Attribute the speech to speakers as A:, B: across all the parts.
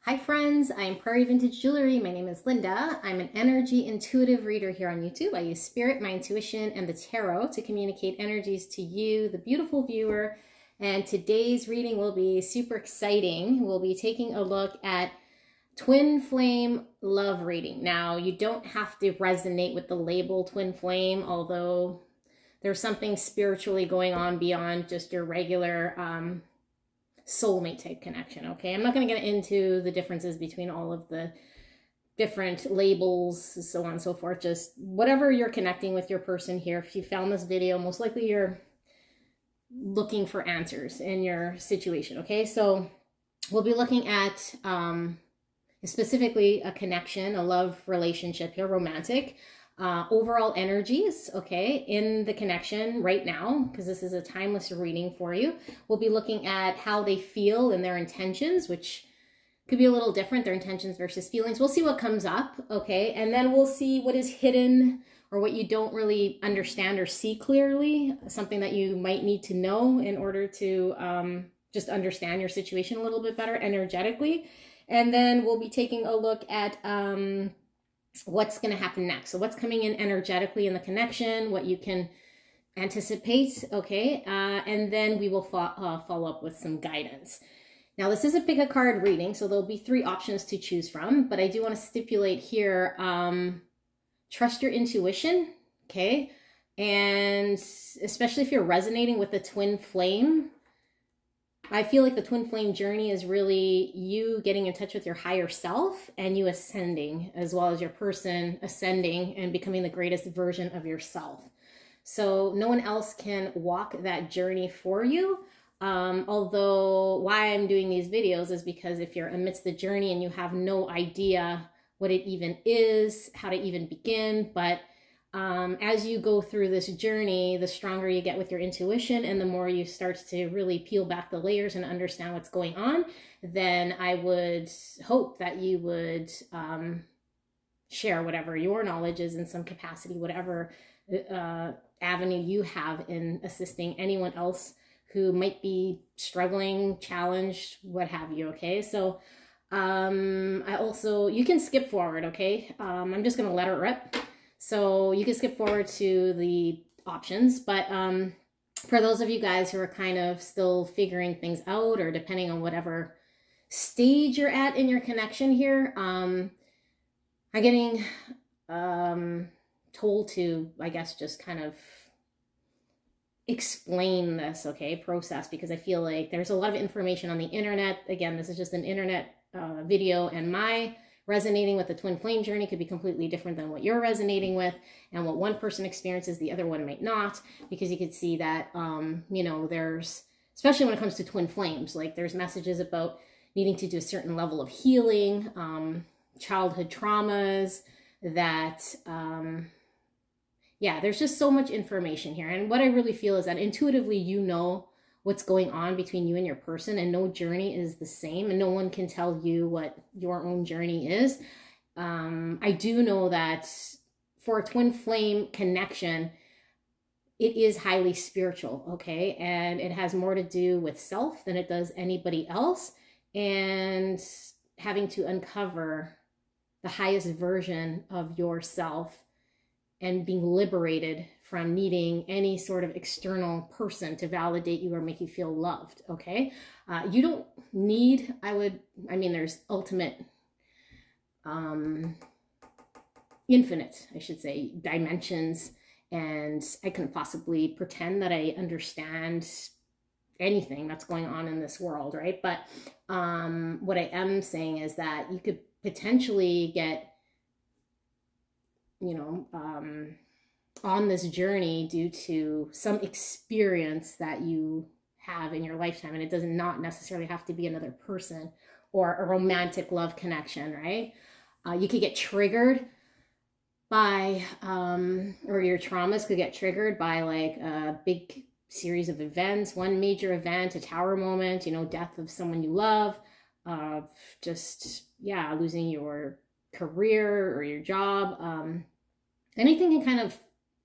A: Hi friends, I'm Prairie Vintage Jewelry. My name is Linda. I'm an energy intuitive reader here on YouTube. I use spirit, my intuition, and the tarot to communicate energies to you, the beautiful viewer. And today's reading will be super exciting. We'll be taking a look at twin flame love reading. Now, you don't have to resonate with the label twin flame, although there's something spiritually going on beyond just your regular soulmate type connection. Okay, I'm not going to get into the differences between all of the different labels, so on and so forth. Just whatever you're connecting with your person here. If you found this video, most likely you're looking for answers in your situation. Okay, so we'll be looking at specifically a connection, a love relationship here, romantic, overall energies, okay, in the connection right now, because this is a timeless reading for you. We'll be looking at how they feel and their intentions, which could be a little different, their intentions versus feelings. We'll see what comes up, okay, and then we'll see what is hidden or what you don't really understand or see clearly, something that you might need to know in order to just understand your situation a little bit better energetically. And then we'll be taking a look at what's going to happen next. So what's coming in energetically in the connection, what you can anticipate, okay? And then we will follow up with some guidance. Now, this is a pick a card reading, so there'll be 3 options to choose from, but I do want to stipulate here, trust your intuition, okay? And especially if you're resonating with the twin flame, I feel like the twin flame journey is really you getting in touch with your higher self and you ascending, as well as your person ascending and becoming the greatest version of yourself. So no one else can walk that journey for you. Although why I'm doing these videos is because if you're amidst the journey and you have no idea what it even is, how to even begin, but as you go through this journey, the stronger you get with your intuition and the more you start to really peel back the layers and understand what's going on, then I would hope that you would share whatever your knowledge is in some capacity, whatever avenue you have in assisting anyone else who might be struggling, challenged, what have you, okay? So I also, you can skip forward, okay? I'm just going to let it rip. So you can skip forward to the options, but for those of you guys who are kind of still figuring things out, or depending on whatever stage you're at in your connection here, I'm getting told to, I guess, just kind of explain this, okay, process, because I feel like there's a lot of information on the internet. Again, this is just an internet video, and my resonating with the twin flame journey could be completely different than what you're resonating with, and what one person experiences, the other one might not, because you could see that, you know, there's, especially when it comes to twin flames, like there's messages about needing to do a certain level of healing, childhood traumas, that, yeah, there's just so much information here. And what I really feel is that intuitively, you know what's going on between you and your person, and no journey is the same, and no one can tell you what your own journey is. I do know that for a twin flame connection, it is highly spiritual, okay? And it has more to do with self than it does anybody else, and having to uncover the highest version of yourself and being liberated from needing any sort of external person to validate you or make you feel loved, okay? You don't need, I mean, there's ultimate, infinite, I should say, dimensions, and I couldn't possibly pretend that I understand anything that's going on in this world, right? But what I am saying is that you could potentially get, you know, on this journey due to some experience that you have in your lifetime. And it does not necessarily have to be another person or a romantic love connection, right? You could get triggered by, or your traumas could get triggered by like a big series of events, one major event, a tower moment, you know, death of someone you love, just, yeah, losing your career or your job. Anything can kind of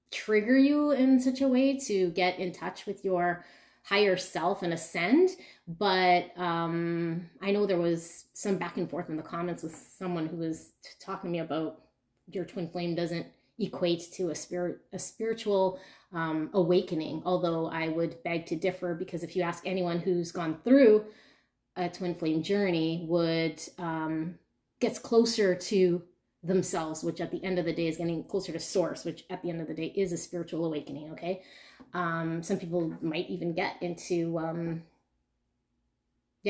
A: trigger you in such a way to get in touch with your higher self and ascend. But I know there was some back and forth in the comments with someone who was talking to me about your twin flame doesn't equate to a spiritual awakening, although I would beg to differ, because if you ask anyone who's gone through a twin flame journey, would gets closer to themselves, which at the end of the day is getting closer to source, which at the end of the day is a spiritual awakening. Okay. Some people might even get into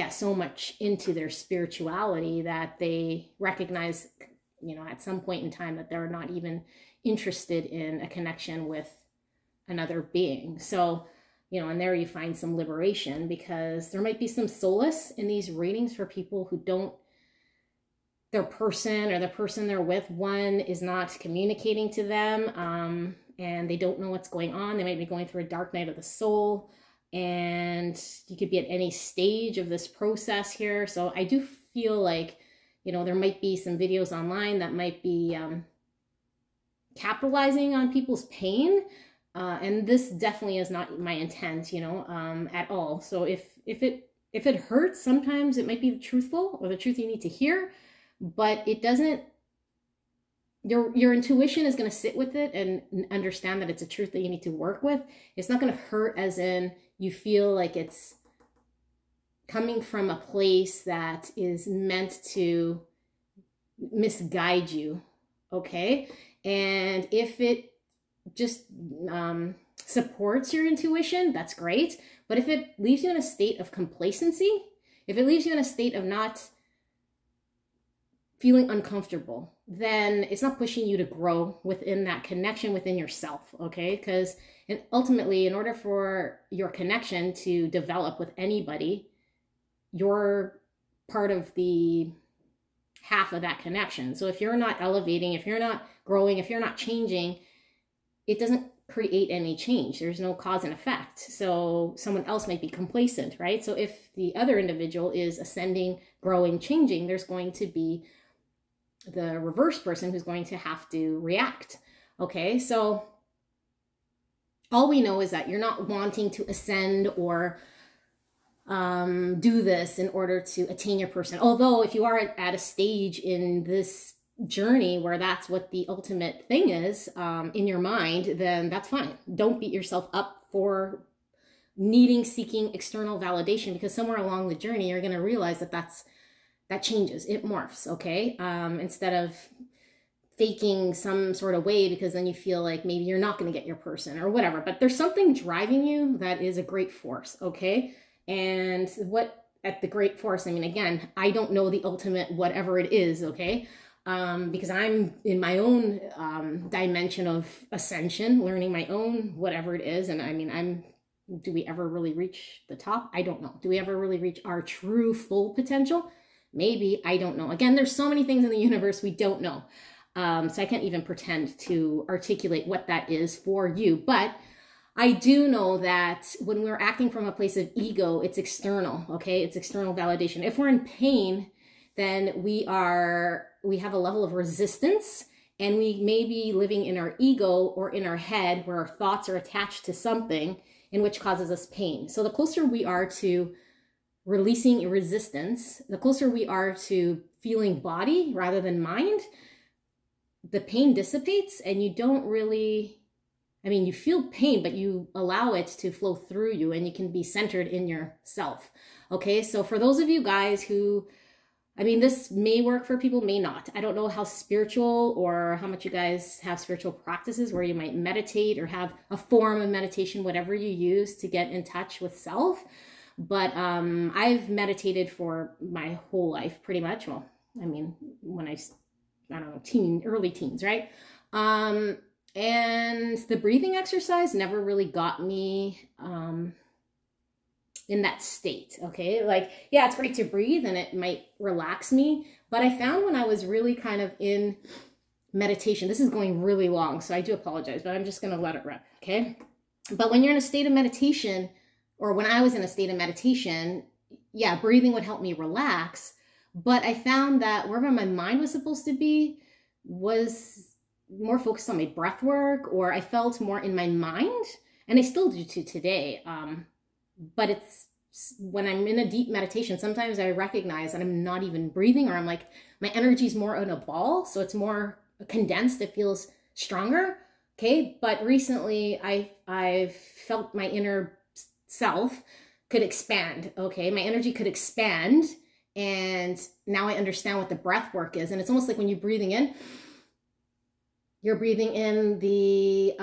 A: so much into their spirituality that they recognize, you know, at some point in time that they're not even interested in a connection with another being. So, you know, and there you find some liberation, because there might be some solace in these readings for people who don't, their person or the person they're with, one, is not communicating to them, and they don't know what's going on. They might be going through a dark night of the soul, and you could be at any stage of this process here. So I do feel like, you know, there might be some videos online that might be capitalizing on people's pain. And this definitely is not my intent, you know, at all. So if it hurts, sometimes it might be truthful or the truth you need to hear, but it doesn't, your intuition is going to sit with it and understand that it's a truth that you need to work with. It's not going to hurt as in you feel like it's coming from a place that is meant to misguide you. Okay. And if it just supports your intuition, that's great. But if it leaves you in a state of complacency, if it leaves you in a state of not feeling uncomfortable, then it's not pushing you to grow within that connection within yourself, okay? Because ultimately, in order for your connection to develop with anybody, you're part of the half of that connection. So if you're not elevating, if you're not growing, if you're not changing, it doesn't create any change. There's no cause and effect. So someone else might be complacent, right? So if the other individual is ascending, growing, changing, there's going to be the reverse person who's going to have to react. Okay, so all we know is that you're not wanting to ascend or do this in order to attain your person. Although if you are at a stage in this journey where that's what the ultimate thing is in your mind, then that's fine. Don't beat yourself up for seeking external validation, because somewhere along the journey you're going to realize that that changes, it morphs. Okay, instead of faking some sort of way because then you feel like maybe you're not going to get your person or whatever, but there's something driving you that is a great force. Okay, and what at the great force, I mean, again, I don't know the ultimate whatever it is. Okay, because I'm in my own dimension of ascension, learning my own whatever it is. And I mean, do we ever really reach the top? I don't know. Do we ever really reach our true full potential? Maybe, I don't know. Again, there's so many things in the universe we don't know. So I can't even pretend to articulate what that is for you. But I do know that when we're acting from a place of ego, it's external, okay? It's external validation. If we're in pain, then we have a level of resistance, and we may be living in our ego or in our head where our thoughts are attached to something in which causes us pain. So the closer we are to releasing resistance, the closer we are to feeling body rather than mind, the pain dissipates, and you don't really, I mean, you feel pain, but you allow it to flow through you, and you can be centered in yourself. Okay, so for those of you guys who, I mean, this may work for people, may not. I don't know how spiritual or how much you guys have spiritual practices where you might meditate or have a form of meditation, whatever you use to get in touch with self. But I've meditated for my whole life, pretty much. Well, I mean, when I don't know, early teens, right? And the breathing exercise never really got me in that state, okay? Like, yeah, it's great to breathe and it might relax me, but I found when I was really kind of in meditation, this is going really long, so I do apologize, but I'm just gonna let it rip, okay? But when you're in a state of meditation, or when I was in a state of meditation, yeah, breathing would help me relax, but I found that wherever my mind was supposed to be was more focused on my breath work, or I felt more in my mind, and I still do to today. but it's when I'm in a deep meditation, sometimes I recognize that I'm not even breathing, or I'm like, my energy is more in a ball. So it's more condensed. It feels stronger. Okay. But recently I've felt my inner self could expand. Okay. My energy could expand. And now I understand what the breath work is. And it's almost like when you're breathing in, you're breathing in the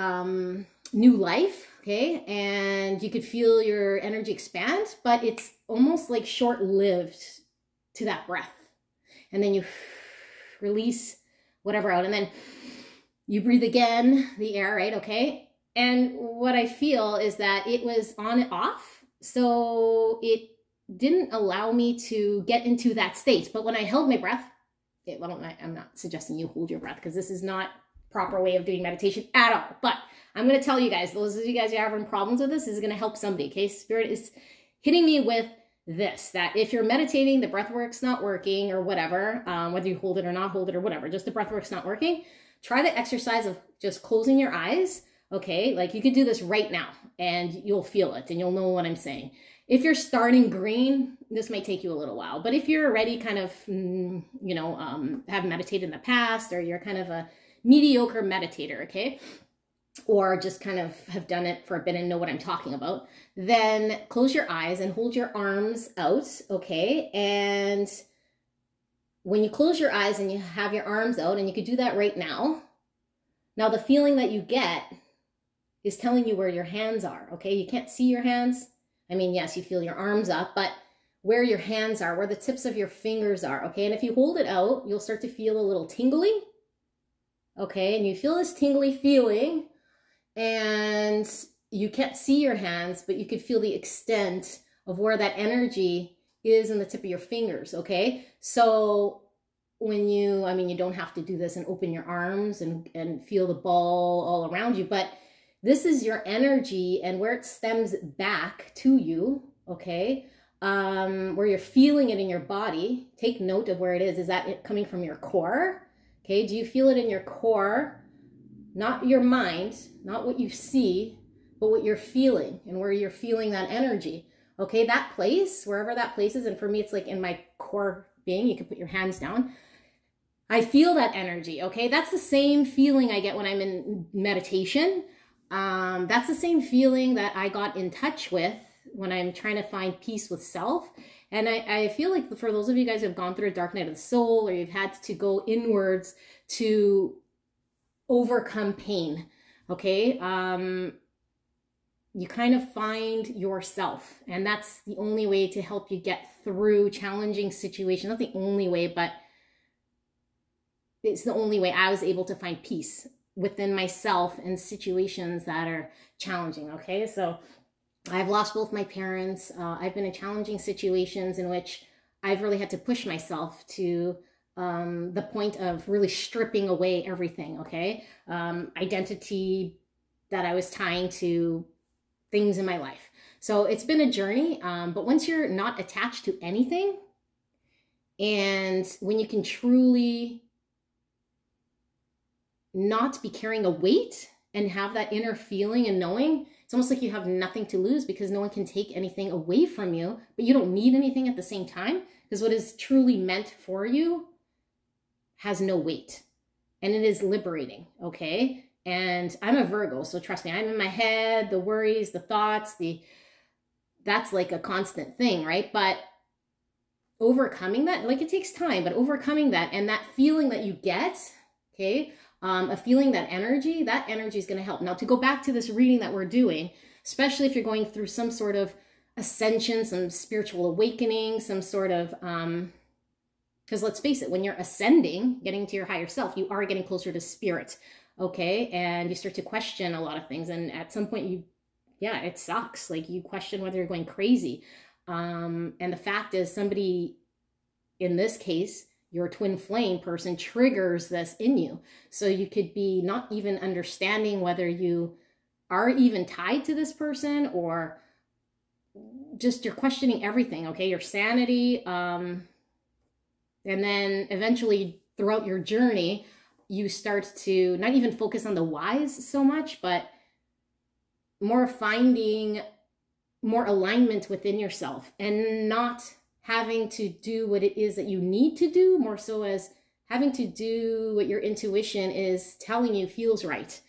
A: new life, okay? And you could feel your energy expand, but it's almost like short-lived to that breath. And then you release whatever out, and then you breathe again, the air, right? Okay. And what I feel is that it was on and off, so it didn't allow me to get into that state. But when I held my breath, I'm not suggesting you hold your breath, because this is not proper way of doing meditation at all. But I'm going to tell you guys, those of you guys who are having problems with this is going to help somebody. Okay. Spirit is hitting me with this, that if you're meditating, the breath work's not working or whatever, whether you hold it or not hold it or whatever, just the breath work's not working. Try the exercise of just closing your eyes. Okay. Like you could do this right now and you'll feel it and you'll know what I'm saying. If you're starting green, this might take you a little while, but if you're already kind of, have meditated in the past, or you're kind of a mediocre meditator, okay, or just kind of have done it for a bit and know what I'm talking about, then close your eyes and hold your arms out, okay? And when you close your eyes and you have your arms out, and you could do that right now, now the feeling that you get is telling you where your hands are, okay? You can't see your hands. I mean, yes, you feel your arms up, but where your hands are, where the tips of your fingers are, okay? And if you hold it out, you'll start to feel a little tingly, okay? And you feel this tingly feeling, and you can't see your hands, but you could feel the extent of where that energy is in the tip of your fingers, okay? So when you don't have to do this and open your arms and feel the ball all around you, but this is your energy and where it stems back to you, okay? Where you're feeling it in your body. Take note of where it is. Is that it coming from your core? Okay, do you feel it in your core? Not your mind, not what you see, but what you're feeling and where you're feeling that energy. Okay, that place, wherever that place is, and for me, it's like in my core being. You can put your hands down. I feel that energy, okay? That's the same feeling I get when I'm in meditation. That's the same feeling that I got in touch with when I'm trying to find peace with self. And I feel like for those of you guys who have gone through a dark night of the soul, or you've had to go inwards to overcome pain, okay? You kind of find yourself, and that's the only way to help you get through challenging situations. Not the only way, but it's the only way I was able to find peace within myself in situations that are challenging, okay? So I've lost both my parents. I've been in challenging situations in which I've really had to push myself to the point of really stripping away everything, okay? Identity that I was tying to things in my life. So it's been a journey, but once you're not attached to anything, and when you can truly not be carrying a weight and have that inner feeling and knowing, it's almost like you have nothing to lose, because no one can take anything away from you, but you don't need anything at the same time, because what is truly meant for you has no weight, and it is liberating, okay? And I'm a Virgo, so trust me, I'm in my head, the worries, the thoughts, that's like a constant thing, right? But overcoming that, like, it takes time, but overcoming that and that feeling that you get, okay, a feeling, that energy is going to help. Now, to go back to this reading that we're doing, especially if you're going through some sort of ascension, some spiritual awakening, some sort of, because let's face it, when you're ascending, getting to your higher self, you are getting closer to spirit, okay? And you start to question a lot of things. And at some point it sucks. Like, you question whether you're going crazy. And the fact is, somebody, in this case, your twin flame person, triggers this in you. So you could be not even understanding whether you are even tied to this person, or just you're questioning everything, okay? Your sanity. And then eventually throughout your journey, you start to not even focus on the whys so much, but more finding more alignment within yourself and not having to do what it is that you need to do, more so as having to do what your intuition is telling you feels right.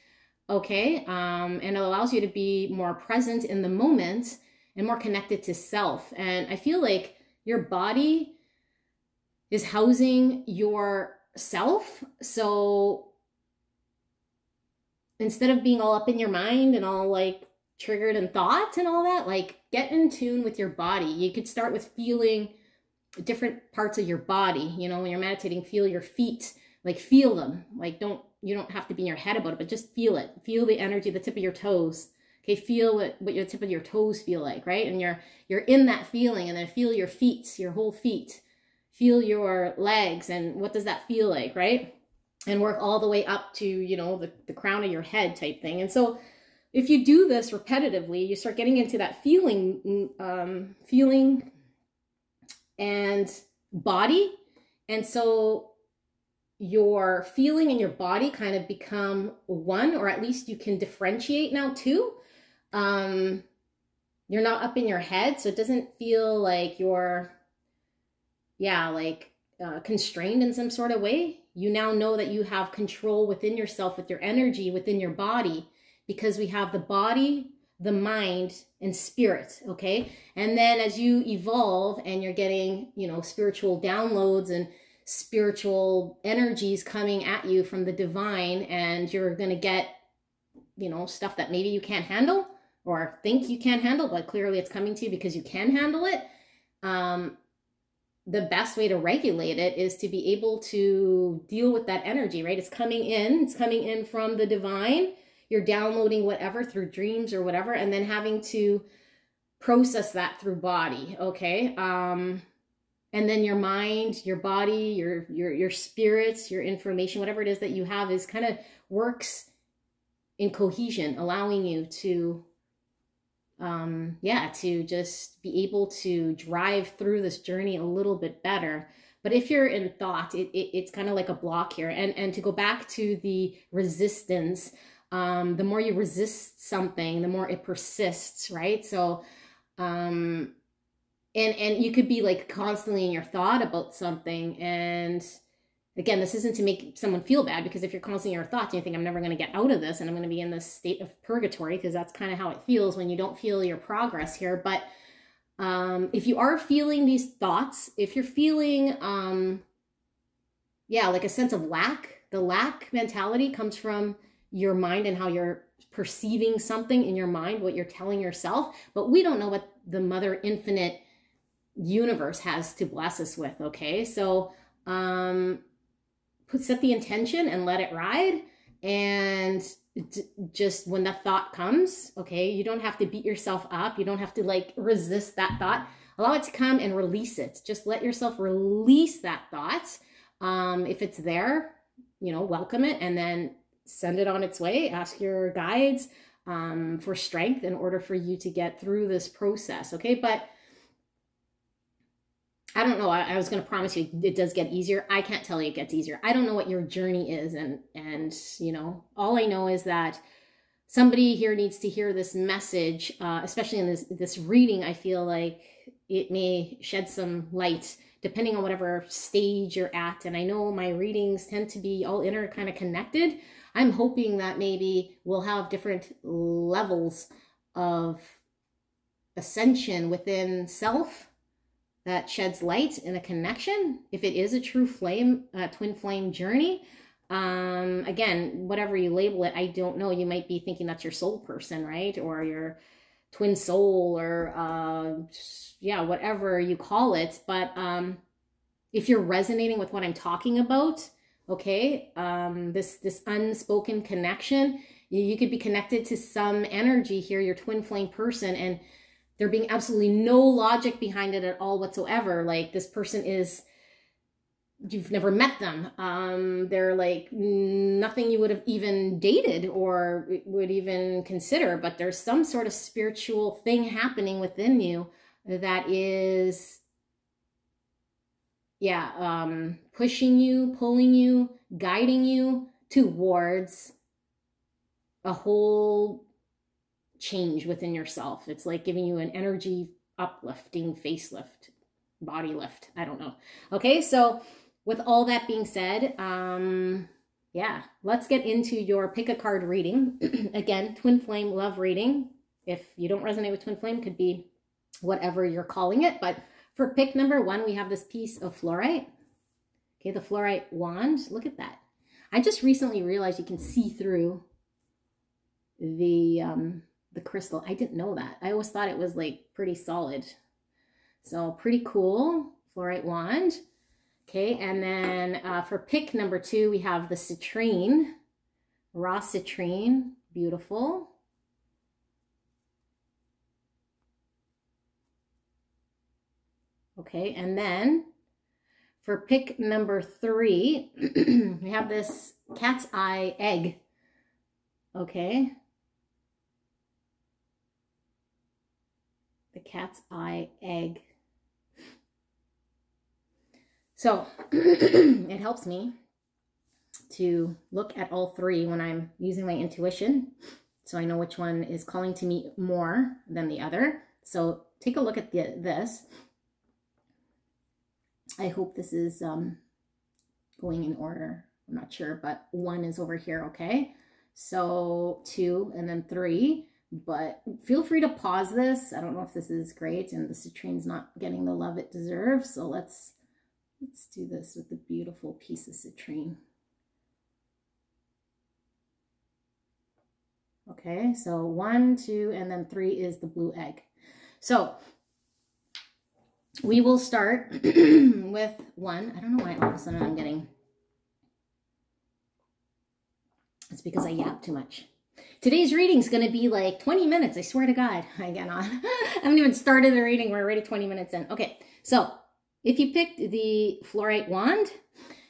A: Okay. And it allows you to be more present in the moment and more connected to self. And I feel like your body is housing your self. So instead of being all up in your mind and all like triggered in thoughts and all that, like get in tune with your body. You could start with feeling different parts of your body. You know, when you're meditating, feel your feet, like feel them. Like you don't have to be in your head about it, but just feel it. Feel the energy, the tip of your toes. Okay, feel what your tip of your toes feel like, right? And you're in that feeling, and then feel your feet, your whole feet. Feel your legs, and what does that feel like, right? And work all the way up to, you know, the crown of your head type thing. And so if you do this repetitively, you start getting into that feeling and body. And so your feeling and your body kind of become one, or at least you can differentiate now too. You're not up in your head, so it doesn't feel like you're, constrained in some sort of way. You now know that you have control within yourself, with your energy, within your body, because we have the body, the mind, and spirit, okay? And then as you evolve and you're getting, you know, spiritual downloads and spiritual energies coming at you from the divine, and you're going to get, you know, stuff that maybe you can't handle or think you can't handle, but clearly it's coming to you because you can handle it. The best way to regulate it is to be able to deal with that energy, right? It's coming in from the divine. You're downloading whatever through dreams or whatever, and then having to process that through body, okay? And then your mind, your body, your spirits, your information, whatever it is that you have is kind of works in cohesion, allowing you to to just be able to drive through this journey a little bit better. But if you're in thought, it's kind of like a block here. And to go back to the resistance, the more you resist something, the more it persists, right? So, and you could be like constantly in your thought about something. And again, this isn't to make someone feel bad, because if you're constantly in your thoughts and you think, I'm never going to get out of this and I'm going to be in this state of purgatory, because that's kind of how it feels when you don't feel your progress here. But if you are feeling these thoughts, if you're feeling, like a sense of lack, the lack mentality comes from your mind and how you're perceiving something in your mind, what you're telling yourself. But we don't know what the Mother Infinite Universe has to bless us with, okay? So, set the intention and let it ride. And just when the thought comes, okay, you don't have to beat yourself up. You don't have to like resist that thought. Allow it to come and release it. Just let yourself release that thought. If it's there, you know, welcome it and then send it on its way. Ask your guides for strength in order for you to get through this process, okay? But I don't know. I was going to promise you it does get easier. I can't tell you it gets easier. I don't know what your journey is. And you know, all I know is that somebody here needs to hear this message, especially in this reading. I feel like it may shed some light depending on whatever stage you're at. And I know my readings tend to be all kind of connected. I'm hoping that maybe we'll have different levels of ascension within self that sheds light in a connection, if it is a true flame, twin flame journey. Again, whatever you label it, I don't know. You might be thinking that's your soul person, right? Or your twin soul, or whatever you call it. But if you're resonating with what I'm talking about, okay, this unspoken connection, you could be connected to some energy here, your twin flame person, and there being absolutely no logic behind it at all whatsoever. Like, this person is, you've never met them. They're like nothing you would have even dated or would even consider, but there's some sort of spiritual thing happening within you that is, pushing you, pulling you, guiding you towards a whole change within yourself. It's like giving you an energy uplifting facelift, body lift. I don't know. Okay, so with all that being said, yeah, let's get into your pick a card reading. Again, twin flame love reading. If you don't resonate with twin flame, could be whatever you're calling it. But for pick number 1, we have this piece of fluorite. Okay, the fluorite wand. Look at that. I just recently realized you can see through the crystal. I didn't know that. I always thought it was like pretty solid. So pretty cool fluorite wand. Okay, and then for pick number 2, we have the citrine, raw citrine, beautiful. Okay, and then for pick number 3, we have this cat's eye egg. Okay. The cat's eye egg. So it helps me to look at all 3 when I'm using my intuition, so I know which one is calling to me more than the other. So take a look at this. I hope this is going in order. I'm not sure, but 1 is over here, okay? So 2 and then 3, but feel free to pause this. I don't know if this is great, and the citrine's not getting the love it deserves, so let's do this with the beautiful piece of citrine. Okay, so 1, 2, and then 3 is the blue egg. So we will start with 1. I don't know why all of a sudden I'm getting... It's because I yap too much. Today's reading is going to be like 20 minutes. I swear to God. I get on. I haven't even started the reading. We're already 20 minutes in. Okay, so if you picked the fluorite wand,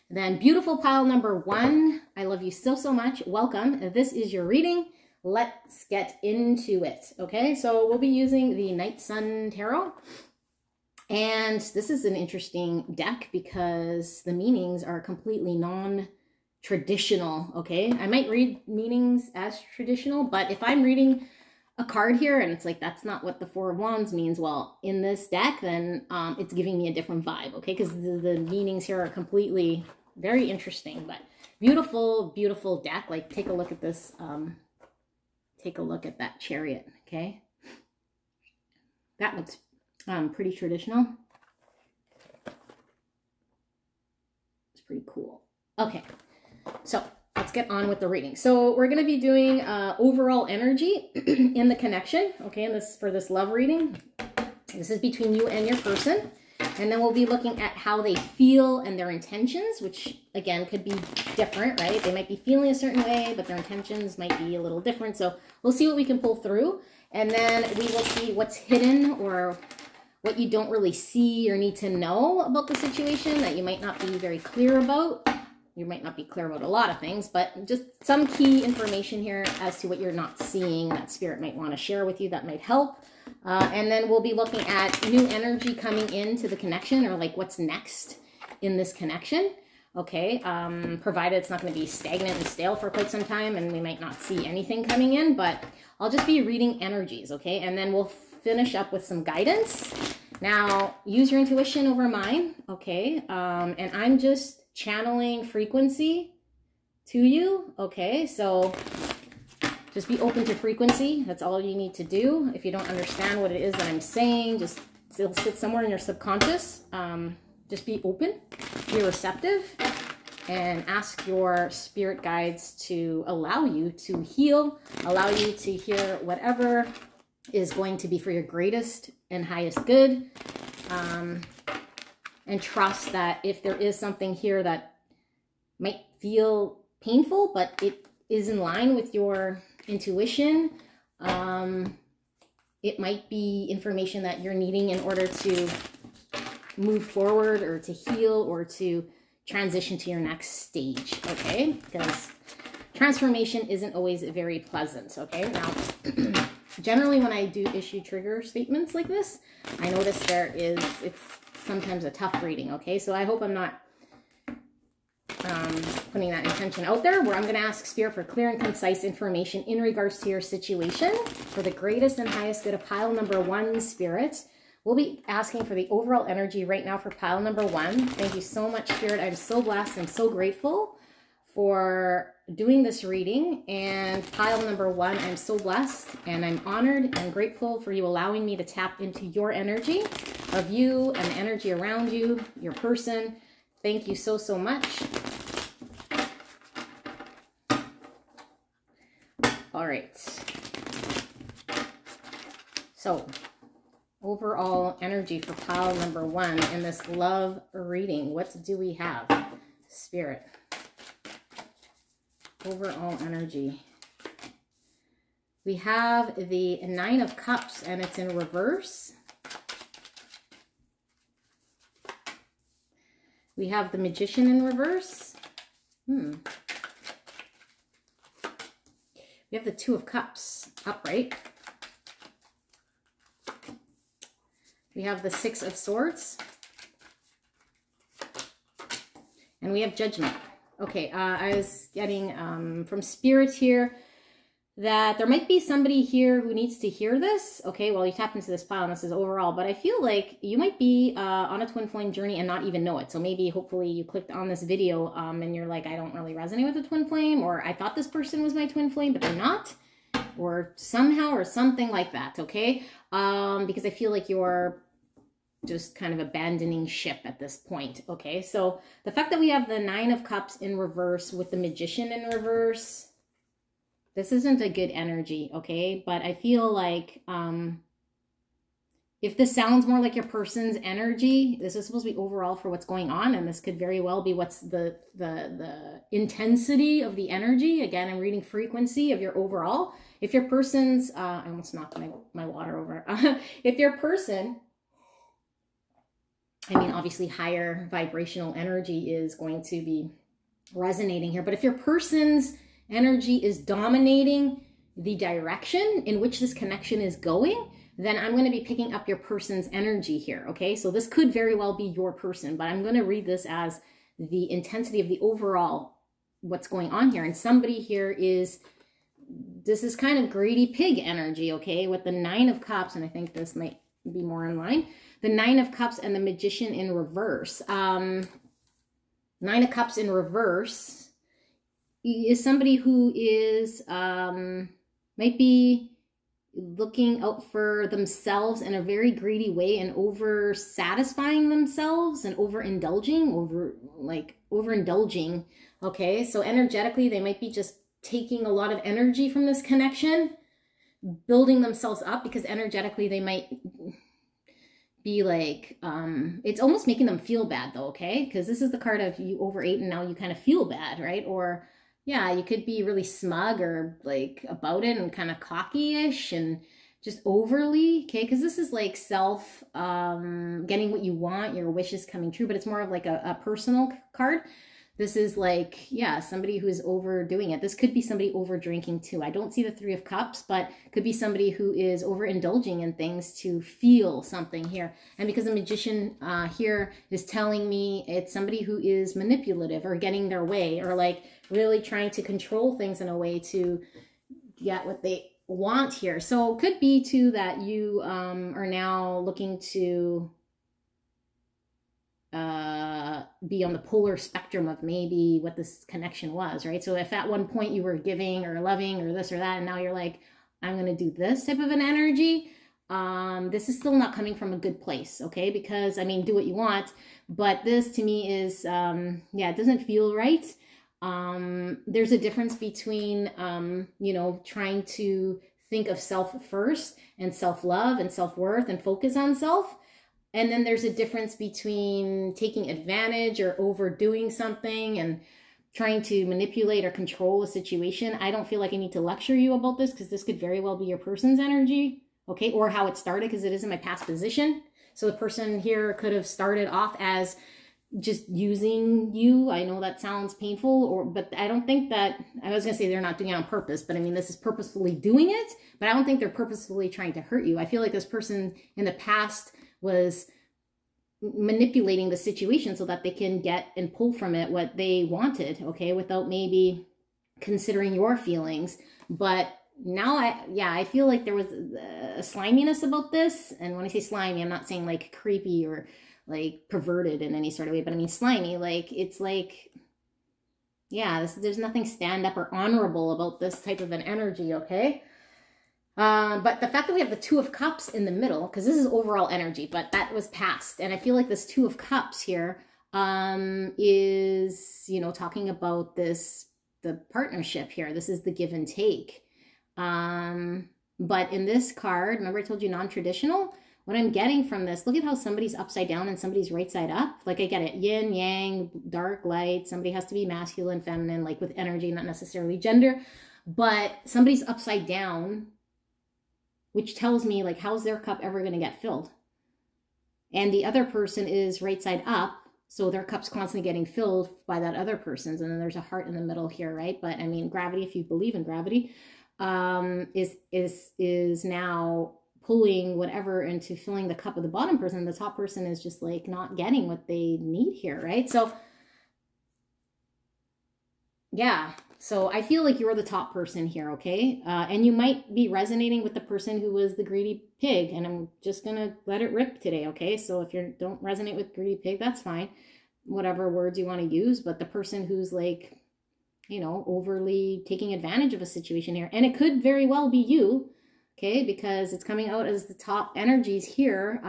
A: then beautiful pile number 1. I love you so, so much. Welcome. This is your reading. Let's get into it. Okay, so we'll be using the Night Sun Tarot. And this is an interesting deck because the meanings are completely non-traditional, okay? I might read meanings as traditional, but if I'm reading a card here and it's like, that's not what the 4 of Wands means, well, in this deck, then it's giving me a different vibe, okay? Because the meanings here are completely very interesting, but beautiful, beautiful deck. Like, take a look at this. Take a look at that chariot, okay? That looks pretty traditional. It's pretty cool. Okay, so let's get on with the reading. So we're going to be doing overall energy in the connection, okay, and this for this love reading. This is between you and your person. And then we'll be looking at how they feel and their intentions, which again could be different, right? They might be feeling a certain way, but their intentions might be a little different. So we'll see what we can pull through. And then we will see what's hidden or what you don't really see or need to know about the situation that you might not be very clear about. You might not be clear about a lot of things, but just some key information here as to what you're not seeing that Spirit might want to share with you that might help. And then we'll be looking at new energy coming into the connection, or like what's next in this connection. Okay, provided it's not going to be stagnant and stale for quite some time and we might not see anything coming in, but I'll just be reading energies, okay? And then we'll finish up with some guidance. Now, use your intuition over mine, okay? And I'm just channeling frequency to you, okay? So just be open to frequency. That's all you need to do. If you don't understand what it is that I'm saying, just it'll sit somewhere in your subconscious. Just be open, be receptive, and ask your spirit guides to allow you to heal, allow you to hear whatever is going to be for your greatest and highest good. And trust that if there is something here that might feel painful, but it is in line with your intuition, it might be information that you're needing in order to move forward or to heal or to transition to your next stage, okay? Because transformation isn't always very pleasant, okay? Now, generally when I do issue trigger statements like this, I notice it's sometimes a tough reading, okay? So I hope I'm not putting that intention out there, where I'm going to ask Spirit for clear and concise information in regards to your situation for the greatest and highest good of pile number 1, Spirit. We'll be asking for the overall energy right now for pile number 1. Thank you so much, Spirit. I'm so blessed. I'm so grateful for doing this reading. And pile number 1, I'm so blessed and I'm honored and grateful for you allowing me to tap into your energy of you and the energy around you, your person. Thank you so, so much. All right. So, overall energy for pile number 1 in this love reading. What do we have? Spirit. Overall energy. We have the 9 of Cups and it's in reverse. We have the Magician in reverse. We have the 2 of Cups upright. We have the 6 of Swords. And we have Judgment. Okay, I was getting from Spirit here that there might be somebody here who needs to hear this. Okay, well, you tapped into this pile and this is overall, but I feel like you might be on a twin flame journey and not even know it. So maybe, hopefully, you clicked on this video and you're like, I don't really resonate with a twin flame, or I thought this person was my twin flame, but they're not, or somehow, or something like that, okay? Because I feel like you're just kind of abandoning ship at this point, okay? So the fact that we have the 9 of Cups in reverse with the Magician in reverse, this isn't a good energy, okay? But I feel like if this sounds more like your person's energy, this is supposed to be overall for what's going on, and this could very well be what's the intensity of the energy. Again, I'm reading frequency of your overall. If your person's, I almost knocked my water over. If your person, I mean, obviously higher vibrational energy is going to be resonating here. But if your person's energy is dominating the direction in which this connection is going, then I'm going to be picking up your person's energy here, okay? So this could very well be your person, but I'm going to read this as the intensity of the overall, what's going on here. And somebody here is, this is kind of greedy pig energy, okay? With the 9 of Cups, and I think this might be more in line. The 9 of Cups and the Magician in reverse. 9 of Cups in reverse is somebody who is, might be looking out for themselves in a very greedy way and over satisfying themselves and overindulging, overindulging. Okay, so energetically, they might be just taking a lot of energy from this connection, building themselves up, because energetically they might be like, it's almost making them feel bad though, okay? Because this is the card of you overate and now you kind of feel bad, right? Or yeah, you could be really smug or like about it and kind of cocky-ish and just overly, okay? Because this is like self, getting what you want, your wishes coming true, but it's more of like a personal card. This is like, yeah, somebody who's overdoing it. This could be somebody over drinking too. I don't see the 3 of Cups, but could be somebody who is overindulging in things to feel something here. And because the Magician here is telling me it's somebody who is manipulative or getting their way, or like really trying to control things in a way to get what they want here. So it could be too that you are now looking to be on the polar spectrum of maybe what this connection was, right? So if at one point you were giving or loving or this or that, and now you're like, I'm going to do this type of an energy, this is still not coming from a good place, okay? Because, I mean, do what you want, but this to me is, yeah, it doesn't feel right. There's a difference between, you know, trying to think of self first and self-love and self-worth and focus on self. And then there's a difference between taking advantage or overdoing something and trying to manipulate or control a situation. I don't feel like I need to lecture you about this because this could very well be your person's energy, okay? Or how it started, because it is in my past position. So the person here could have started off as just using you. I know that sounds painful, but I don't think that, I was going to say they're not doing it on purpose, but I mean, this is purposefully doing it, but I don't think they're purposefully trying to hurt you. I feel like this person in the past was manipulating the situation so that they can get and pull from it what they wanted, okay, without maybe considering your feelings. But now I feel like there was a sliminess about this. And when I say slimy, I'm not saying like creepy or like perverted in any sort of way, but I mean slimy. Like, it's like, yeah, there's nothing stand up or honorable about this type of an energy, okay? But the fact that we have the Two of Cups in the middle, because this is overall energy, but that was past. And I feel like this Two of Cups here is, you know, talking about this, the partnership here. This is the give and take. But in this card, remember I told you non-traditional? What I'm getting from this, look at how somebody's upside down and somebody's right side up. Like, I get it, yin, yang, dark, light. Somebody has to be masculine, feminine, like with energy, not necessarily gender. But somebody's upside down, which tells me, like, how's their cup ever going to get filled? And the other person is right side up, so their cup's constantly getting filled by that other person's. And then there's a heart in the middle here, right? But I mean, gravity, if you believe in gravity, is now pulling whatever into filling the cup of the bottom person. The top person is just like not getting what they need here, right? So yeah, so I feel like you're the top person here, okay? And you might be resonating with the person who was the greedy pig, and I'm just gonna let it rip today, okay? So if you don't resonate with greedy pig, that's fine, whatever words you want to use. But the person who's like, you know, overly taking advantage of a situation here, and it could very well be you, okay, because it's coming out as the top energies here.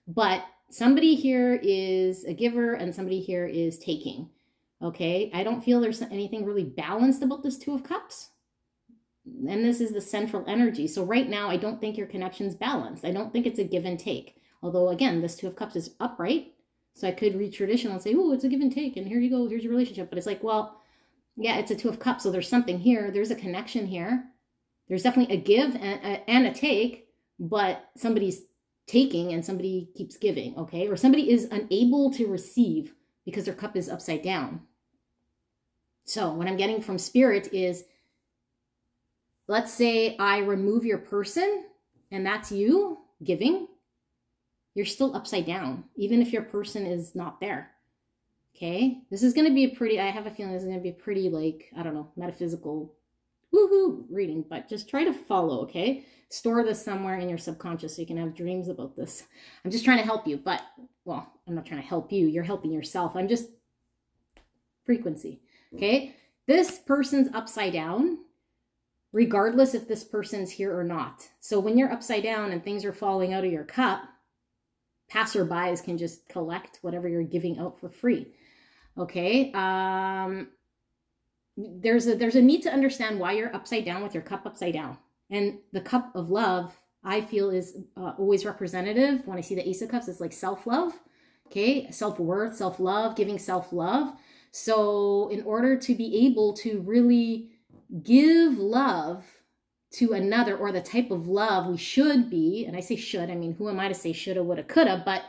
A: But somebody here is a giver and somebody here is taking, okay? I don't feel there's anything really balanced about this Two of Cups. And this is the central energy. So right now, I don't think your connection's balanced. I don't think it's a give and take. Although, again, this Two of Cups is upright. So I could read traditional and say, oh, it's a give and take, and here you go, here's your relationship. But it's like, well, yeah, it's a Two of Cups, so there's something here. There's a connection here. There's definitely a give and a take, but somebody's taking and somebody keeps giving, okay? Or somebody is unable to receive because their cup is upside down. So what I'm getting from Spirit is, let's say I remove your person, and that's you giving. You're still upside down, even if your person is not there. Okay, this is going to be a pretty, I have a feeling this is going to be a pretty, like, I don't know, metaphysical woohoo reading, but just try to follow, okay? Store this somewhere in your subconscious so you can have dreams about this. I'm just trying to help you, but, well, I'm not trying to help you. You're helping yourself. I'm just frequency, okay? This person's upside down, regardless if this person's here or not. So when you're upside down and things are falling out of your cup, passerbys can just collect whatever you're giving out for free. Okay, there's a need to understand why you're upside down with your cup upside down. And the cup of love, I feel, is always representative. When I see the Ace of Cups, it's like self-love, okay? Self-worth, self-love, giving self-love. So in order to be able to really give love to another, or the type of love we should be, and I say should, I mean, who am I to say shoulda, woulda, coulda, but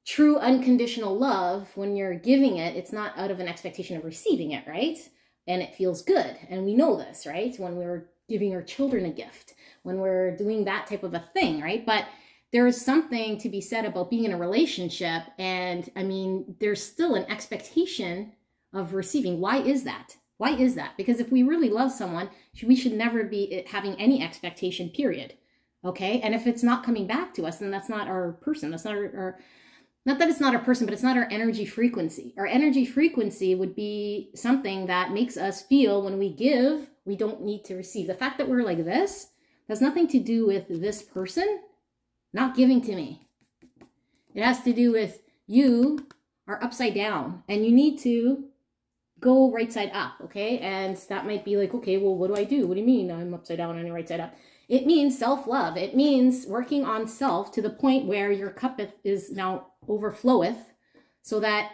A: true unconditional love, when you're giving it, it's not out of an expectation of receiving it, right? And it feels good. And we know this, right? When we're giving our children a gift, when we're doing that type of a thing, right? But there is something to be said about being in a relationship. And I mean, there's still an expectation of receiving. Why is that? Why is that? Because if we really love someone, we should never be having any expectation, period. Okay? And if it's not coming back to us, then that's not our person. That's not our not that it's not our person, but it's not our energy frequency. Our energy frequency would be something that makes us feel when we give, we don't need to receive. The fact that we're like this has nothing to do with this person not giving to me. It has to do with you are upside down and you need to go right side up, okay? And that might be like, okay, well, what do I do? What do you mean I'm upside down and right side up? It means self-love. It means working on self to the point where your cup is now overfloweth, so that,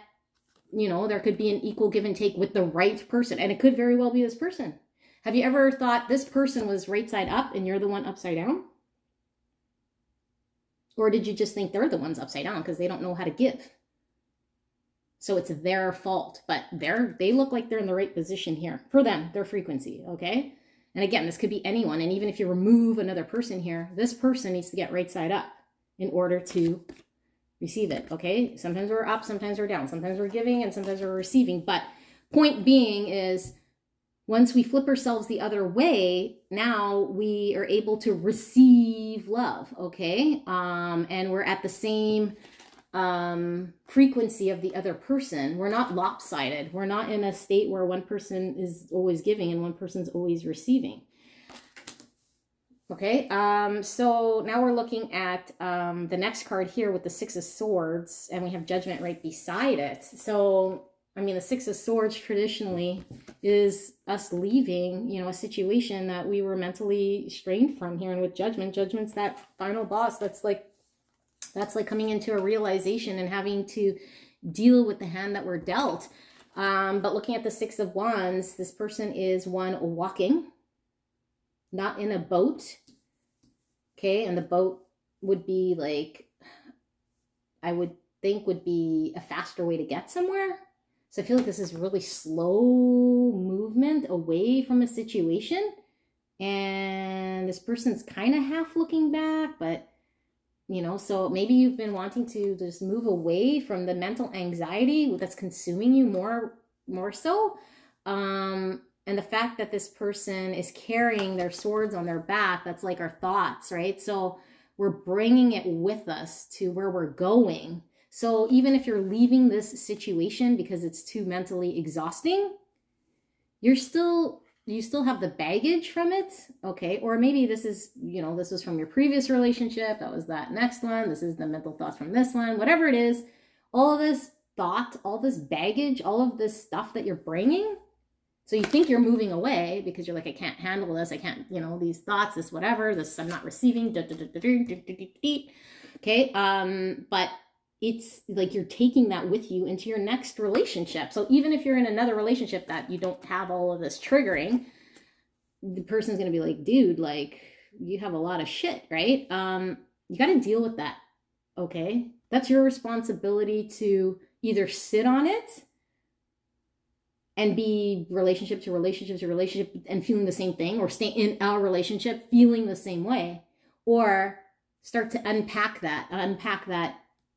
A: you know, there could be an equal give and take with the right person. And it could very well be this person. Have you ever thought this person was right side up and you're the one upside down? Or did you just think they're the ones upside down because they don't know how to give? So it's their fault, but they look like they're in the right position here for them, their frequency, okay? And again, this could be anyone. And even if you remove another person here, this person needs to get right side up in order to receive it, okay? Sometimes we're up, sometimes we're down, sometimes we're giving, and sometimes we're receiving. But point being is, once we flip ourselves the other way, now we are able to receive love, okay? And we're at the same frequency of the other person. We're not lopsided. We're not in a state where one person is always giving and one person's always receiving. Okay, so now we're looking at the next card here with the Six of Swords, and we have Judgment right beside it. So, I mean, the Six of Swords traditionally is us leaving, you know, a situation that we were mentally strained from here. And with Judgment, Judgment's that final boss. That's like coming into a realization and having to deal with the hand that we're dealt. But looking at the Six of Wands, this person is one walking, not in a boat. Okay, and the boat would be like, I would think would be a faster way to get somewhere. So I feel like this is really slow movement away from a situation. And this person's kind of half looking back, but you know, so maybe you've been wanting to just move away from the mental anxiety that's consuming you more so. And the fact that this person is carrying their swords on their back, that's like our thoughts, right? So we're bringing it with us to where we're going. So even if you're leaving this situation because it's too mentally exhausting, you still have the baggage from it, okay? Or maybe this is, you know, this was from your previous relationship. That was that next one. This is the mental thoughts from this one. Whatever it is, all of this thought, all this baggage, all of this stuff that you're bringing. So you think you're moving away because you're like, I can't handle this. I can't, you know, these thoughts, this whatever, this I'm not receiving. Okay, but it's like you're taking that with you into your next relationship. So even if you're in another relationship that you don't have all of this triggering, the person's going to be like, dude, like you have a lot of shit, right? You got to deal with that. Okay. That's your responsibility to either sit on it and be relationship to relationship to relationship and feeling the same thing, or stay in our relationship feeling the same way, or start to unpack that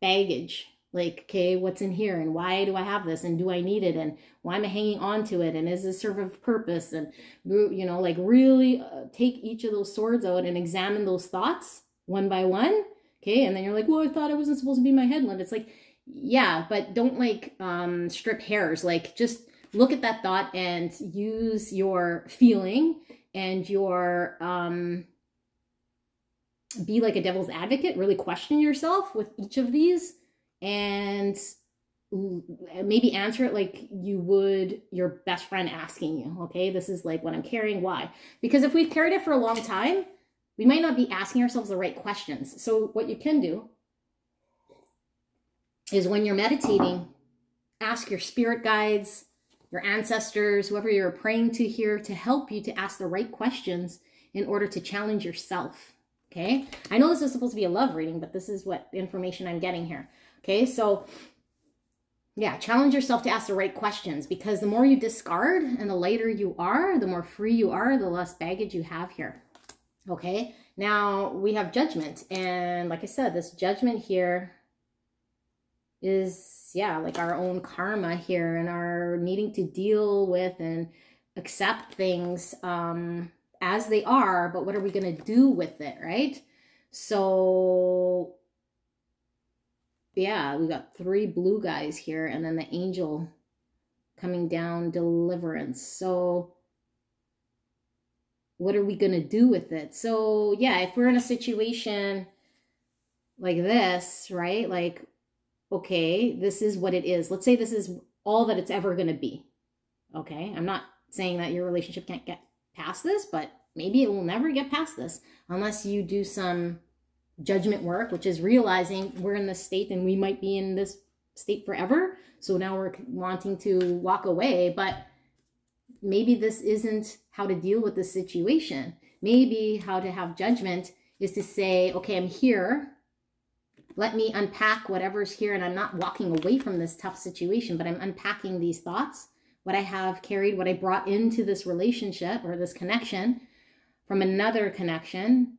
A: baggage. Like, okay, what's in here, and why do I have this, and do I need it, and why am I hanging on to it, and is this serve a purpose? And, you know, like really take each of those swords out and examine those thoughts one by one. Okay, and then you're like, well, I thought I wasn't supposed to be my headland. It's like, yeah, but don't like strip hairs. Like, just look at that thought and use your feeling and your be like a devil's advocate. Really question yourself with each of these, and maybe answer it like you would your best friend asking you, okay, this is like what I'm carrying, why? Because if we've carried it for a long time, we might not be asking ourselves the right questions. So what you can do is when you're meditating, ask your spirit guides, your ancestors, whoever you're praying to here, to help you to ask the right questions in order to challenge yourself. Okay, I know this is supposed to be a love reading, but this is what information I'm getting here. Okay, so yeah, challenge yourself to ask the right questions, because the more you discard and the lighter you are, the more free you are, the less baggage you have here. Okay, now we have Judgment, and like I said, this Judgment here is, yeah, like our own karma here, and our needing to deal with and accept things as they are, but what are we going to do with it, right? So yeah, we got 3 blue guys here, and then the angel coming down, deliverance. So what are we going to do with it? So yeah, if we're in a situation like this, right? Like, okay, this is what it is. Let's say this is all that it's ever going to be. Okay, I'm not saying that your relationship can't get past this, but maybe it will never get past this unless you do some judgment work, which is realizing we're in this state and we might be in this state forever. So now we're wanting to walk away, but maybe this isn't how to deal with the situation. Maybe how to have judgment is to say, okay, I'm here. Let me unpack whatever's here, and I'm not walking away from this tough situation, but I'm unpacking these thoughts, what I have carried, what I brought into this relationship or this connection from another connection.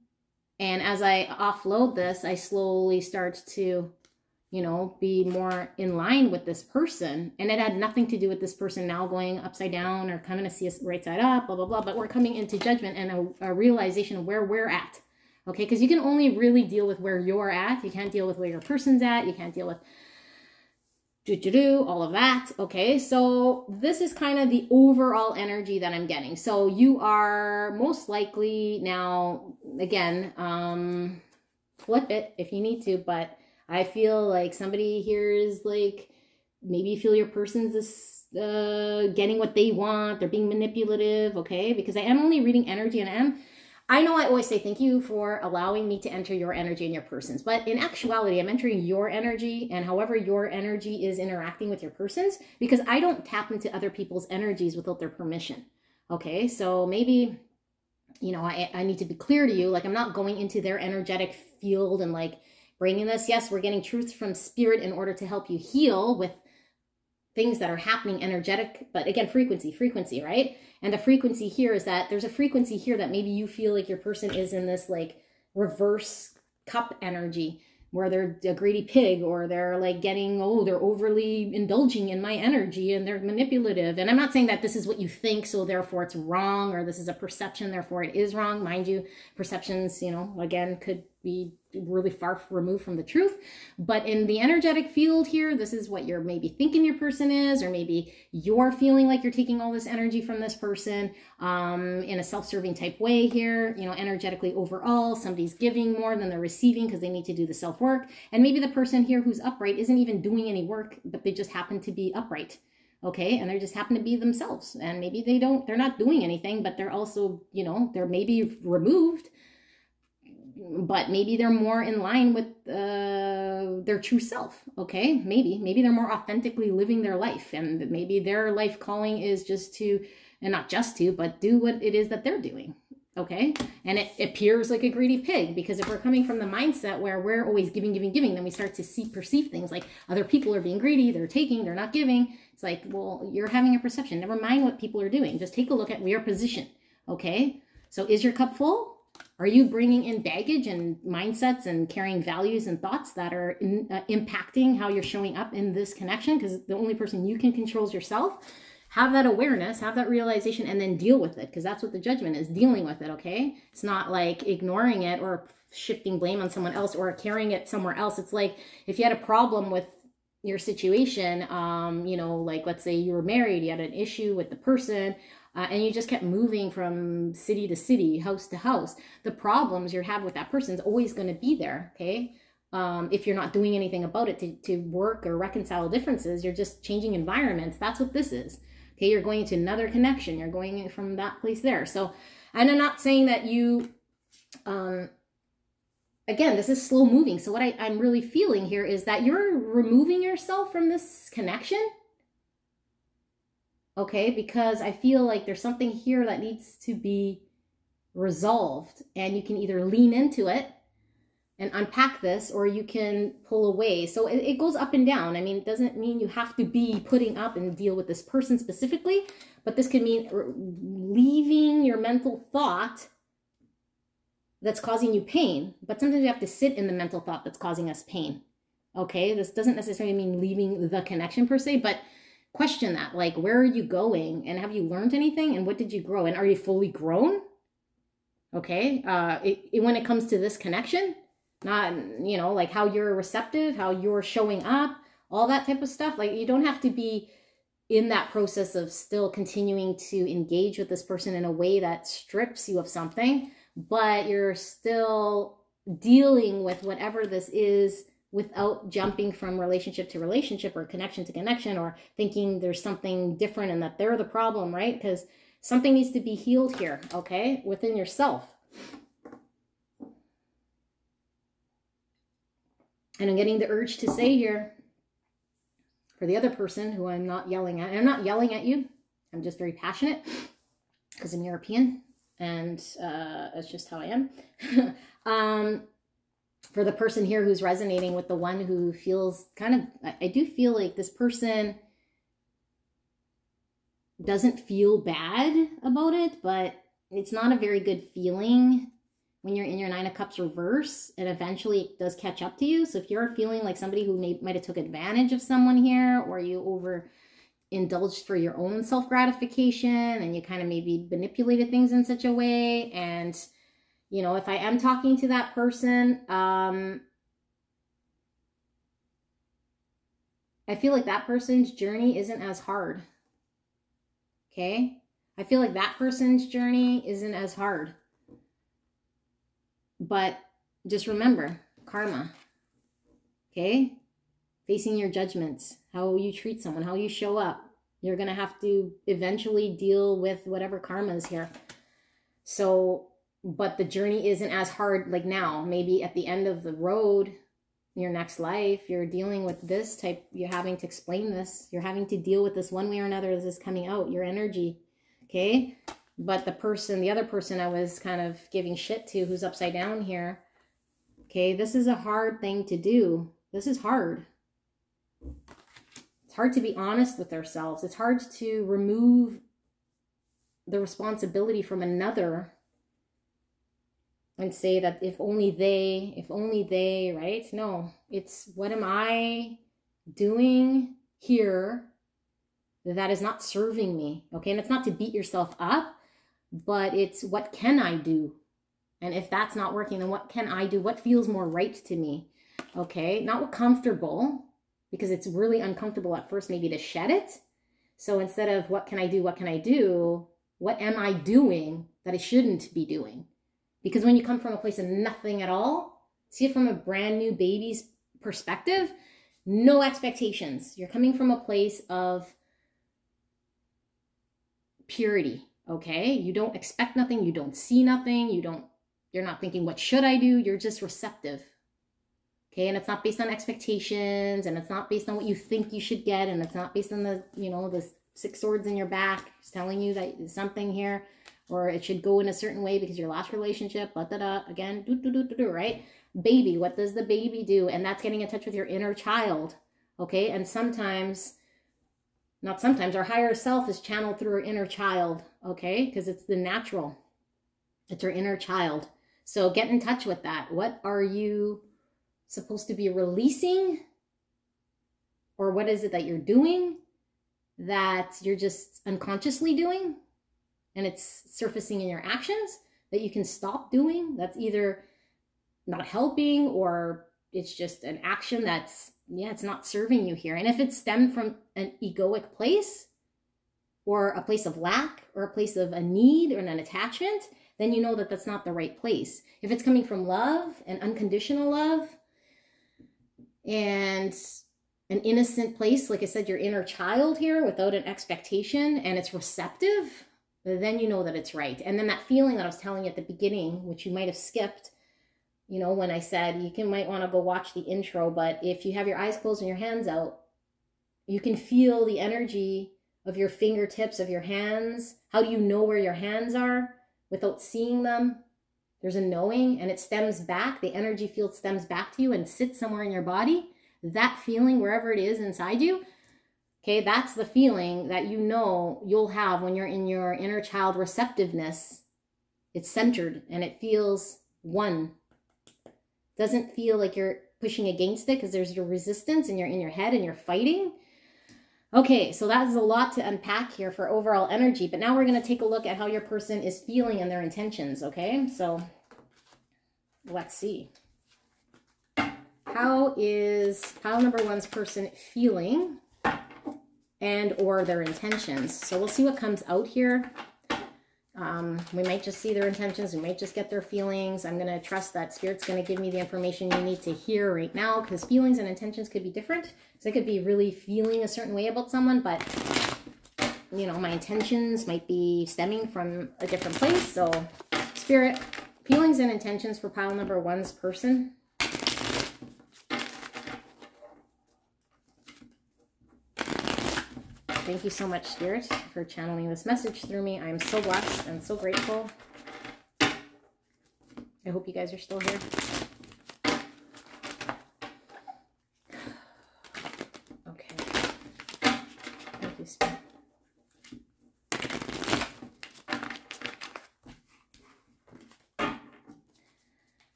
A: And as I offload this, I slowly start to, you know, be more in line with this person. And it had nothing to do with this person now going upside down or coming to see us right side up, blah, blah, blah. But we're coming into judgment and a realization of where we're at. Okay, because you can only really deal with where you're at. You can't deal with where your person's at. You can't deal with all of that. Okay, so this is kind of the overall energy that I'm getting. So you are most likely now, again, flip it if you need to, but I feel like somebody here is like, maybe you feel your person's this, getting what they want. They're being manipulative, okay? Because I am only reading energy, and I know I always say thank you for allowing me to enter your energy and your person's, but in actuality, I'm entering your energy and however your energy is interacting with your person's, because I don't tap into other people's energies without their permission. Okay, so maybe, you know, I need to be clear to you, like I'm not going into their energetic field and like bringing this. Yes, we're getting truths from spirit in order to help you heal with things that are happening energetic, but again, frequency, right? And the frequency here is that there's a frequency here that maybe you feel like your person is in this like reverse cup energy where they're a greedy pig, or they're like getting, oh, they're overly indulging in my energy and they're manipulative. And I'm not saying that this is what you think, so therefore it's wrong, or this is a perception, therefore it is wrong. Mind you, perceptions, you know, again, could be really far removed from the truth. But in the energetic field here, this is what you're maybe thinking your person is, or maybe you're feeling like you're taking all this energy from this person in a self-serving type way here, you know, energetically overall. Somebody's giving more than they're receiving because they need to do the self-work. And maybe the person here who's upright isn't even doing any work, but they just happen to be upright. Okay, and they just happen to be themselves. And maybe they're not doing anything, but they're also, you know, they're maybe removed, but maybe they're more in line with their true self. Okay, maybe they're more authentically living their life, and maybe their life calling is just to, and not just to, but do what it is that they're doing. Okay, and it appears like a greedy pig, because if we're coming from the mindset where we're always giving, then we start to perceive things like other people are being greedy, they're taking, they're not giving. It's like, well, you're having a perception. Never mind what people are doing. Just take a look at your position. Okay, so is your cup full? Are you bringing in baggage and mindsets and carrying values and thoughts that are impacting how you're showing up in this connection? Because the only person you can control is yourself. Have that awareness, have that realization, and then deal with it, because that's what the judgment is, dealing with it, okay? It's not like ignoring it or shifting blame on someone else or carrying it somewhere else. It's like if you had a problem with your situation, you know, like let's say you were married, you had an issue with the person, and you just kept moving from city to city, house to house. The problems you have with that person is always going to be there, okay? If you're not doing anything about it to work or reconcile differences, you're just changing environments. That's what this is. Okay, you're going into another connection. You're going from that place there. So, and I'm not saying that you, again, this is slow moving. So what I'm really feeling here is that you're removing yourself from this connection. Okay, because I feel like there's something here that needs to be resolved, and you can either lean into it and unpack this, or you can pull away. So it goes up and down. I mean, it doesn't mean you have to be putting up and deal with this person specifically, but this could mean leaving your mental thought that's causing you pain. But sometimes you have to sit in the mental thought that's causing us pain. Okay, this doesn't necessarily mean leaving the connection per se, but question that, like, where are you going, and have you learned anything, and what did you grow, and are you fully grown? Okay, when it comes to this connection, not, you know, like how you're receptive, how you're showing up, all that type of stuff. Like, you don't have to be in that process of still continuing to engage with this person in a way that strips you of something, but you're still dealing with whatever this is without jumping from relationship to relationship or connection to connection, or thinking there's something different and that they're the problem, right? Because something needs to be healed here, okay, within yourself. And I'm getting the urge to say here, for the other person who I'm not yelling at, and I'm not yelling at you, I'm just very passionate because I'm European, and that's just how I am. For the person here who's resonating with the one who feels kind of, I do feel like this person doesn't feel bad about it, but it's not a very good feeling. when you're in your 9 of Cups reverse, and eventually it does catch up to you. So if you're feeling like somebody who might have took advantage of someone here, or you overindulged for your own self-gratification, and you kind of maybe manipulated things in such a way, and, you know, if I am talking to that person, I feel like that person's journey isn't as hard. Okay? I feel like that person's journey isn't as hard. But just remember, karma, okay? Facing your judgments, how you treat someone, how you show up. You're going to have to eventually deal with whatever karma is here. So, but the journey isn't as hard like now. Maybe at the end of the road, your next life, you're dealing with this type, you're having to explain this. You're having to deal with this one way or another. This is coming out, your energy, okay? But the other person I was kind of giving shit to, who's upside down here, okay, this is a hard thing to do. This is hard. It's hard to be honest with ourselves. It's hard to remove the responsibility from another and say that if only they, right? No, it's what am I doing here that is not serving me, okay? And it's not to beat yourself up, but it's what can I do? And if that's not working, then what can I do? What feels more right to me? Okay, not what comfortable, because it's really uncomfortable at first maybe to shed it. So instead of what can I do, what am I doing that I shouldn't be doing? Because when you come from a place of nothing at all, see it from a brand new baby's perspective, no expectations. You're coming from a place of purity. Okay, you don't expect nothing, you don't see nothing, you're not thinking, what should I do? You're just receptive. Okay, and it's not based on expectations, and it's not based on what you think you should get, and it's not based on the, you know, the 6 swords in your back. It's telling you that there's something here, or it should go in a certain way because your last relationship, again, right? Baby, what does the baby do? And that's getting in touch with your inner child. Okay, and not sometimes, our higher self is channeled through our inner child, okay? Because it's the natural. It's our inner child. So get in touch with that. What are you supposed to be releasing? Or what is it that you're doing that you're just unconsciously doing? And it's surfacing in your actions that you can stop doing? That's either not helping, or it's just an action that's, yeah, it's not serving you here. And if it's stemmed from an egoic place, or a place of lack, or a place of a need or an attachment, then you know that that's not the right place. If it's coming from love and unconditional love and an innocent place, like I said, your inner child here without an expectation, and it's receptive, then you know that it's right. And then that feeling that I was telling you at the beginning, which you might have skipped, you know, when I said might want to go watch the intro, but if you have your eyes closed and your hands out, you can feel the energy of your fingertips, of your hands. How do you know where your hands are without seeing them? There's a knowing, and it stems back. The energy field stems back to you and sits somewhere in your body. That feeling, wherever it is inside you, okay, that's the feeling that you know you'll have when you're in your inner child receptiveness. It's centered and it feels one. Doesn't feel like you're pushing against it because there's your resistance and you're in your head and you're fighting. Okay, so that is a lot to unpack here for overall energy, but now we're going to take a look at how your person is feeling and their intentions, okay? So let's see. How is pile number 1's person feeling and or their intentions? So we'll see what comes out here. We might just see their intentions. We might just get their feelings. I'm going to trust that Spirit's going to give me the information you need to hear right now, because feelings and intentions could be different. So I could be really feeling a certain way about someone, but, you know, my intentions might be stemming from a different place. So Spirit, feelings and intentions for pile number 1's person. Thank you so much, Spirit, for channeling this message through me. I'm so blessed and so grateful. I hope you guys are still here. Okay. Thank you, Spirit.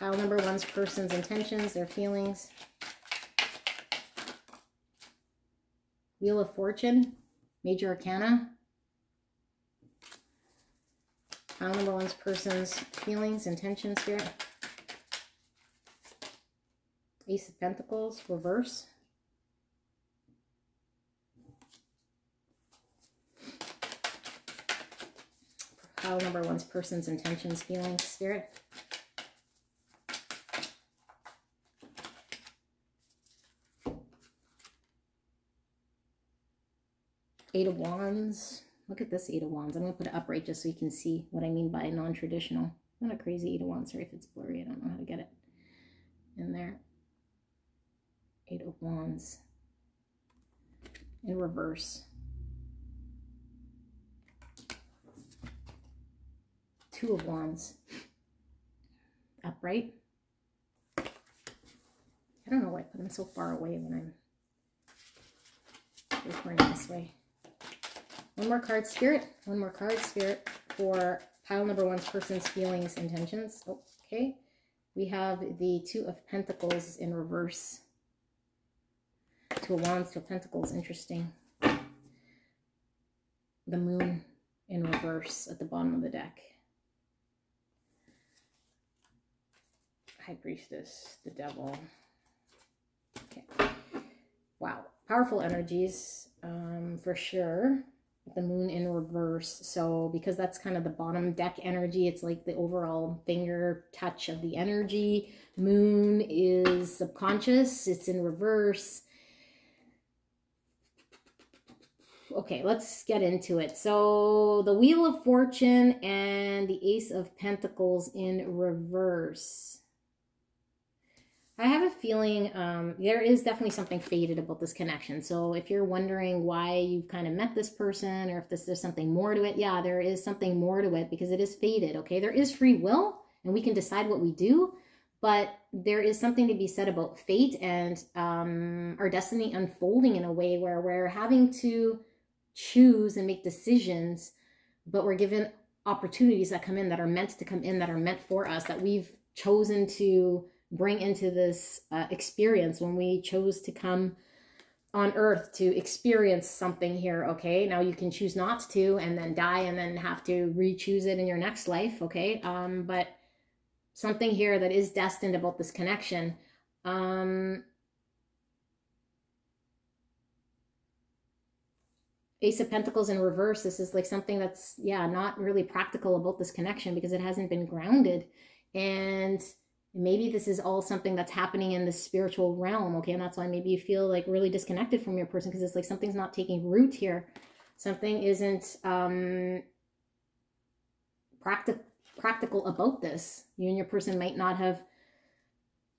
A: pile number one's person's intentions, their feelings. Wheel of Fortune, Major Arcana. Pile number one's person's feelings, intentions here. Ace of Pentacles, reverse. Pile number one's person's intentions, feelings, Spirit. Eight of Wands. Look at this Eight of Wands. I'm going to put it upright just so you can see what I mean by non-traditional. Not a crazy Eight of Wands. Sorry if it's blurry. I don't know how to get it in there. Eight of Wands. In reverse. Two of Wands. Upright. I don't know why I put them so far away when I'm recording this way. One more card, Spirit. One more card, Spirit, for pile number one's person's feelings, intentions. Oh, okay. We have the Two of Pentacles in reverse. Two of Wands, Two of Pentacles. Interesting. The Moon in reverse at the bottom of the deck. High Priestess, the Devil. Okay. Wow. Powerful energies, for sure. The Moon in reverse. So because that's kind of the bottom deck energy, it's like the overall finger touch of the energy. Moon is subconscious. It's in reverse. Okay, let's get into it. So the Wheel of Fortune and the Ace of Pentacles in reverse. I have a feeling there is definitely something fated about this connection. So if you're wondering why you've kind of met this person, or if there's something more to it, yeah, there is something more to it because it is fated, okay? There is free will and we can decide what we do, but there is something to be said about fate and our destiny unfolding in a way where we're having to choose and make decisions, but we're given opportunities that come in that are meant to come in, that are meant for us, that we've chosen to bring into this experience when we chose to come on earth to experience something here, okay? Now you can choose not to and then die and then have to re-choose it in your next life, okay? But something here that is destined about this connection. Ace of Pentacles in reverse. This is like something that's, yeah, not really practical about this connection because it hasn't been grounded. And maybe this is all something that's happening in the spiritual realm, okay? And that's why maybe you feel like really disconnected from your person because it's like something's not taking root here. Something isn't practical about this. You and your person might not have,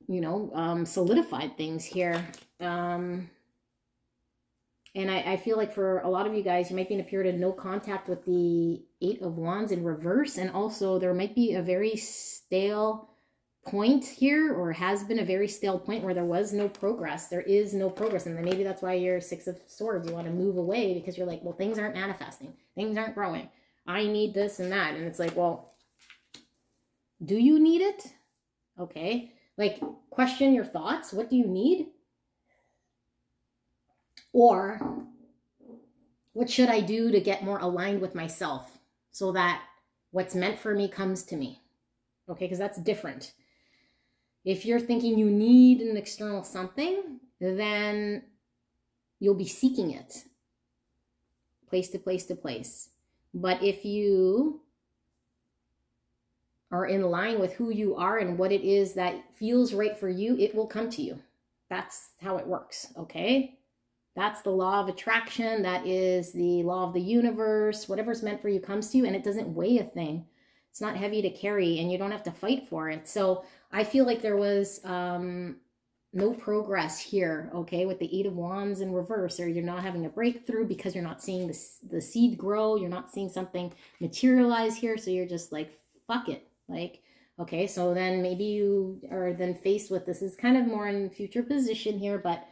A: you know, solidified things here. And I feel like for a lot of you guys, you might be in a period of no contact with the Eight of Wands in reverse. And also there might be a very stale point here, or has been a very stale point where there was no progress. There is no progress. And then maybe that's why you're Six of Swords. You want to move away because you're like, well, things aren't manifesting. Things aren't growing. I need this and that. And it's like, well, do you need it? Okay. Like, question your thoughts. What do you need? Or what should I do to get more aligned with myself so that what's meant for me comes to me? Okay, because that's different. If you're thinking you need an external something, then you'll be seeking it place to place to place. But if you are in line with who you are and what it is that feels right for you, it will come to you. That's how it works, okay? That's the law of attraction. That is the law of the universe. Whatever's meant for you comes to you, and it doesn't weigh a thing. It's not heavy to carry, and you don't have to fight for it. So I feel like there was no progress here, okay, with the Eight of Wands in reverse, or you're not having a breakthrough because you're not seeing the seed grow. You're not seeing something materialize here. So you're just like, fuck it. Like, okay, so then maybe you are then faced with this. Is kind of more in future position here, but,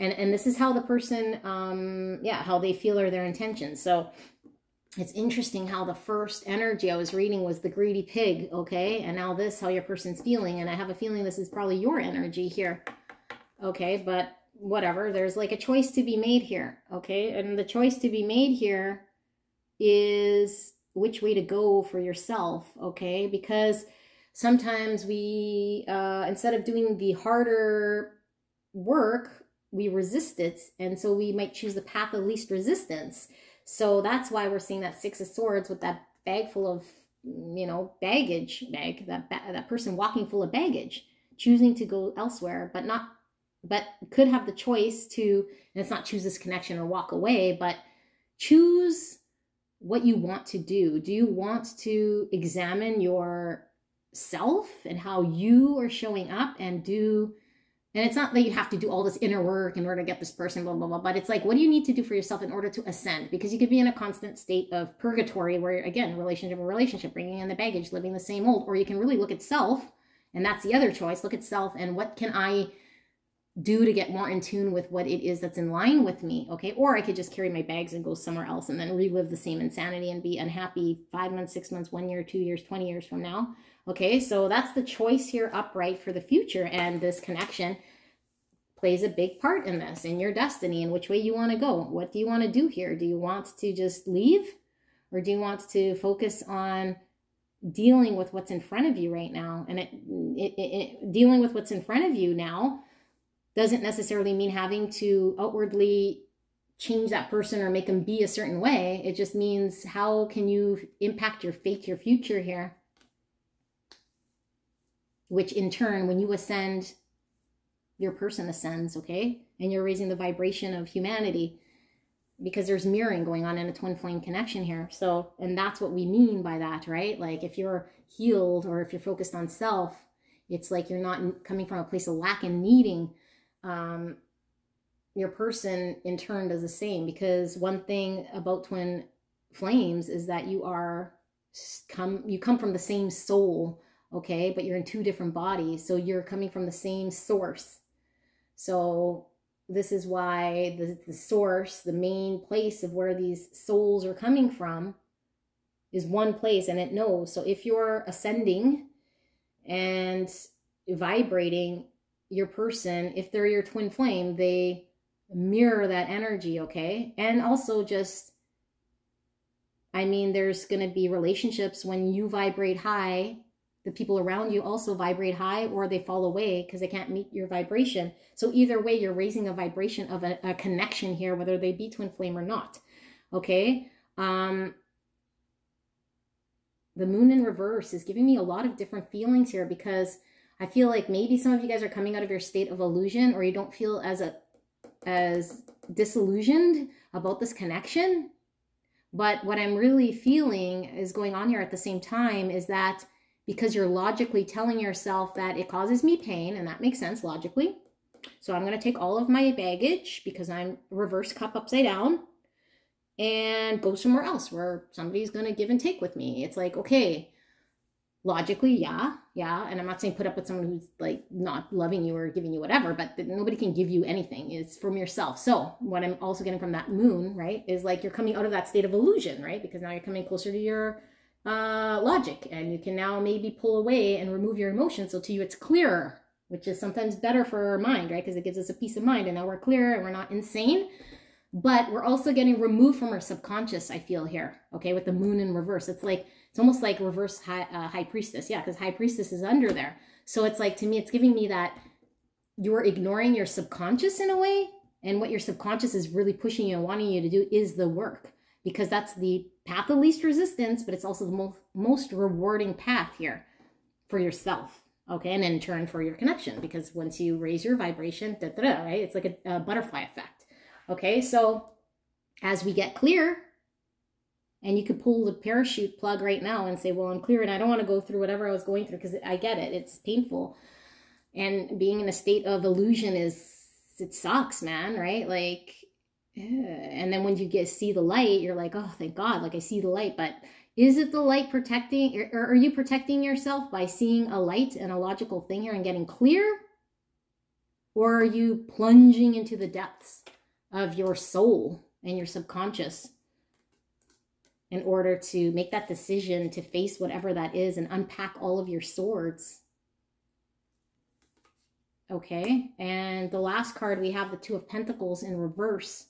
A: and this is how the person, yeah, how they feel or their intentions. So it's interesting how the first energy I was reading was the greedy pig, okay? And now this, how your person's feeling. And I have a feeling this is probably your energy here, okay? But whatever, there's like a choice to be made here, okay? And the choice to be made here is which way to go for yourself, okay? Because sometimes we, instead of doing the harder work, we resist it. And so we might choose the path of least resistance. So that's why we're seeing that Six of Swords with that bag full of, you know, baggage, that person walking full of baggage, choosing to go elsewhere, but could have the choice to, and it's not choose this connection or walk away, but choose what you want to do. Do you want to examine yourself and how you are showing up and and it's not that you have to do all this inner work in order to get this person, blah, blah, blah, but it's like, what do you need to do for yourself in order to ascend? Because you could be in a constant state of purgatory where, again, relationship, bringing in the baggage, living the same old, or you can really look at self, and that's the other choice, look at self and what can I do to get more in tune with what it is that's in line with me, okay? Or I could just carry my bags and go somewhere else and then relive the same insanity and be unhappy 5 months, 6 months, 1 year, 2 years, 20 years from now, okay? So that's the choice here upright for the future, and this connection plays a big part in this, in your destiny, and which way you want to go. What do you want to do here? Do you want to just leave, or do you want to focus on dealing with what's in front of you right now? And dealing with what's in front of you now doesn't necessarily mean having to outwardly change that person or make them be a certain way. It just means how can you impact your fate, your future here? Which in turn, when you ascend, your person ascends, okay? And you're raising the vibration of humanity, because there's mirroring going on in a twin flame connection here. So, and that's what we mean by that, right? Like if you're healed or if you're focused on self, it's like you're not coming from a place of lack and needing. Your person in turn does the same, because one thing about twin flames is that you come from the same soul, okay, but you're in 2 different bodies, so you're coming from the same source. So this is why the source, the main place of where these souls are coming from, is one place, and it knows. So if you're ascending and vibrating, your person, if they're your twin flame, they mirror that energy, okay? And also just, I mean, there's going to be relationships when you vibrate high, the people around you also vibrate high, or they fall away because they can't meet your vibration. So either way, you're raising a vibration of a connection here, whether they be twin flame or not, okay? The moon in reverse is giving me a lot of different feelings here, because I feel like maybe some of you guys are coming out of your state of illusion, or you don't feel as disillusioned about this connection. But what I'm really feeling is going on here at the same time is that because you're logically telling yourself that it causes me pain, and that makes sense logically. So I'm going to take all of my baggage, because I'm reverse cup upside down, and go somewhere else where somebody's going to give and take with me. It's like, okay, logically, yeah. And I'm not saying put up with someone who's like not loving you or giving you whatever, but nobody can give you anything. It's from yourself. So what I'm also getting from that moon, right, is like you're coming out of that state of illusion, right? Because now you're coming closer to your logic, and you can now maybe pull away and remove your emotions. So to you, it's clearer, which is sometimes better for our mind, right? Because it gives us a peace of mind, and now we're clearer and we're not insane. But we're also getting removed from our subconscious, I feel here, okay, with the moon in reverse. It's almost like reverse high priestess. Yeah, because high priestess is under there. So it's like, to me, it's giving me that you're ignoring your subconscious in a way. And what your subconscious is really pushing you and wanting you to do is the work. Because that's the path of least resistance, but it's also the most rewarding path here for yourself. Okay, and in turn for your connection. Because once you raise your vibration, right? It's like a butterfly effect. Okay, so as we get clear, and you could pull the parachute plug right now and say, well, I'm clear and I don't want to go through whatever I was going through, because I get it. It's painful. And being in a state of illusion it sucks, man, right? Like, and then when you see the light, you're like, oh, thank God, like I see the light. But is it the light protecting, or are you protecting yourself by seeing a light and a logical thing here and getting clear? Or are you plunging into the depths of your soul and your subconscious? in order to make that decision to face whatever that is and unpack all of your swords. Okay, and the last card, we have the Two of Pentacles in reverse.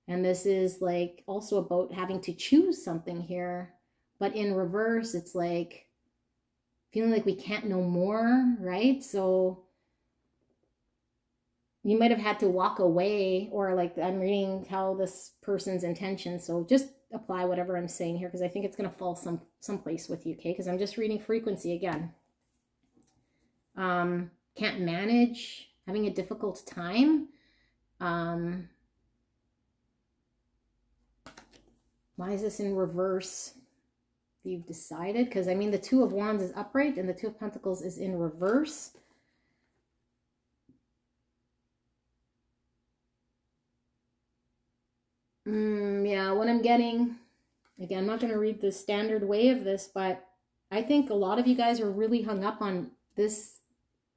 A: And this is like also about having to choose something here. But in reverse, it's like feeling like we can't know more, right? So you might have had to walk away, or like I'm reading how this person's intention. So just apply whatever I'm saying here, because I think it's going to fall someplace with you, okay? Because I'm just reading frequency again. Can't manage, having a difficult time. Why is this in reverse? You've decided, because I mean the Two of Wands is upright and the Two of Pentacles is in reverse. Yeah, what I'm getting, again, I'm not going to read the standard way of this, but I think a lot of you guys are really hung up on this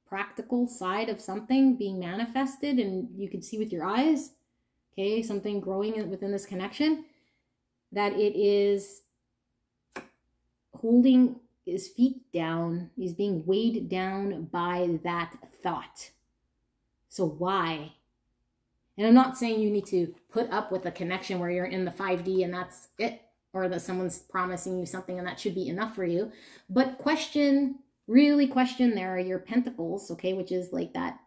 A: practical side of something being manifested, and you can see with your eyes, okay, something growing within this connection, that it is holding his feet down. He's being weighed down by that thought. So why? And I'm not saying you need to put up with a connection where you're in the 5D and that's it, or that someone's promising you something and that should be enough for you. But question, really question there are your pentacles, okay, which is like that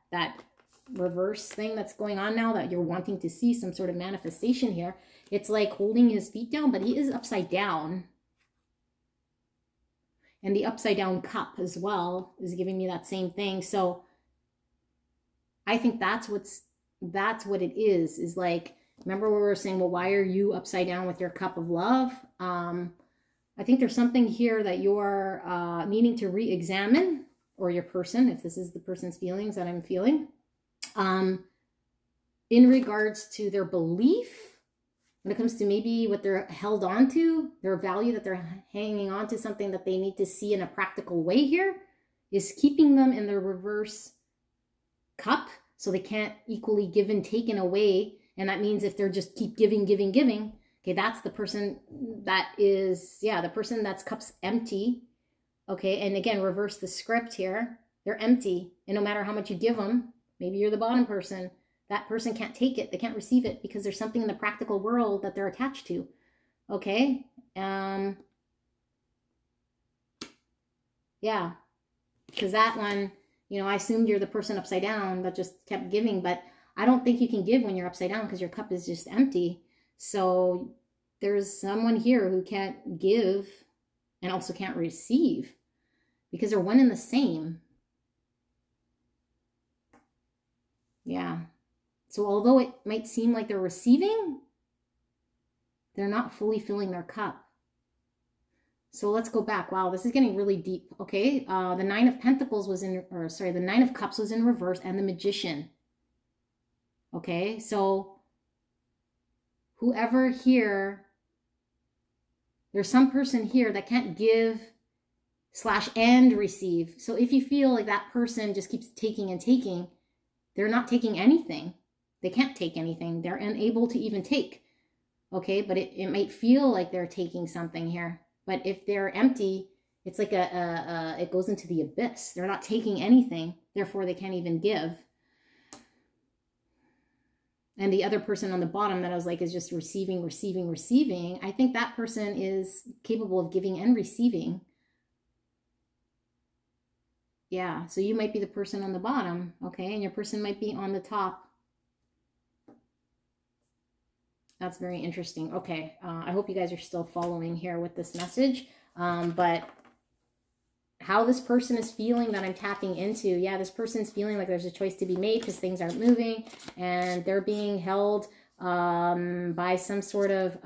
A: reverse thing that's going on now, that you're wanting to see some sort of manifestation here. It's like holding his feet down, but he is upside down. And the upside down cup as well is giving me that same thing. So I think that's what it is like, remember we were saying, well, why are you upside down with your cup of love? I think there's something here that you're needing to re-examine, or your person, if this is the person's feelings that I'm feeling, in regards to their belief, when it comes to maybe what they're held on to, their value that they're hanging on to, something that they need to see in a practical way here, is keeping them in the reverse cup. So they can't equally give and take in a way. And that means if they're just keep giving, okay, that's the person that is, yeah, the person that's cup's empty. Okay, and again, reverse the script here. They're empty. And no matter how much you give them, maybe you're the bottom person, that person can't take it. They can't receive it because there's something in the practical world that they're attached to. Okay. Yeah. Because that one, you know, I assumed you're the person upside down that just kept giving, but I don't think you can give when you're upside down because your cup is just empty. So there's someone here who can't give and also can't receive because they're one and the same. Yeah. So although it might seem like they're receiving, they're not fully filling their cup. So let's go back. Wow, this is getting really deep. Okay, the Nine of Pentacles was in, or sorry, the Nine of Cups was in reverse, and the Magician. Okay, so whoever here, there's some person here that can't give / and receive. So if you feel like that person just keeps taking and taking, they're not taking anything. They can't take anything. They're unable to even take. Okay, but it might feel like they're taking something here. But if they're empty, it's like it goes into the abyss. They're not taking anything. Therefore, they can't even give. And the other person on the bottom that I was like is just receiving. I think that person is capable of giving and receiving. Yeah, so you might be the person on the bottom, okay? And your person might be on the top. That's very interesting. Okay, I hope you guys are still following here with this message. But how this person is feeling that I'm tapping into, yeah, this person's feeling like there's a choice to be made because things aren't moving and they're being held by some sort of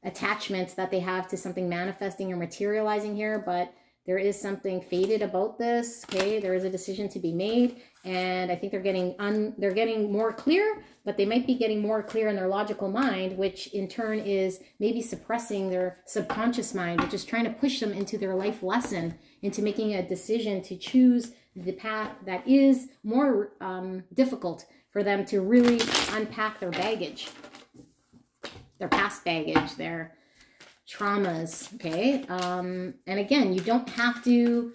A: attachments that they have to something manifesting or materializing here. But there is something fated about this, okay? There is a decision to be made, and I think they're getting more clear, but they might be getting more clear in their logical mind, which in turn is maybe suppressing their subconscious mind, which is trying to push them into their life lesson, into making a decision to choose the path that is more difficult for them to really unpack their baggage, their past baggage, their traumas, okay? And again, you don't have to,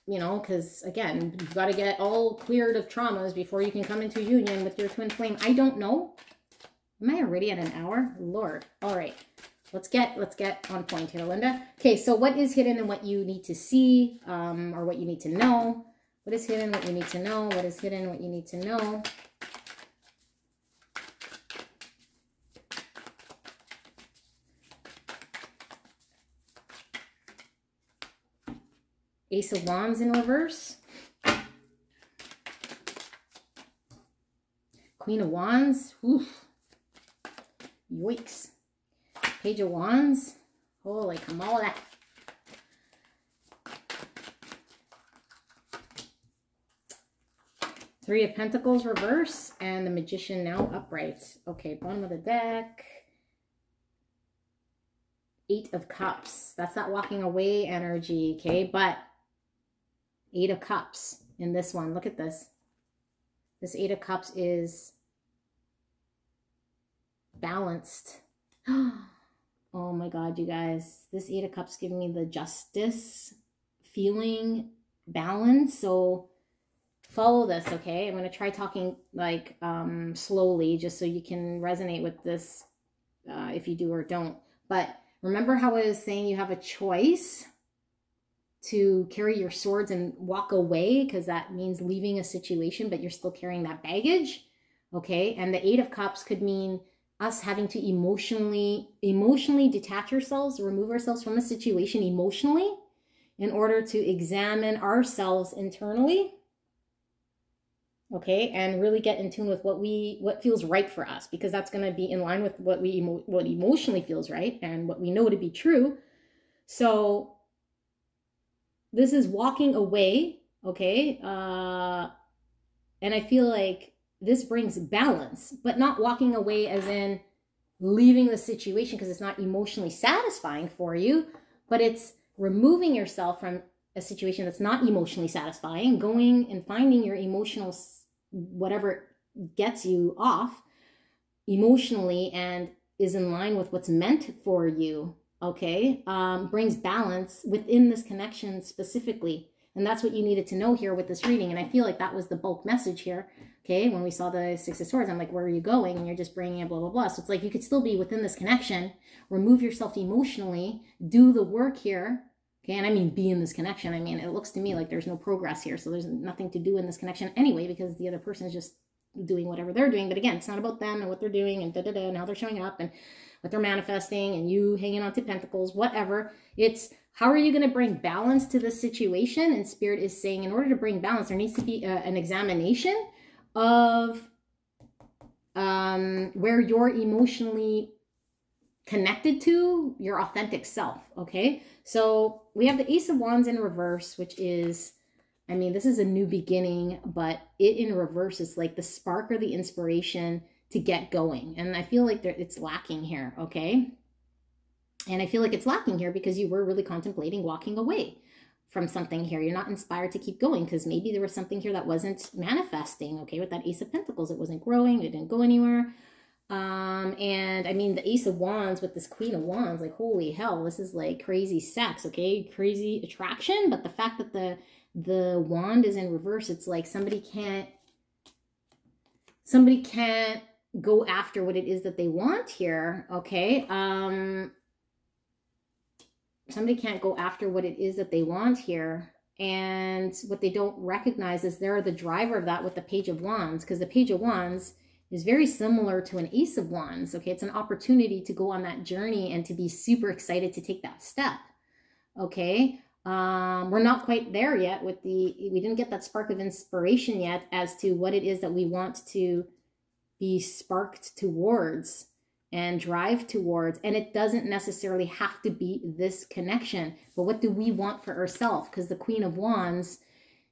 A: you know, because again, you've got to get all cleared of traumas before you can come into union with your twin flame. I don't know. Am I already at an hour? Lord. All right. Let's get on point here, Linda. Okay, so what is hidden and what you need to see, or what you need to know? What is hidden, what you need to know? What is hidden, what you need to know? Ace of Wands in reverse. Queen of Wands. Oof. Yikes. Page of Wands. Holy Kamala. Three of Pentacles reverse. And the Magician now upright. Okay, bottom of the deck. Eight of Cups. That's that walking away energy, okay? But Eight of Cups in this one. Look at this. This Eight of Cups is balanced. Oh my God, you guys. This Eight of Cups giving me the justice feeling, balance. So follow this, okay? I'm going to try talking like slowly just so you can resonate with this if you do or don't. But remember how I was saying you have a choice to carry your swords and walk away, because that means leaving a situation, but you're still carrying that baggage, okay? And the Eight of Cups could mean us having to emotionally detach ourselves, remove ourselves from a situation emotionally in order to examine ourselves internally, okay? And really get in tune with what feels right for us, because that's going to be in line with what emotionally feels right and what we know to be true. So this is walking away, okay? And I feel like this brings balance, but not walking away as in leaving the situation because it's not emotionally satisfying for you, but it's removing yourself from a situation that's not emotionally satisfying, going and finding your emotional, whatever gets you off emotionally and is in line with what's meant for you, okay? Brings balance within this connection specifically. And that's what you needed to know here with this reading. And I feel like that was the bulk message here. Okay, when we saw the Six of Swords, I'm like, where are you going? And you're just bringing it, blah, blah, blah. So it's like you could still be within this connection, remove yourself emotionally, do the work here. Okay, and I mean be in this connection. I mean, it looks to me like there's no progress here. So there's nothing to do in this connection anyway, because the other person is just doing whatever they're doing. But again, it's not about them and what they're doing and da-da-da and how they're showing up and what they're manifesting and you hanging on to pentacles, whatever. It's how are you going to bring balance to this situation? And Spirit is saying in order to bring balance, there needs to be an examination of where you're emotionally connected to your authentic self, okay? So we have the Ace of Wands in reverse, which is, I mean, this is a new beginning, but it in reverse is like the spark or the inspiration to get going. And I feel like it's lacking here, okay? And I feel like it's lacking here because you were really contemplating walking away from something here. You're not inspired to keep going because maybe there was something here that wasn't manifesting, okay? With that Ace of Pentacles, it wasn't growing, it didn't go anywhere. And I mean, the Ace of Wands with this Queen of Wands, like, holy hell, this is like crazy sex, okay? Crazy attraction. But the fact that the wand is in reverse, it's like somebody can't go after what it is that they want here, okay? Somebody can't go after what it is that they want here. And what they don't recognize is they're the driver of that with the Page of Wands, because the Page of Wands is very similar to an Ace of Wands, okay? It's an opportunity to go on that journey and to be super excited to take that step, okay? We're not quite there yet with we didn't get that spark of inspiration yet as to what it is that we want to be sparked towards and drive towards. And it doesn't necessarily have to be this connection, but what do we want for ourselves? Because the Queen of Wands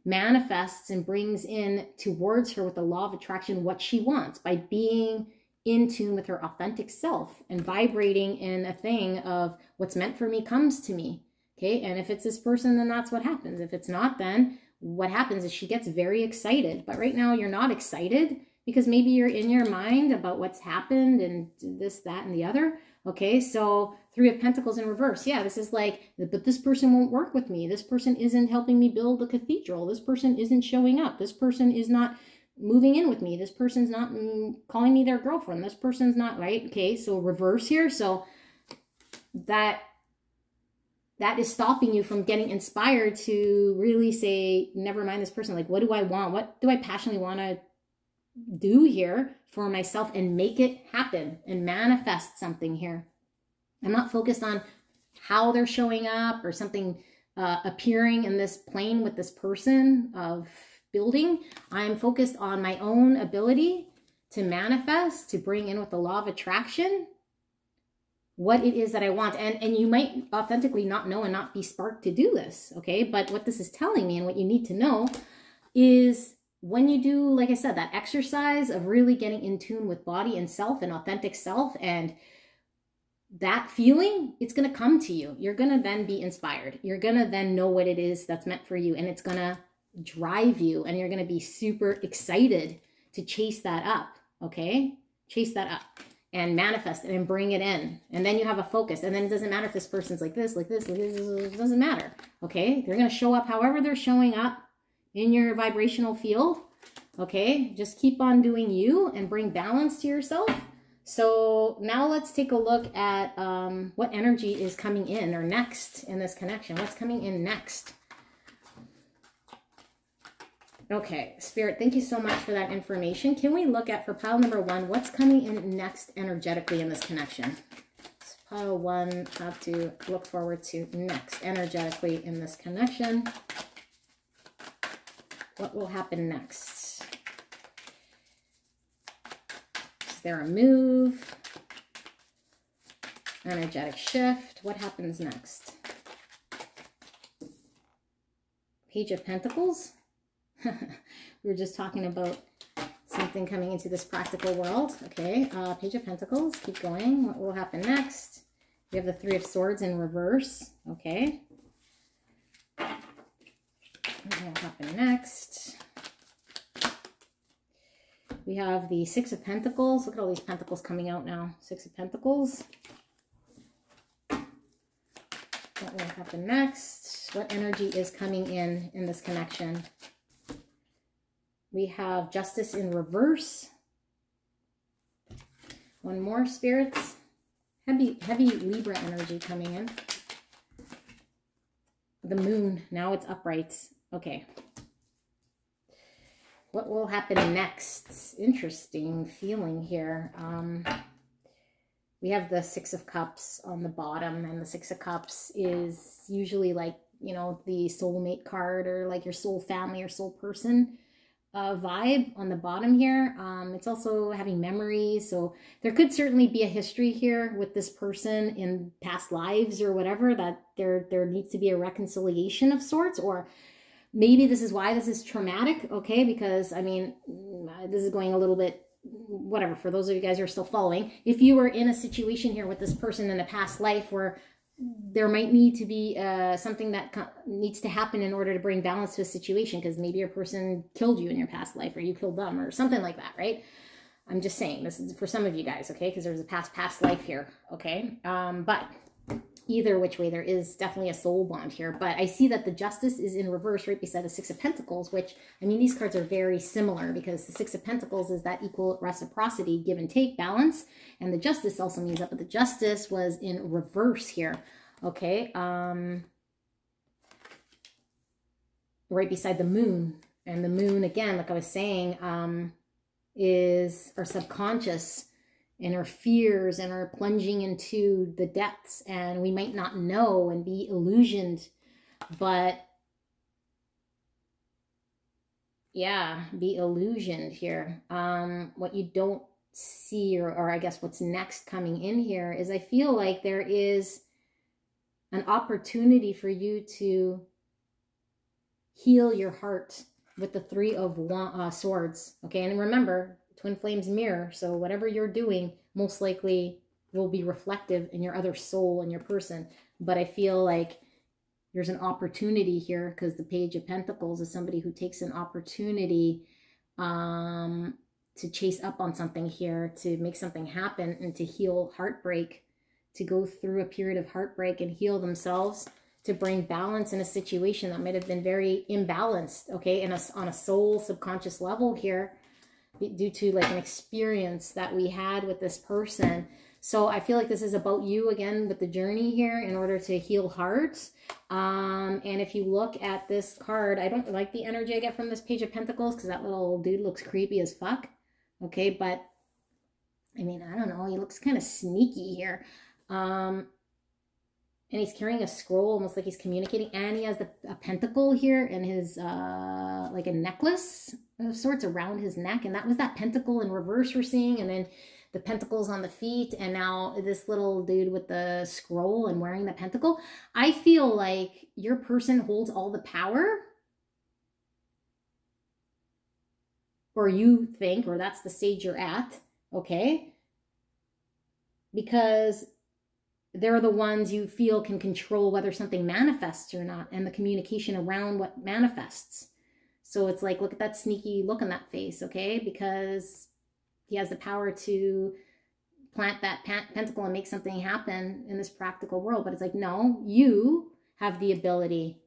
A: manifests and brings in towards her with the law of attraction what she wants by being in tune with her authentic self and vibrating in a thing of what's meant for me comes to me. Okay, and if it's this person, then that's what happens. If it's not, then what happens is she gets very excited. But right now you're not excited because maybe you're in your mind about what's happened and this, that, and the other. Okay, so Three of Pentacles in reverse. Yeah, this is like, but this person won't work with me. This person isn't helping me build a cathedral. This person isn't showing up. This person is not moving in with me. This person's not calling me their girlfriend. This person's not, right? Okay, so reverse here. So that is stopping you from getting inspired to really say, never mind this person. Like, what do I want? What do I passionately want to do here for myself and make it happen and manifest something here? I'm not focused on how they're showing up or something appearing in this plane with this person of building. I'm focused on my own ability to manifest, to bring in with the law of attraction what it is that I want. And you might authentically not know and not be sparked to do this, okay? But what this is telling me and what you need to know is when you do, like I said, that exercise of really getting in tune with body and self and authentic self and that feeling, it's going to come to you. You're going to then be inspired. You're going to then know what it is that's meant for you. And it's going to drive you. And you're going to be super excited to chase that up. Okay? Chase that up and manifest it and bring it in. And then you have a focus. And then it doesn't matter if this person's like this, like this, like this. It doesn't matter. Okay? They're going to show up however they're showing up in your vibrational field. Okay? Just keep on doing you and bring balance to yourself. So now let's take a look at what energy is coming in or next in this connection. What's coming in next? Okay, Spirit, thank you so much for that information. Can we look at, for pile number 1, what's coming in next energetically in this connection? So pile 1, have to look forward to next energetically in this connection. What will happen next? There a move, energetic shift? What happens next? Page of Pentacles. We were just talking about something coming into this practical world. Okay, Page of Pentacles. Keep going. What will happen next? We have the Three of Swords in reverse. Okay. What will happen next? We have the Six of Pentacles. Look at all these pentacles coming out now. Six of Pentacles. What will happen next? What energy is coming in this connection? We have Justice in reverse. One more, spirits. Heavy Libra energy coming in. The Moon. Now it's upright. Okay. What will happen next? Interesting feeling here. We have the Six of Cups on the bottom, and the Six of Cups is usually like, you know, the soulmate card or like your soul family or soul person vibe on the bottom here. It's also having memories. So there could certainly be a history here with this person in past lives or whatever, that there needs to be a reconciliation of sorts, or maybe this is why this is traumatic, okay? Because, I mean, this is going a little bit, whatever, for those of you guys who are still following. If you were in a situation here with this person in a past life where there might need to be something that needs to happen in order to bring balance to a situation, because maybe your person killed you in your past life or you killed them or something like that, right? I'm just saying, this is for some of you guys, okay? Because there's a past life here, okay? But either which way, there is definitely a soul bond here. But I see that the Justice is in reverse right beside the Six of Pentacles, which, I mean, these cards are very similar because the Six of Pentacles is that equal reciprocity, give and take, balance. And the Justice also means that, but the Justice was in reverse here, okay? Right beside the Moon. And the Moon, again, like I was saying, is our subconscious and our fears and our plunging into the depths, and we might not know and be illusioned, but yeah, be illusioned here. What you don't see, or I guess what's next coming in here, is I feel like there is an opportunity for you to heal your heart with the Three of Swords, okay? And remember, twin flames mirror, so whatever you're doing most likely will be reflective in your other soul and your person. But I feel like there's an opportunity here, because the Page of Pentacles is somebody who takes an opportunity to chase up on something here, to make something happen and to heal heartbreak to go through a period of heartbreak and heal themselves, to bring balance in a situation that might have been very imbalanced, okay, on a soul subconscious level here, due to like an experience that we had with this person. So I feel like this is about you again with the journey here in order to heal hearts. And if you look at this card, I don't like the energy I get from this Page of Pentacles because that little dude looks creepy as fuck. Okay, but I mean, I don't know. He looks kind of sneaky here. And he's carrying a scroll, almost like he's communicating. And he has a pentacle here in his, like a necklace of sorts around his neck. And that was that pentacle in reverse we're seeing. And then the pentacles on the feet, and now this little dude with the scroll and wearing the pentacle. I feel like your person holds all the power, or you think, or that's the stage you're at, okay? Because they're the ones you feel can control whether something manifests or not, and the communication around what manifests. So it's like, look at that sneaky look on that face, okay? Because he has the power to plant that pentacle and make something happen in this practical world. But it's like, no, you have the ability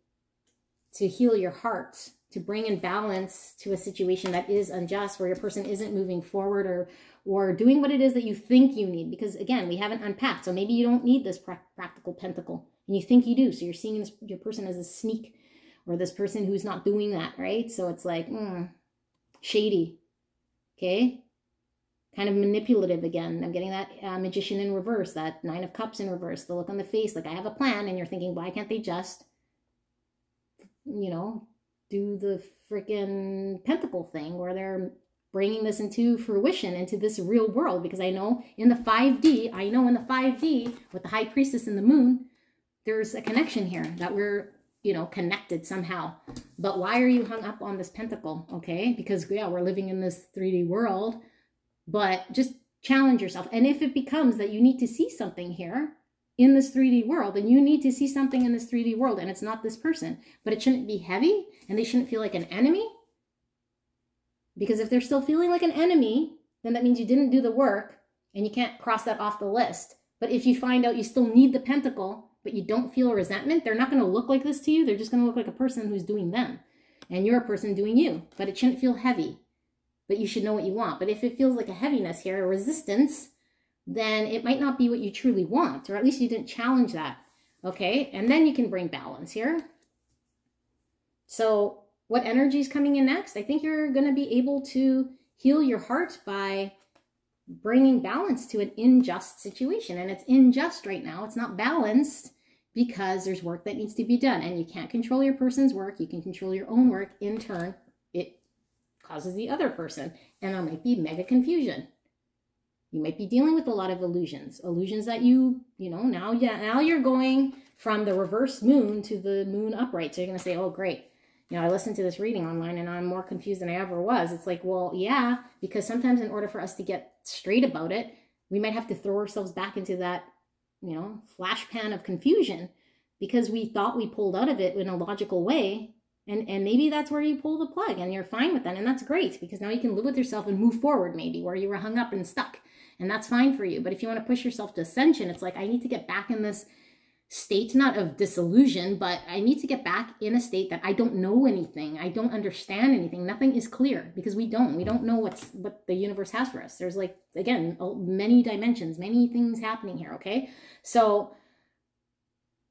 A: to heal your heart, to bring in balance to a situation that is unjust, where your person isn't moving forward or doing what it is that you think you need. Because again, we haven't unpacked. So maybe you don't need this practical pentacle and you think you do. So you're seeing this, your person as a sneak, or this person who's not doing that, right? So it's like, shady, okay? Kind of manipulative again. I'm getting that Magician in reverse, that Nine of Cups in reverse, the look on the face, like I have a plan, and you're thinking, why can't they just, you know, do the freaking pentacle thing where they're bringing this into fruition, into this real world? Because I know in the 5D, with the High Priestess and the Moon, there's a connection here that we're, you know, connected somehow. But why are you hung up on this pentacle? Okay, because yeah, we're living in this 3D world. But just challenge yourself. And if it becomes that you need to see something here in this 3D world, then you need to see something in this 3D world, and it's not this person. But it shouldn't be heavy, and they shouldn't feel like an enemy. Because if they're still feeling like an enemy, then that means you didn't do the work, and you can't cross that off the list. But if you find out you still need the pentacle, but you don't feel resentment, they're not going to look like this to you. They're just going to look like a person who's doing them. And you're a person doing you. But it shouldn't feel heavy. But you should know what you want. But if it feels like a heaviness here, a resistance, then it might not be what you truly want, or at least you didn't challenge that, okay? And then you can bring balance here. So what energy is coming in next? I think you're going to be able to heal your heart by bringing balance to an unjust situation. And it's unjust right now. It's not balanced because there's work that needs to be done. And you can't control your person's work. You can control your own work. In turn, it causes the other person, and there might be mega confusion. You might be dealing with a lot of illusions that you know, now you're going from the reverse moon to the moon upright. So you're going to say, oh, great. You know, I listened to this reading online and I'm more confused than I ever was. It's like, well, yeah, because sometimes in order for us to get straight about it, we might have to throw ourselves back into that, you know, flash pan of confusion because we thought we pulled out of it in a logical way. And maybe that's where you pull the plug and you're fine with that. And that's great because now you can live with yourself and move forward maybe where you were hung up and stuck. And that's fine for you. But if you want to push yourself to ascension, it's like, I need to get back in this state, not of disillusion, but I need to get back in a state that I don't know anything. I don't understand anything. Nothing is clear because we don't know what the universe has for us. There's like, again, many dimensions, many things happening here. Okay.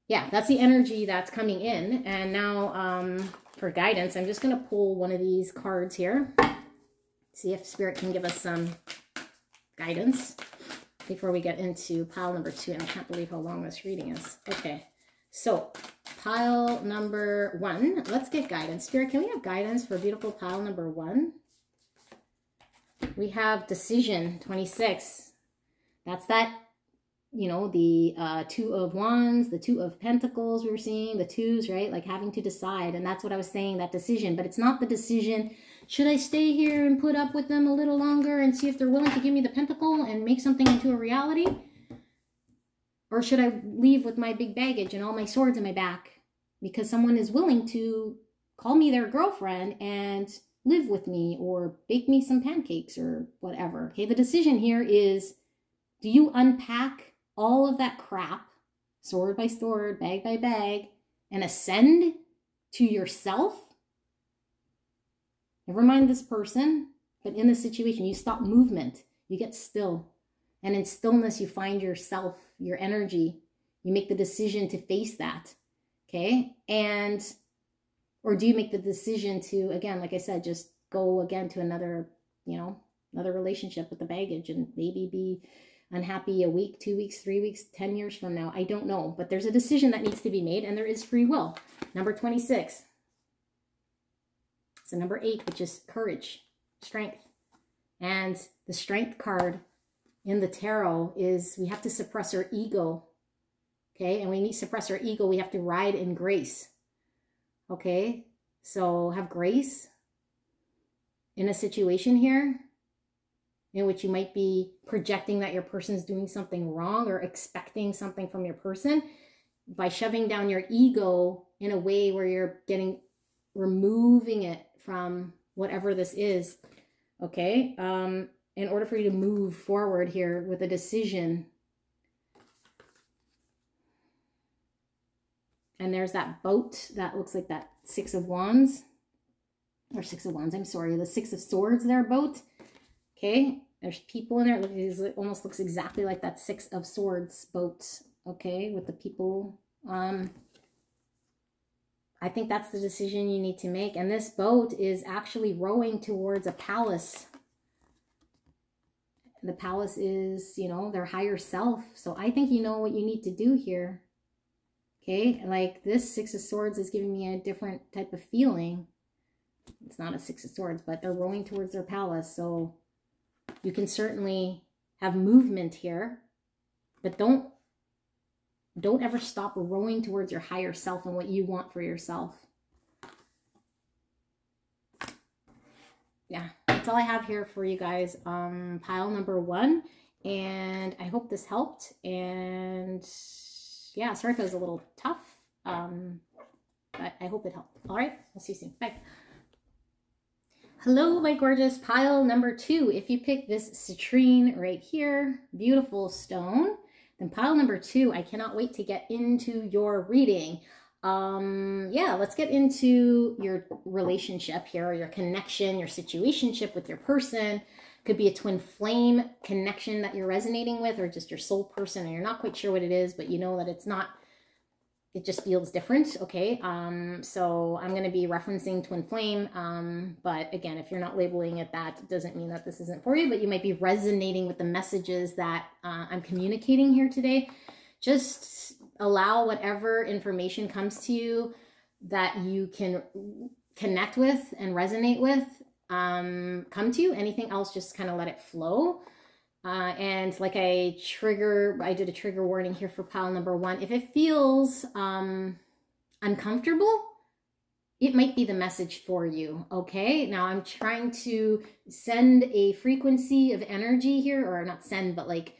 A: Yeah, that's the energy that's coming in. And now for guidance, I'm just going to pull one of these cards here. See if Spirit can give us some guidance before we get into pile number 2. And I can't believe how long this reading is. Okay, so pile number 1. Let's get guidance. Spirit, can we have guidance for beautiful pile number 1? We have decision 26. That's that, you know, the 2 of Wands, the 2 of Pentacles we were seeing, the 2s, right? Like having to decide. And that's what I was saying, that decision. But it's not the decision, should I stay here and put up with them a little longer and see if they're willing to give me the pentacle and make something into a reality? Or should I leave with my big baggage and all my swords in my back because someone is willing to call me their girlfriend and live with me or bake me some pancakes or whatever? Okay, the decision here is, do you unpack all of that crap, sword by sword, bag by bag, and ascend to yourself. Never mind this person, but in this situation, you stop movement. You get still. And in stillness, you find yourself, your energy. You make the decision to face that. Okay? Or do you make the decision to, again, like I said, just go again to another, another relationship with the baggage and maybe be unhappy a week, 2 weeks, 3 weeks, 10 years from now? I don't know. But there's a decision that needs to be made, and there is free will. Number 26. So number 8, which is courage, strength. And the strength card in the tarot is we have to suppress our ego. Okay, and when we suppress our ego, we have to ride in grace. Okay, so have grace in a situation here in which you might be projecting that your person's doing something wrong or expecting something from your person by shoving down your ego in a way where you're removing it from whatever this is. Okay, in order for you to move forward here with a decision. And there's that boat that looks like that 6 of Wands. Or 6 of Wands, I'm sorry. The 6 of Swords there, boat. Okay, there's people in there. It almost looks exactly like that 6 of Swords boat. Okay, with the people. I think that's the decision you need to make. And this boat is actually rowing towards a palace. The palace is, their higher self. So I think you know what you need to do here. Okay, like this 6 of Swords is giving me a different type of feeling. It's not a 6 of Swords, but they're rowing towards their palace. So you can certainly have movement here, but don't ever stop rowing towards your higher self and what you want for yourself. Yeah, that's all I have here for you guys. Pile number 1, and I hope this helped. And yeah, sorry if it was a little tough, but I hope it helped. All right, I'll see you soon. Bye. Hello, my gorgeous pile number 2. If you pick this citrine right here, beautiful stone, then pile number 2, I cannot wait to get into your reading. Yeah, let's get into your relationship here, your connection, your situationship with your person. Could be a twin flame connection that you're resonating with, or just your soul person and you're not quite sure what it is, but you know that it's not, it just feels different. Okay, so I'm going to be referencing twin flame, but again, if you're not labeling it that, it doesn't mean that this isn't for you, but you might be resonating with the messages that I'm communicating here today. Just allow whatever information comes to you that you can connect with and resonate with come to you. Anything else, just kind of let it flow. And like I did a trigger warning here for pile number 1. If it feels uncomfortable, it might be the message for you. Okay, now I'm trying to send a frequency of energy here, or not send, but like,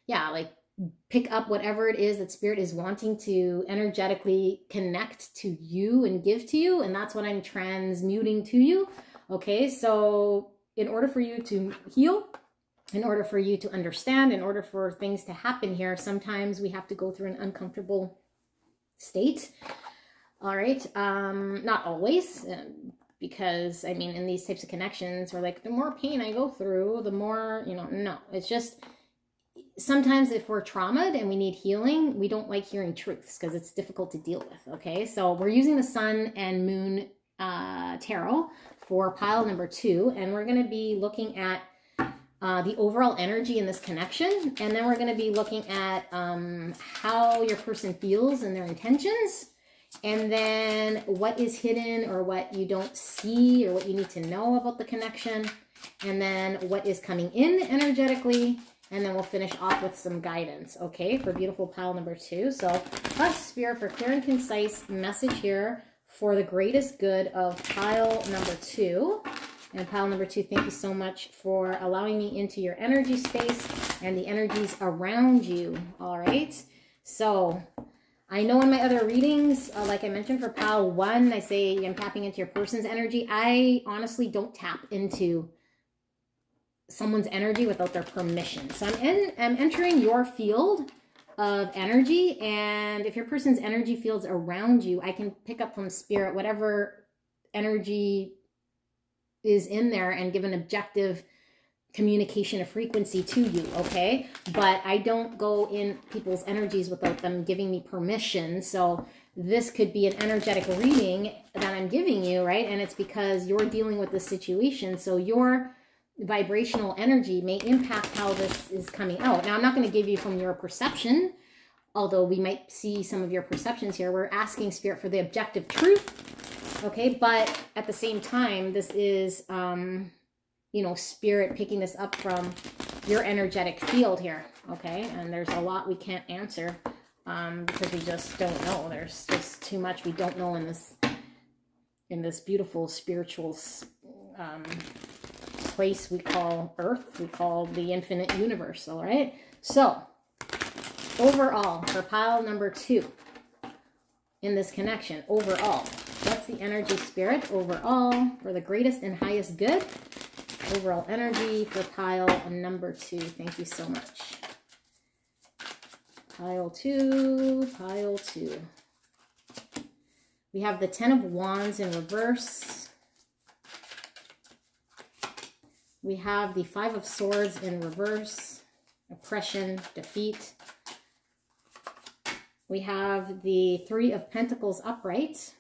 A: yeah, like pick up whatever it is that Spirit is wanting to energetically connect to you and give to you, and that's what I'm transmuting to you. Okay, so in order for you to heal, in order for you to understand, in order for things to happen here, sometimes we have to go through an uncomfortable state. All right, not always, because I mean, in these types of connections, we're like, the more pain I go through, the more, no, it's just, sometimes if we're traumatized and we need healing, we don't like hearing truths because it's difficult to deal with. Okay, so we're using the Sun and Moon tarot for pile number 2, and we're going to be looking at the overall energy in this connection, and then we're going to be looking at how your person feels and their intentions, and then what is hidden or what you don't see or what you need to know about the connection, and then what is coming in energetically, and then we'll finish off with some guidance, okay, for beautiful pile number 2. So us, Spirit, for clear and concise message here for the greatest good of pile number 2. And pile number 2, thank you so much for allowing me into your energy space and the energies around you. All right. So I know in my other readings, like I mentioned for pile 1, I say I'm tapping into your person's energy. I honestly don't tap into someone's energy without their permission. So I'm entering your field of energy. And if your person's energy fields around you, I can pick up from spirit whatever energy is in there and give an objective communication of frequency to you, okay? But I don't go in people's energies without them giving me permission. So this could be an energetic reading that I'm giving you, right? And it's because you're dealing with this situation. So your vibrational energy may impact how this is coming out. Now, I'm not going to give you from your perception, although we might see some of your perceptions here. We're asking spirit for the objective truth, okay? But at the same time, this is, you know, spirit picking this up from your energetic field here, okay? And there's a lot we can't answer because we just don't know. There's just too much we don't know in this beautiful spiritual place we call Earth, we call the infinite universe, all right? So, overall, for pile number 2 in this connection, overall, what's the energy spirit overall for the greatest and highest good? Overall energy for pile number 2. Thank you so much. Pile 2, pile 2. We have the 10 of Wands in reverse. We have the 5 of Swords in reverse. Oppression, defeat. We have the 3 of Pentacles upright.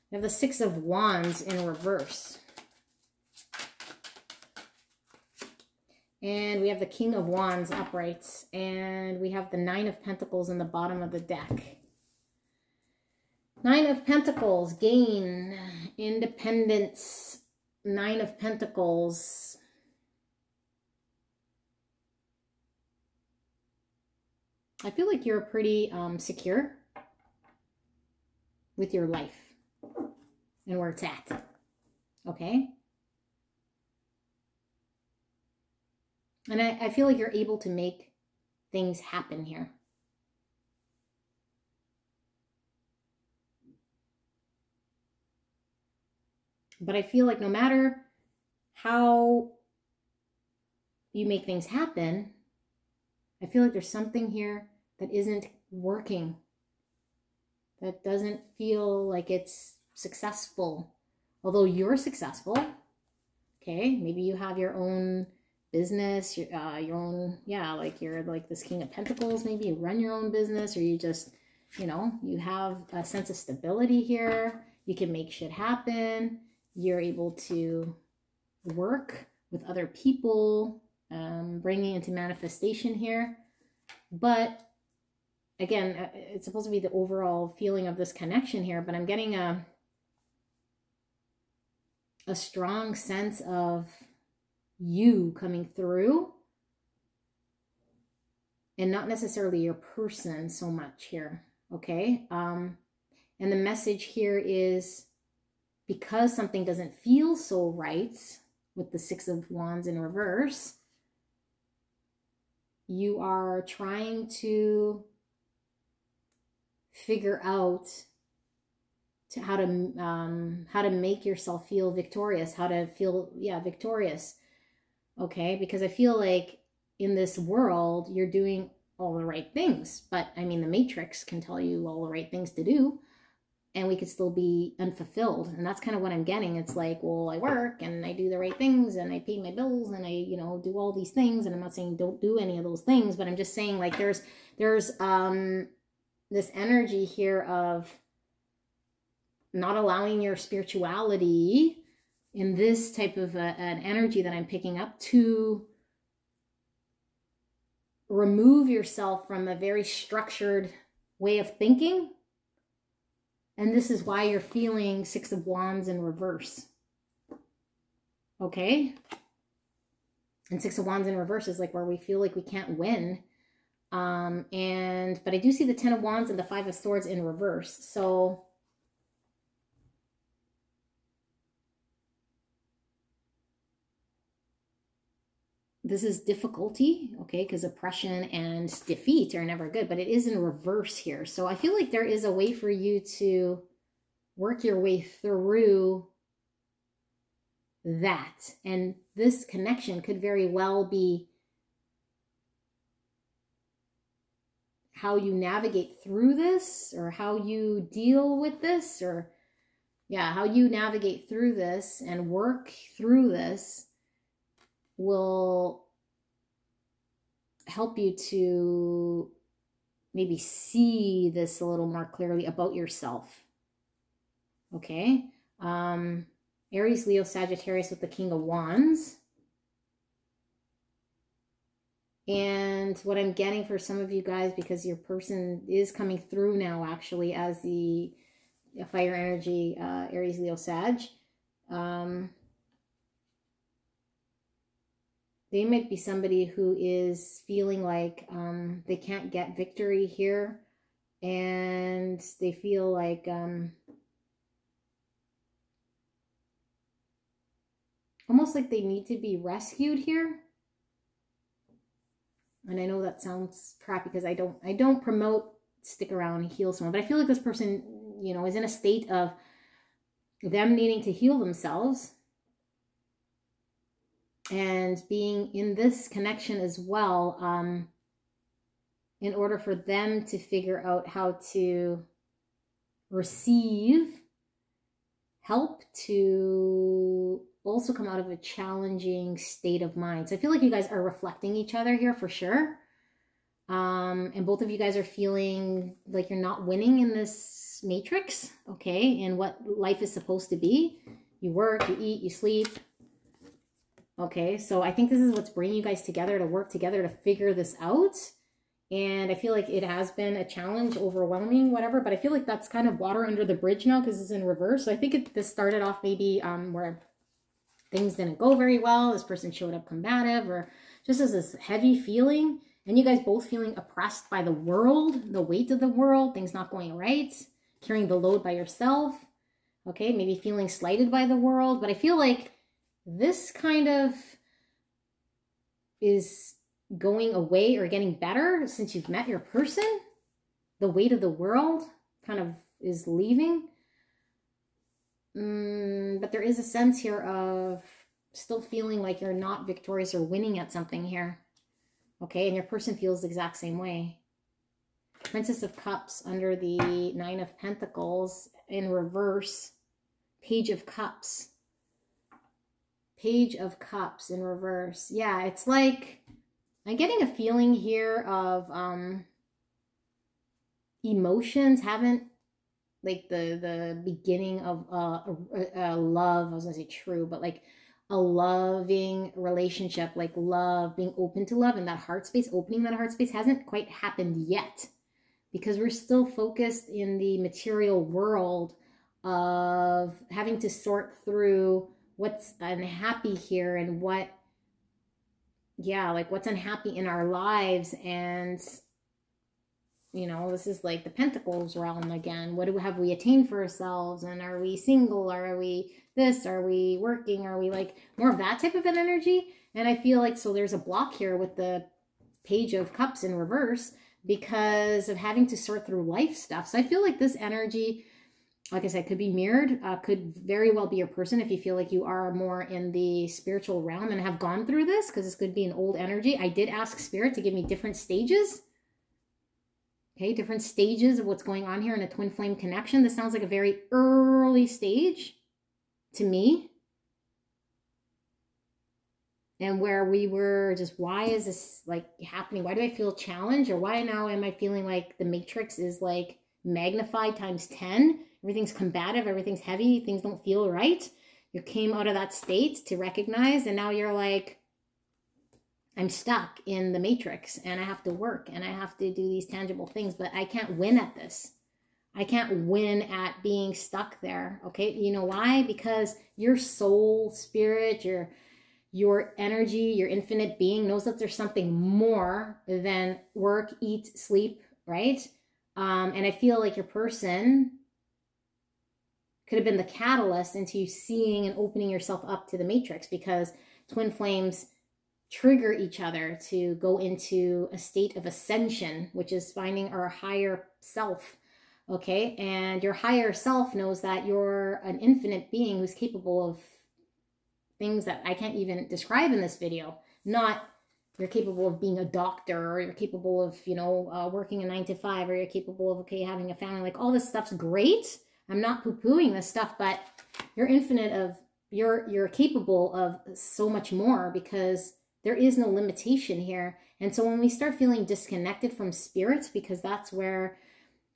A: We have the 6 of Wands in reverse. And we have the King of Wands upright. And we have the 9 of Pentacles in the bottom of the deck. 9 of Pentacles, gain, independence. 9 of Pentacles. I feel like you're pretty secure with your life and where it's at. Okay? And I feel like you're able to make things happen here. But I feel like no matter how you make things happen, I feel like there's something here that isn't working. That doesn't feel like it's successful. Although you're successful, okay? Maybe you have your own business, your own, yeah, like you're like this King of Pentacles, maybe you run your own business, or you just, you know, you have a sense of stability here. You can make shit happen. You're able to work with other people, bringing into manifestation here. But again, it's supposed to be the overall feeling of this connection here, but I'm getting a strong sense of you coming through and not necessarily your person so much here, okay? And the message here is because something doesn't feel so right with the 6 of Wands in reverse, you are trying to figure out how to make yourself feel victorious, how to feel, yeah, victorious. Okay, because I feel like in this world, you're doing all the right things. But I mean, the Matrix can tell you all the right things to do, and we could still be unfulfilled. And that's kind of what I'm getting. It's like, well, I work and I do the right things and I pay my bills and I, you know, do all these things. And I'm not saying don't do any of those things, but I'm just saying like there's this energy here of not allowing your spirituality in this type of an energy that I'm picking up to remove yourself from a very structured way of thinking. And this is why you're feeling 6 of Wands in reverse. Okay? And 6 of Wands in reverse is like where we feel like we can't win. But I do see the 10 of Wands and the 5 of Swords in reverse. So this is difficulty, okay, because oppression and defeat are never good, but it is in reverse here. So I feel like there is a way for you to work your way through that. And this connection could very well be how you navigate through this, or how you deal with this, or yeah, how you navigate through this and work through this will help you to maybe see this a little more clearly about yourself. Okay. Aries, Leo, Sagittarius with the King of Wands. And what I'm getting for some of you guys, because your person is coming through now actually as the fire energy, Aries, Leo, Sag. They might be somebody who is feeling like they can't get victory here, and they feel like almost like they need to be rescued here. And I know that sounds crappy because I don't promote stick around and heal someone, but I feel like this person, you know, is in a state of them needing to heal themselves and being in this connection as well, in order for them to figure out how to receive help to also come out of a challenging state of mind. So I feel like you guys are reflecting each other here for sure. And both of you guys are feeling like you're not winning in this matrix, okay, and what life is supposed to be. You work, you eat, you sleep. Okay, so I think this is what's bringing you guys together, to work together to figure this out. And I feel like it has been a challenge, overwhelming, whatever, but I feel like that's kind of water under the bridge now because it's in reverse. So I think this started off maybe where things didn't go very well. This person showed up combative, or just as this heavy feeling. And you guys both feeling oppressed by the world, the weight of the world, things not going right, carrying the load by yourself. Okay, maybe feeling slighted by the world. But I feel like this kind of is going away or getting better since you've met your person. The weight of the world kind of is leaving. But there is a sense here of still feeling like you're not victorious or winning at something here. Okay, and your person feels the exact same way. Princess of Cups under the Nine of Pentacles in reverse. Page of Cups. Page of Cups in reverse. Yeah, it's like I'm getting a feeling here of emotions haven't, like the beginning of a love, I was gonna say true, but like a loving relationship, like love, being open to love, and that heart space, opening that heart space hasn't quite happened yet, because we're still focused in the material world of having to sort through what's unhappy here and what, yeah, like what's unhappy in our lives. And you know, this is like the Pentacles realm again. What have we attained for ourselves? And are we single? Or are we this? Are we working? Are we like more of that type of an energy? And I feel like, so there's a block here with the Page of Cups in reverse because of having to sort through life stuff. So I feel like this energy, like I said, could be mirrored, could very well be your person if you feel like you are more in the spiritual realm and have gone through this, because this could be an old energy. I did ask Spirit to give me different stages. Okay, different stages of what's going on here in a twin flame connection. This sounds like a very early stage to me. And where we were just, why is this like happening? Why do I feel challenged? Or why now am I feeling like the matrix is like magnified times 10? Everything's combative, everything's heavy, things don't feel right. You came out of that state to recognize, and now you're like, I'm stuck in the matrix and I have to work and I have to do these tangible things, but I can't win at this. I can't win at being stuck there. Okay. You know why? Because your soul, spirit, your energy, your infinite being knows that there's something more than work, eat, sleep, right? And I feel like your person could have been the catalyst into you seeing and opening yourself up to the matrix, because twin flames trigger each other to go into a state of ascension, which is finding our higher self. Okay, and your higher self knows that you're an infinite being who's capable of things that I can't even describe in this video. Not you're capable of being a doctor, or you're capable of, you know, working a 9 to 5, or you're capable of, okay, having a family. Like, all this stuff's great. I'm not poo-pooing this stuff, but you're infinite of, you're capable of so much more, because there is no limitation here. And so when we start feeling disconnected from spirit, because that's where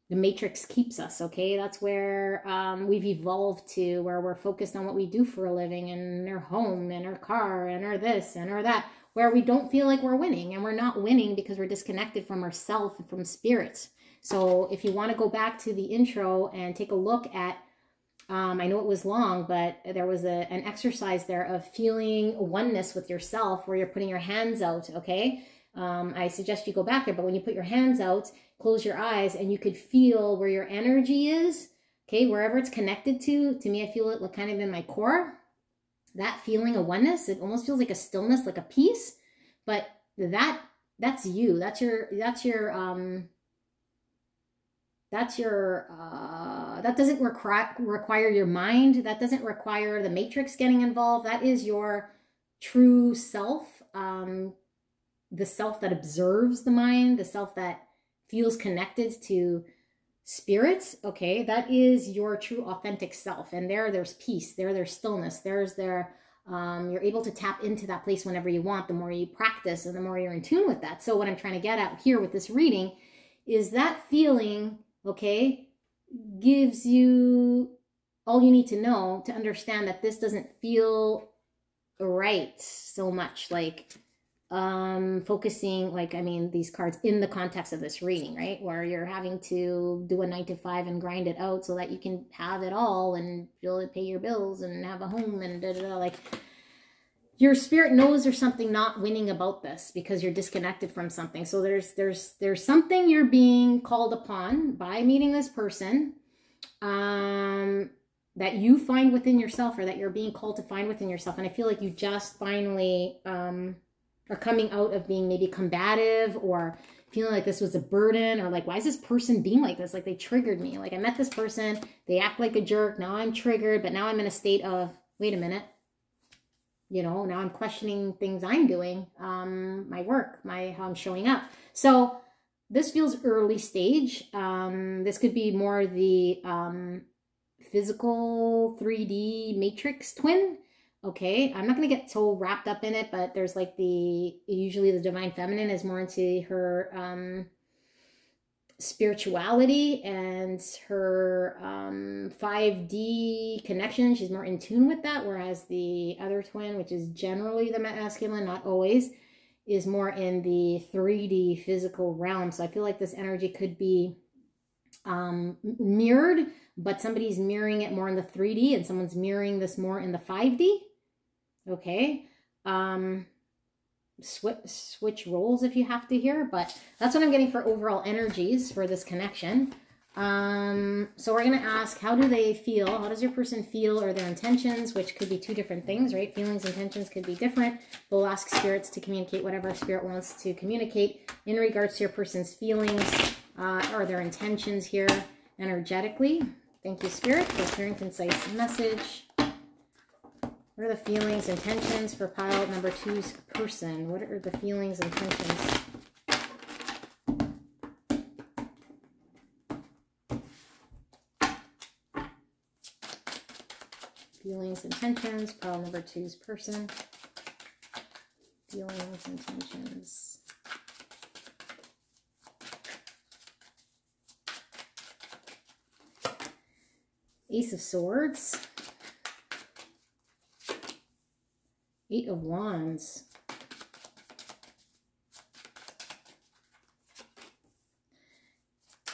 A: the matrix keeps us, okay? That's where we've evolved to, where we're focused on what we do for a living, and our home and our car and our this and our that, where we don't feel like we're winning. And we're not winning because we're disconnected from ourself and from spirit. So if you want to go back to the intro and take a look at, I know it was long, but there was an exercise there of feeling oneness with yourself, where you're putting your hands out, okay? I suggest you go back there, but when you put your hands out, close your eyes, and you could feel where your energy is, okay? Wherever it's connected to me, I feel it like kind of in my core. That feeling of oneness, it almost feels like a stillness, like a peace, but that's you. That doesn't require your mind. That doesn't require the matrix getting involved. That is your true self, the self that observes the mind, the self that feels connected to spirit, okay? That is your true authentic self. And there's peace, there's stillness, you're able to tap into that place whenever you want, the more you practice and the more you're in tune with that. So what I'm trying to get at here with this reading is that feeling, okay, gives you all you need to know to understand that this doesn't feel right so much, like focusing, like, I mean, these cards in the context of this reading, right, where you're having to do a 9 to 5 and grind it out so that you can have it all and be able to pay your bills and have a home and like, your spirit knows there's something not winning about this, because you're disconnected from something. So there's something you're being called upon by meeting this person, that you find within yourself, or that you're being called to find within yourself. And I feel like you just finally are coming out of being maybe combative, or feeling like this was a burden, or like, why is this person being like this? Like, they triggered me. Like, I met this person, they act like a jerk. Now I'm triggered, but now I'm in a state of, wait a minute. You know, now I'm questioning things I'm doing, my work, how I'm showing up. So this feels early stage. This could be more the physical 3D matrix twin. Okay, I'm not going to get so wrapped up in it, but there's like usually the divine feminine is more into her spirituality and her 5D connection. She's more in tune with that, whereas the other twin, which is generally the masculine, not always, is more in the 3D physical realm. So I feel like this energy could be mirrored, but somebody's mirroring it more in the 3D and someone's mirroring this more in the 5D. Okay. Switch roles if you have to here, but that's what I'm getting for overall energies for this connection. So we're going to ask, how do they feel? How does your person feel, or their intentions, which could be two different things, right? Feelings, intentions could be different. We'll ask spirits to communicate whatever spirit wants to communicate in regards to your person's feelings or their intentions here energetically. Thank you, Spirit, for a clear and concise message. What are the feelings, intentions for pile number 2's person? What are the feelings, intentions? Feelings, intentions, pile number 2's person. Feelings, intentions. Ace of Swords. 8 of Wands.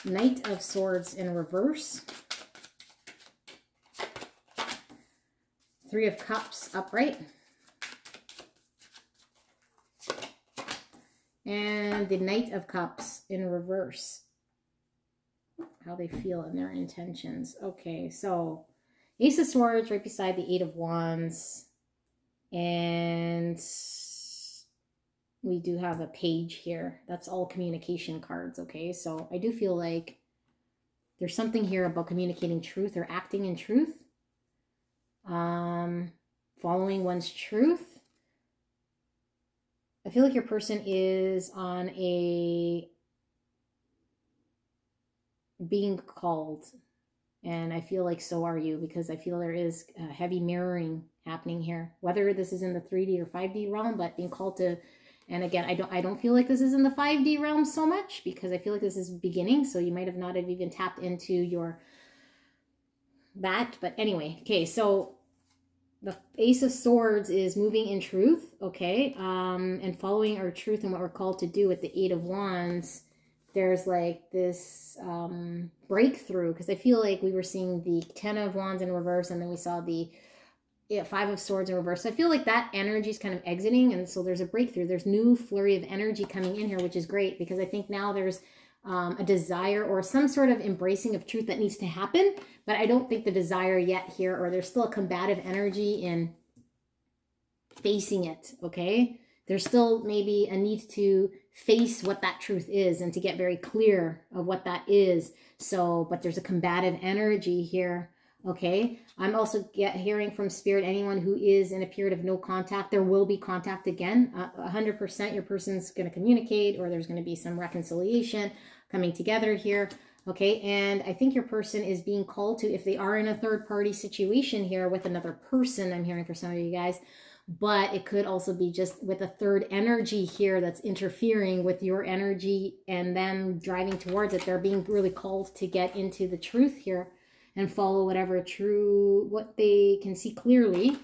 A: Knight of Swords in reverse. 3 of Cups upright. And the Knight of Cups in reverse. How they feel and their intentions. Okay, so Ace of Swords right beside the 8 of Wands. And we do have a page here. That's all communication cards, okay? So I do feel like there's something here about communicating truth or acting in truth. Following one's truth. I feel like your person is on a being called. And I feel like so are you, because I feel there is a heavy mirroring happening here, whether this is in the 3D or 5D realm, but being called to. And again, I don't feel like this is in the 5D realm so much, because I feel like this is beginning. So you might have not have even tapped into that. But anyway, okay. So the Ace of Swords is moving in truth. Okay. And following our truth and what we're called to do. With the Eight of Wands, there's like this breakthrough, because I feel like we were seeing the 10 of Wands in reverse, and then we saw the Five of Swords in reverse. So I feel like that energy is kind of exiting, and so there's a breakthrough. There's new flurry of energy coming in here, which is great, because I think now there's a desire or some sort of embracing of truth that needs to happen, but I don't think the desire yet here, or there's still a combative energy in facing it, okay? There's still maybe a need to face what that truth is and to get very clear of what that is. So, but there's a combative energy here. Okay, I'm also hearing from Spirit, anyone who is in a period of no contact, there will be contact again. 100% your person's going to communicate, or there's going to be some reconciliation coming together here. Okay, and I think your person is being called to, if they are in a third-party situation here with another person, I'm hearing for some of you guys, but it could also be just with a third energy here that's interfering with your energy and them driving towards it. They're being really called to get into the truth here and follow whatever what they can see clearly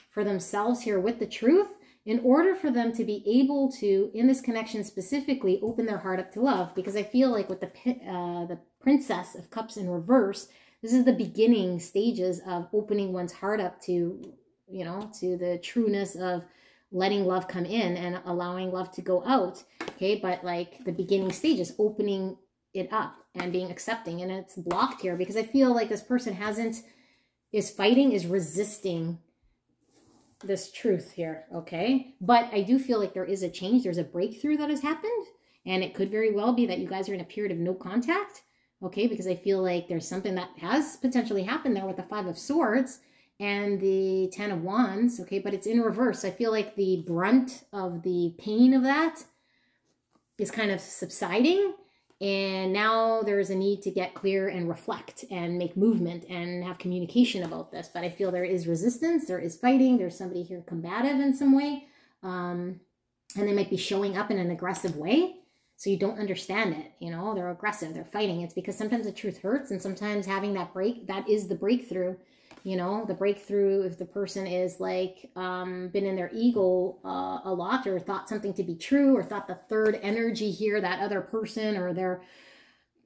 A: for themselves here with the truth, in order for them to be able to, in this connection specifically, open their heart up to love. Because I feel like with the Princess of Cups in reverse, this is the beginning stages of opening one's heart up to, you know, to the trueness of letting love come in and allowing love to go out. Okay, but like the beginning stages, opening it up and being accepting, and it's blocked here because I feel like this person is resisting this truth here. Okay, but I do feel like there is a change, there's a breakthrough that has happened, and it could very well be that you guys are in a period of no contact. Okay, because I feel like there's something that has potentially happened there with the Five of Swords and the 10 of Wands. Okay, but it's in reverse. I feel like the brunt of the pain of that is kind of subsiding. And now there's a need to get clear and reflect and make movement and have communication about this. But I feel there is resistance, there is fighting, there's somebody here combative in some way. And they might be showing up in an aggressive way. So you don't understand it, you know, they're aggressive, they're fighting. It's because sometimes the truth hurts, and sometimes having that that is the breakthrough. You know, the breakthrough, if the person is like been in their ego a lot, or thought something to be true, or thought the third energy here, that other person, or their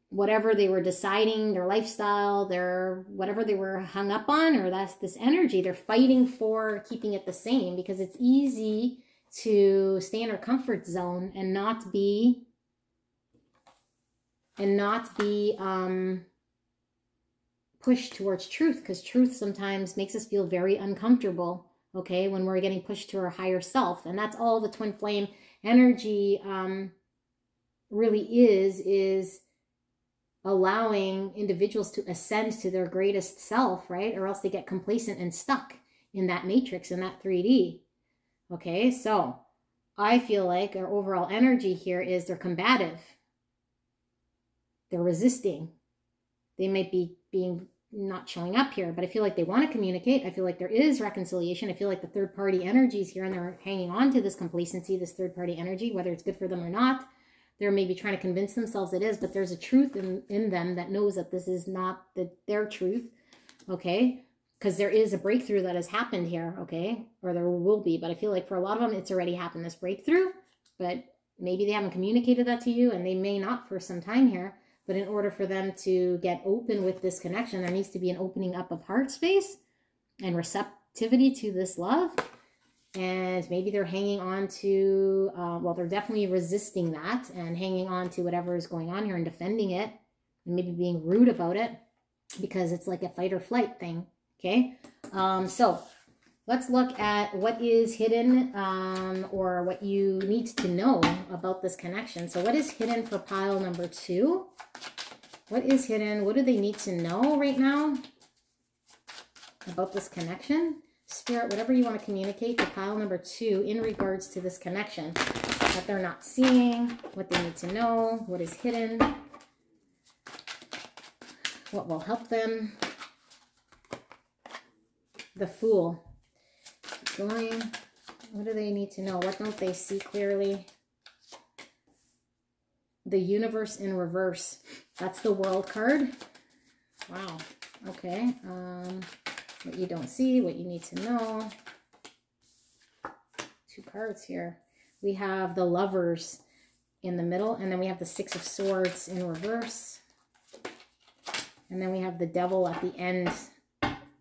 A: whatever they were deciding, their lifestyle, their whatever they were hung up on, or that's this energy, they're fighting for keeping it the same, because it's easy to stay in our comfort zone and not be pushed towards truth, because truth sometimes makes us feel very uncomfortable, okay, when we're getting pushed to our higher self. And that's all the twin flame energy really is allowing individuals to ascend to their greatest self, right? Or else they get complacent and stuck in that matrix, in that 3D. Okay, so I feel like our overall energy here is they're combative, they're resisting, they might be being not showing up here, but I feel like they want to communicate. I feel like there is reconciliation. I feel like the third party energy is here, and they're hanging on to this complacency, this third party energy, whether it's good for them or not. They're maybe trying to convince themselves it is, but there's a truth in them that knows that this is not their truth, okay? Because there is a breakthrough that has happened here, okay? Or there will be, but I feel like for a lot of them, it's already happened, this breakthrough, but maybe they haven't communicated that to you, and they may not for some time here. But in order for them to get open with this connection, there needs to be an opening up of heart space and receptivity to this love. And maybe they're hanging on to, well, they're definitely resisting that and hanging on to whatever is going on here and defending it, and maybe being rude about it, because it's like a fight or flight thing, okay? So let's look at what is hidden, or what you need to know about this connection. So what is hidden for pile number 2? What is hidden? What do they need to know right now about this connection? Spirit, whatever you want to communicate to pile number 2 in regards to this connection. that they're not seeing, what they need to know, what is hidden, what will help them. The Fool. Keep going. What do they need to know? What don't they see clearly? The Universe in reverse. That's the World card. Wow. Okay. What you don't see, what you need to know. 2 cards here. We have the Lovers in the middle, and then we have the 6 of Swords in reverse. And then we have the Devil at the end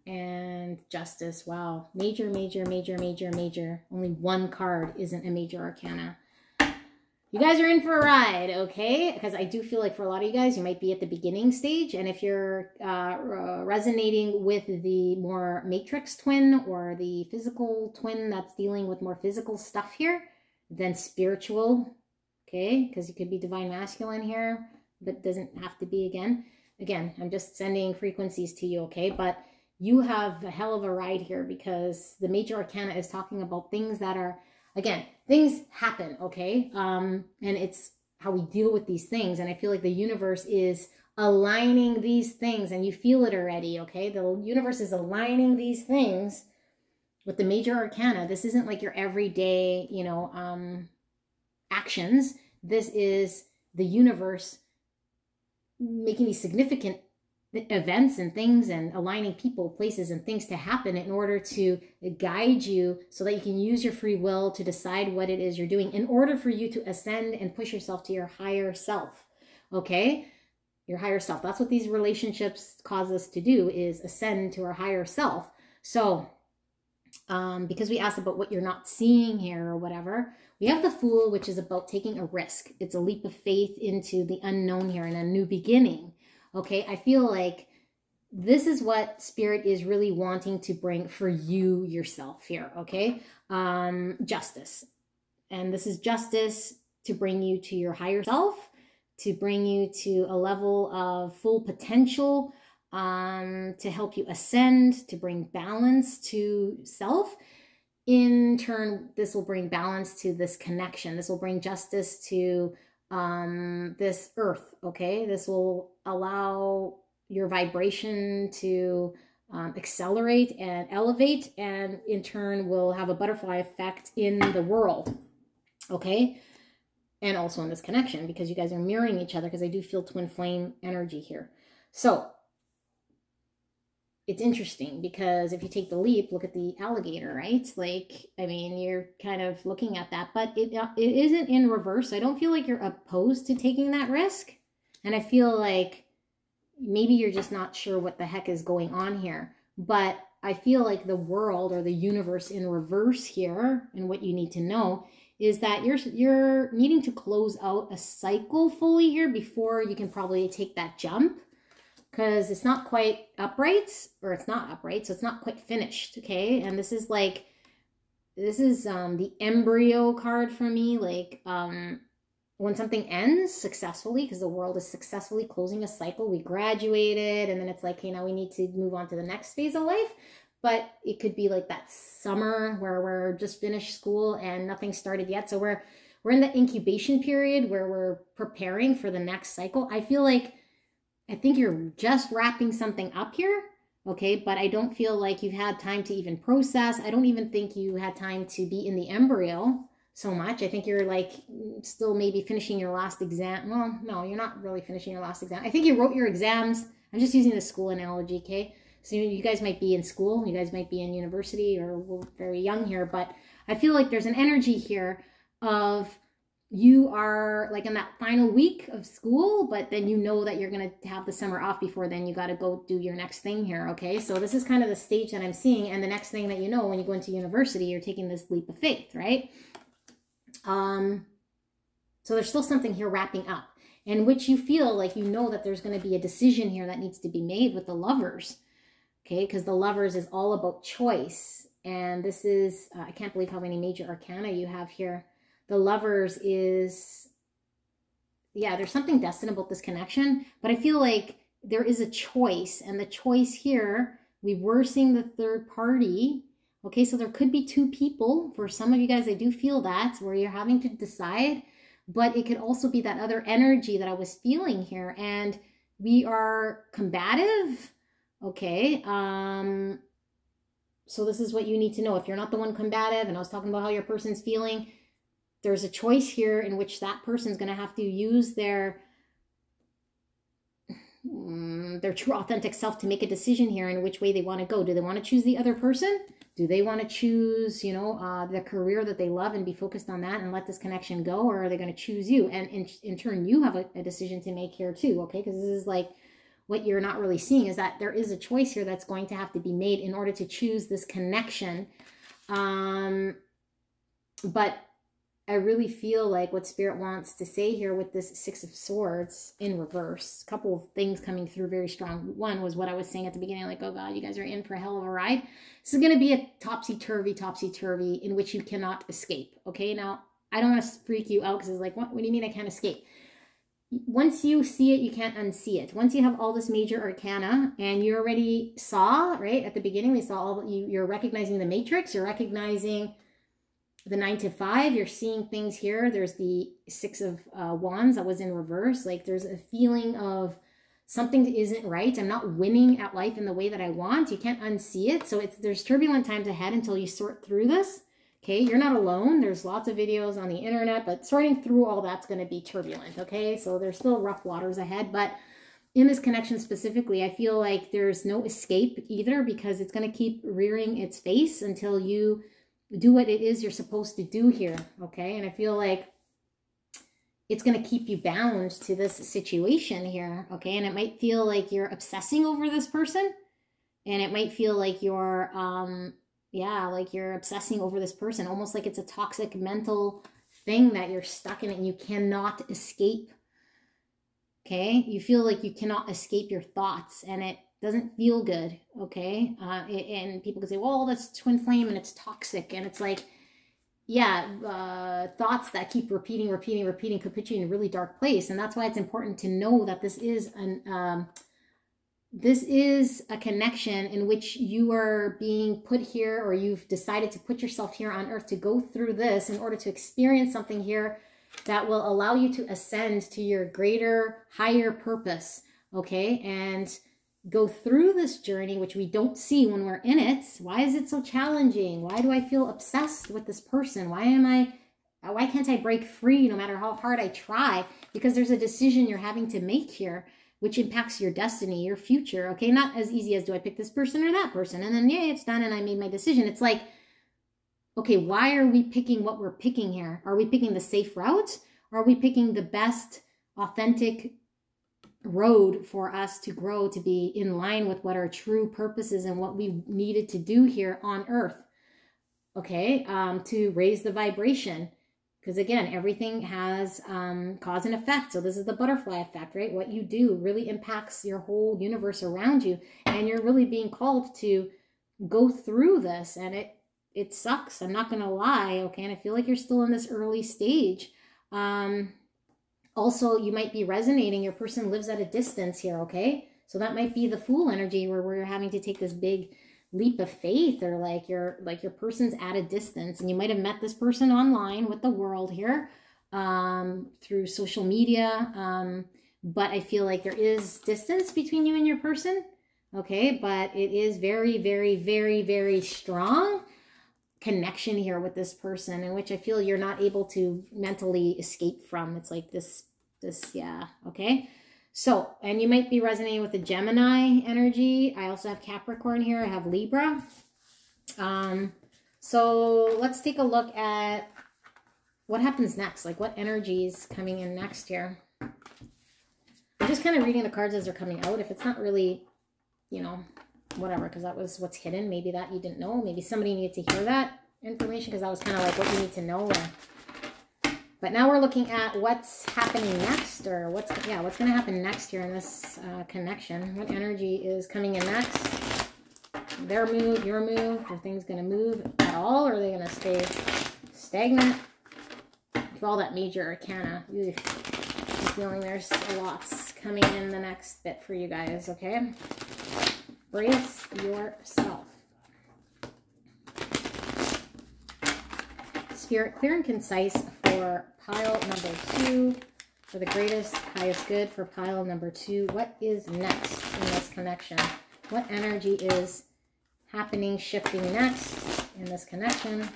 A: and Justice. Wow. Major, major, major, major, major. Only 1 card isn't a major arcana. You guys are in for a ride, okay? Because I do feel like for a lot of you guys, you might be at the beginning stage. And if you're resonating with the more matrix twin or the physical twin that's dealing with more physical stuff here, then spiritual, okay? Because you could be divine masculine here, but doesn't have to be again. Again, I'm just sending frequencies to you, okay? But you have a hell of a ride here because the major arcana is talking about things that are, again, things happen, okay? And it's how we deal with these things. And I feel like the universe is aligning these things, and you feel it already, okay? The universe is aligning these things with the major arcana. This isn't like your everyday, you know, actions. This is the universe making these significant events and things and aligning people, places, and things to happen in order to guide you so that you can use your free will to decide what it is you're doing in order for you to ascend and push yourself to your higher self, okay? Your higher self. That's what these relationships cause us to do, is ascend to our higher self. So, because we asked about what you're not seeing here or whatever, we have the Fool, which is about taking a risk. It's a leap of faith into the unknown here and a new beginning. Okay, I feel like this is what Spirit is really wanting to bring for you yourself here, okay? Justice. And this is justice to bring you to your higher self, to bring you to a level of full potential, to help you ascend, to bring balance to self. In turn, this will bring balance to this connection. This will bring justice to this earth, okay? This will allow your vibration to accelerate and elevate, and in turn will have a butterfly effect in the world, okay? And also in this connection, because you guys are mirroring each other, because I do feel twin flame energy here. So it's interesting because if you take the leap, look at the alligator, right? Like, I mean, you're kind of looking at that, but it isn't in reverse. I don't feel like you're opposed to taking that risk. And I feel like maybe you're just not sure what the heck is going on here. But I feel like the world or the universe in reverse here, and what you need to know is that you're needing to close out a cycle fully here before you can probably take that jump. Because it's not quite upright, or it's not upright, so it's not quite finished, okay? And this is like, this is the embryo card for me, like when something ends successfully, because the world is successfully closing a cycle, we graduated, and then it's like, hey, now we need to move on to the next phase of life. But it could be like that summer where we're just finished school and nothing started yet. So we're in the incubation period where we're preparing for the next cycle. I think you're just wrapping something up here, okay? But I don't feel like you've had time to even process. I don't even think you had time to be in the embryo so much. I think you're like still maybe finishing your last exam. Well, no, you're not really finishing your last exam. I think you wrote your exams. I'm just using the school analogy, okay? So you guys might be in school. You guys might be in university, or we're very young here. But I feel like there's an energy here of you are like in that final week of school, but then you know that you're going to have the summer off before then you got to go do your next thing here, okay? So this is kind of the stage that I'm seeing, and the next thing that you know, when you go into university, you're taking this leap of faith, right? So there's still something here wrapping up, in which you feel like you know that there's going to be a decision here that needs to be made with the Lovers, okay? Because the Lovers is all about choice, and this is, I can't believe how many major arcana you have here. The Lovers is, yeah, there's something destined about this connection, but I feel like there is a choice, and the choice here, we were seeing the third party, Okay, so there could be two people. For some of you guys, I do feel that, where you're having to decide. But it could also be that other energy that I was feeling here. And we are combative. Okay. So this is what you need to know. If you're not the one combative, and I was talking about how your person's feeling, there's a choice here in which that person's going to have to use their true authentic self to make a decision here in which way they want to go. Do they want to choose the other person? Do they want to choose, you know, the career that they love and be focused on that and let this connection go? Or are they going to choose you? And in turn, you have a decision to make here too, okay? Because this is like what you're not really seeing is that there is a choice here that's going to have to be made in order to choose this connection. But I really feel like what Spirit wants to say here with this Six of Swords in reverse, a couple of things coming through very strong. One was what I was saying at the beginning, like, oh God, you guys are in for a hell of a ride. This is going to be a topsy-turvy in which you cannot escape. Okay, now I don't want to freak you out because it's like, what do you mean I can't escape? Once you see it, you can't unsee it. Once you have all this major arcana and you already saw, right, at the beginning, we saw all, you're recognizing the matrix, you're recognizing the 9 to 5, you're seeing things here. There's the Six of Wands that was in reverse. Like there's a feeling of something isn't right. I'm not winning at life in the way that I want. You can't unsee it. So there's turbulent times ahead until you sort through this. Okay, you're not alone. There's lots of videos on the internet, but sorting through all that's going to be turbulent. Okay, so there's still rough waters ahead, but in this connection specifically, I feel like there's no escape either because it's going to keep rearing its face until you do what it is you're supposed to do here, okay? And I feel like it's going to keep you bound to this situation here, okay? And it might feel like you're obsessing over this person, and it might feel like you're, like you're obsessing over this person, almost like it's a toxic mental thing that you're stuck in and you cannot escape, okay? You feel like you cannot escape your thoughts, and it doesn't feel good, okay? And people can say, well, that's twin flame and it's toxic. And it's like, yeah, thoughts that keep repeating could put you in a really dark place. And that's why it's important to know that this is a connection in which you are being put here, or you've decided to put yourself here on earth to go through this in order to experience something here that will allow you to ascend to your greater, higher purpose, okay? And go through this journey, which we don't see when we're in it. Why is it so challenging? Why do I feel obsessed with this person? Why can't I break free no matter how hard I try? Because there's a decision you're having to make here, which impacts your destiny, your future, okay? Not as easy as, do I pick this person or that person? And then, yeah, it's done and I made my decision. It's like, okay, why are we picking what we're picking here? Are we picking the safe route? Or are we picking the best, authentic road for us to grow, to be in line with what our true purpose is and what we needed to do here on earth, okay? To raise the vibration, because again, everything has cause and effect. So this is the butterfly effect, right? What you do really impacts your whole universe around you, and you're really being called to go through this, and it sucks, I'm not gonna lie, okay? And I feel like you're still in this early stage. Also, you might be resonating. Your person lives at a distance here, okay? So that might be the Fool energy, where we're having to take this big leap of faith, or like your person's at a distance, and you might have met this person online with the world here through social media. But I feel like there is distance between you and your person, okay? But it is very, very, very, very strong connection here with this person, in which I feel you're not able to mentally escape from. It's like this, yeah, okay? So, and you might be resonating with the Gemini energy. I also have Capricorn here. I have Libra. So let's take a look at what happens next, like what energy is coming in next here. I'm just kind of reading the cards as they're coming out. If it's not really, you know, whatever, because that was what's hidden. Maybe that you didn't know. Maybe somebody needed to hear that information, because that was kind of like what you need to know. But now we're looking at what's happening next, or what's going to happen next here in this connection. What energy is coming in next? Their move, your move. Are things going to move at all, or are they going to stay stagnant? For all that major arcana, I'm feeling there's a lot coming in the next bit for you guys, okay? Brace yourself. Spirit, clear and concise for pile number 2. For the greatest, highest good for pile number 2. What is next in this connection? What energy is happening, shifting next in this connection?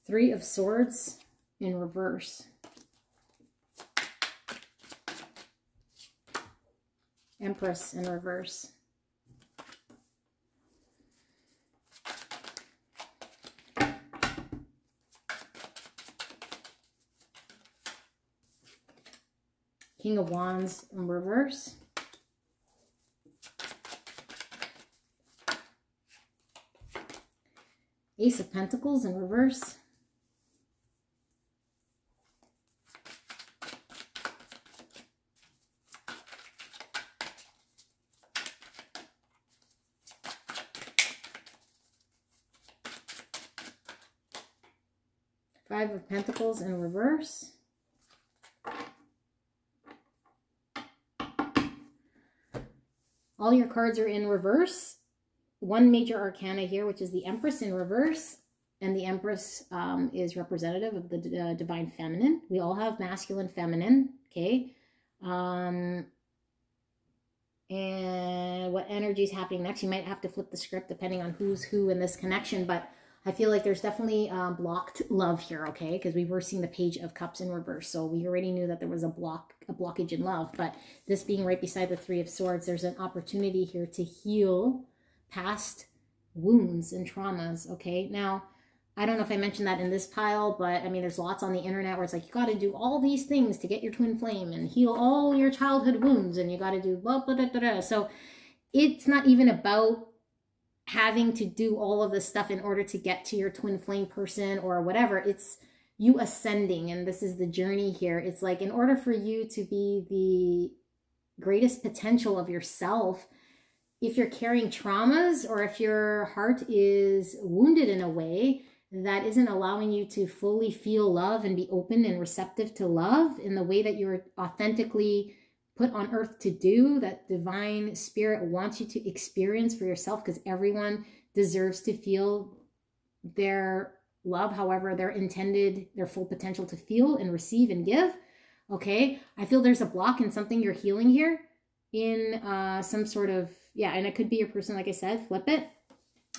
A: Three of Swords in reverse. Empress in reverse. King of Wands in reverse. Ace of Pentacles in reverse. Five of Pentacles in reverse. All your cards are in reverse. One major arcana here, which is the Empress in reverse. And the Empress is representative of the divine feminine. We all have masculine, feminine, okay? And what energy is happening next? You might have to flip the script depending on who's who in this connection, but I feel like there's definitely blocked love here, okay? Because we were seeing the Page of Cups in reverse, so we already knew that there was a blockage in love. But this being right beside the Three of Swords, there's an opportunity here to heal past wounds and traumas, okay? Now, I don't know if I mentioned that in this pile, but I mean, there's lots on the internet where it's like, you got to do all these things to get your twin flame and heal all your childhood wounds, and you got to do blah, blah, blah, blah, blah. So it's not even about having to do all of this stuff in order to get to your twin flame person or whatever. It's you ascending, and this is the journey here. It's like, in order for you to be the greatest potential of yourself, if you're carrying traumas or if your heart is wounded in a way that isn't allowing you to fully feel love and be open and receptive to love in the way that you're authentically put on earth to do, that divine spirit wants you to experience for yourself, because everyone deserves to feel their love, however they're intended, their full potential to feel and receive and give. Okay, I feel there's a block in something you're healing here in some sort of, yeah, and it could be your person, like I said, flip it.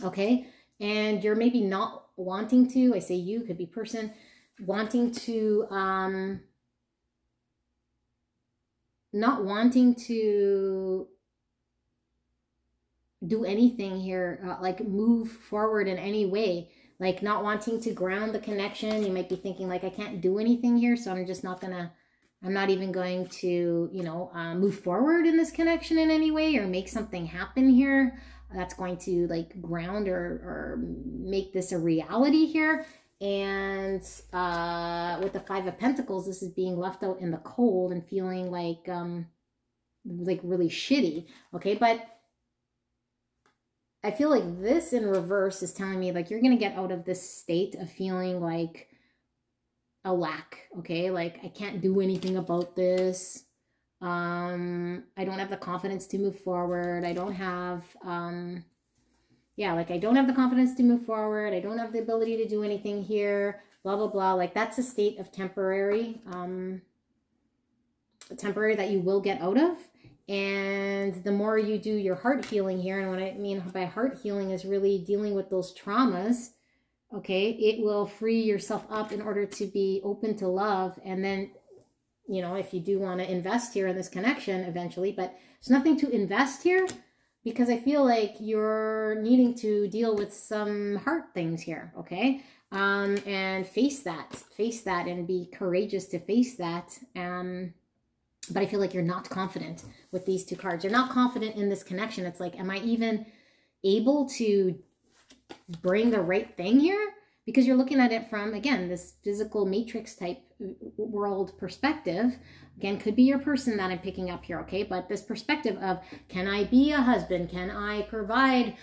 A: Okay, and you're maybe not wanting to, I say you, could be person, wanting to not wanting to do anything here, like move forward in any way, like not wanting to ground the connection. You might be thinking like, I can't do anything here, so I'm just not gonna, I'm not even going to, you know, move forward in this connection in any way or make something happen here that's going to like ground or make this a reality here. And with the Five of Pentacles, this is being left out in the cold and feeling like really shitty. Okay, but I feel like this in reverse is telling me like you're going to get out of this state of feeling like a lack. Okay, like I can't do anything about this. I don't have the confidence to move forward. I don't have yeah, like I don't have the confidence to move forward. I don't have the ability to do anything here, blah, blah, blah. Like that's a state of temporary that you will get out of. And the more you do your heart healing here, and what I mean by heart healing is really dealing with those traumas, okay, it will free yourself up in order to be open to love. And then, you know, if you do want to invest here in this connection eventually, but there's nothing to invest here, because I feel like you're needing to deal with some heart things here, okay? And face that and be courageous to face that. But I feel like you're not confident with these two cards. You're not confident in this connection. It's like, am I even able to bring the right thing here? Because you're looking at it from, again, this physical matrix type world perspective. Again, could be your person that I'm picking up here, okay? But this perspective of, can I be a husband? Can I provide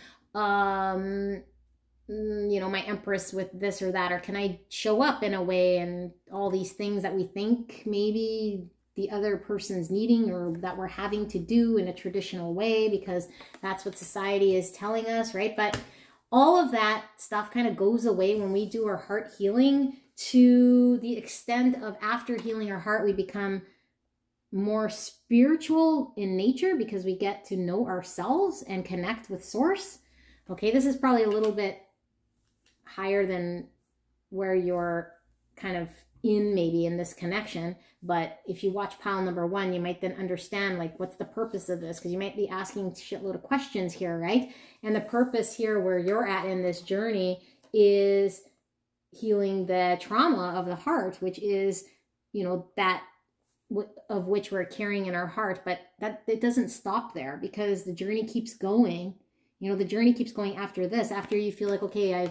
A: you know, my Empress with this or that, or can I show up in a way and all these things that we think maybe the other person's needing or that we're having to do in a traditional way because that's what society is telling us, right? But all of that stuff kind of goes away when we do our heart healing, to the extent of after healing our heart, we become more spiritual in nature because we get to know ourselves and connect with source. Okay, this is probably a little bit higher than where you're kind of in maybe in this connection, but if you watch pile number 1, you might then understand like what's the purpose of this, because you might be asking a shitload of questions here, right? And the purpose here where you're at in this journey is healing the trauma of the heart, which is, you know, that of which we're carrying in our heart. But that it doesn't stop there, because the journey keeps going. You know, the journey keeps going after this, after you feel like, okay,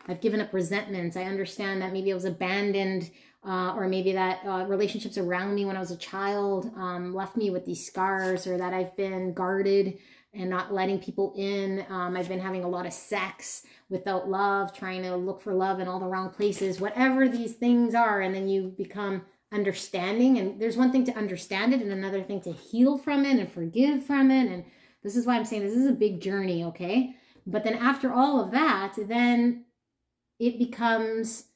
A: I've given up resentments. I understand that maybe I was abandoned, or maybe that relationships around me when I was a child left me with these scars, or that I've been guarded and not letting people in. I've been having a lot of sex without love, trying to look for love in all the wrong places, whatever these things are. And then you become understanding. And there's one thing to understand it and another thing to heal from it and forgive from it. And this is why I'm saying this is a big journey, okay? But then after all of that, then it becomes,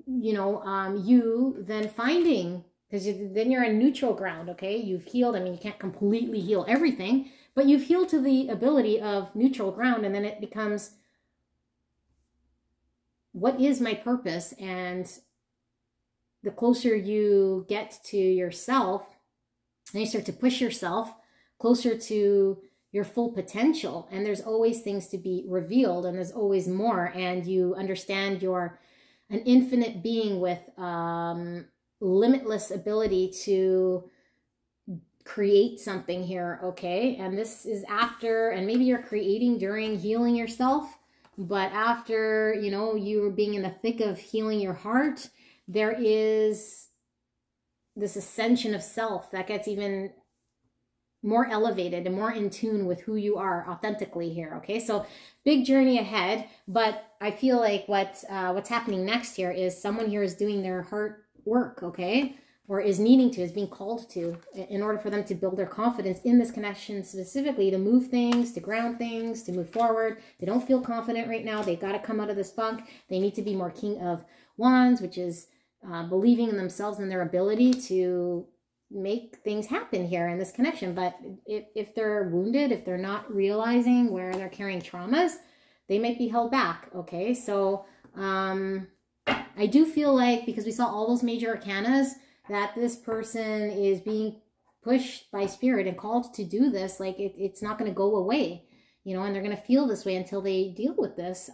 A: you know, you then finding, because then you're on neutral ground, okay? You've healed. I mean, you can't completely heal everything, but you've healed to the ability of neutral ground. And then it becomes, what is my purpose? And the closer you get to yourself, and you start to push yourself closer to your full potential. And there's always things to be revealed, and there's always more. And you understand you're an infinite being with limitless ability to create something here, okay? And this is after, and maybe you're creating during healing yourself, but after, you know, you being in the thick of healing your heart, there is this ascension of self that gets even more elevated and more in tune with who you are authentically here, okay? So big journey ahead, but I feel like what's happening next here is someone here is doing their heart work, okay? Or is needing to, is being called to, in order for them to build their confidence in this connection, specifically to move things, to ground things, to move forward. They don't feel confident right now. They got to come out of this funk. They need to be more King of Wands, which is believing in themselves and their ability to make things happen here in this connection. But if they're wounded, if they're not realizing where they're carrying traumas, they might be held back, okay? So I do feel like, because we saw all those major arcanas, that this person is being pushed by spirit and called to do this. Like it's not going to go away, you know, and they're going to feel this way until they deal with this.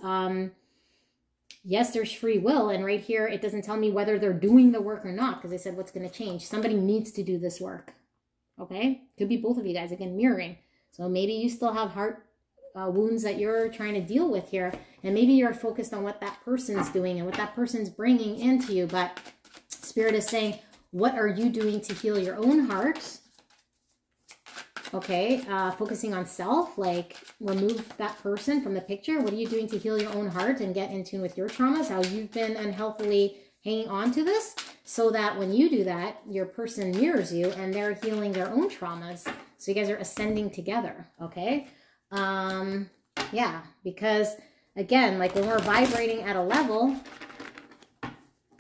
A: Yes, there's free will. And right here, it doesn't tell me whether they're doing the work or not, because I said what's going to change. Somebody needs to do this work, okay? Could be both of you guys, again, mirroring. So maybe you still have heart wounds that you're trying to deal with here. And maybe you're focused on what that person's doing and what that person's bringing into you. But Spirit is saying, what are you doing to heal your own heart? Okay, focusing on self, like remove that person from the picture. What are you doing to heal your own heart and get in tune with your traumas? How you've been unhealthily hanging on to this, so that when you do that, your person mirrors you and they're healing their own traumas. So you guys are ascending together, okay? Yeah, because again, like when we're vibrating at a level,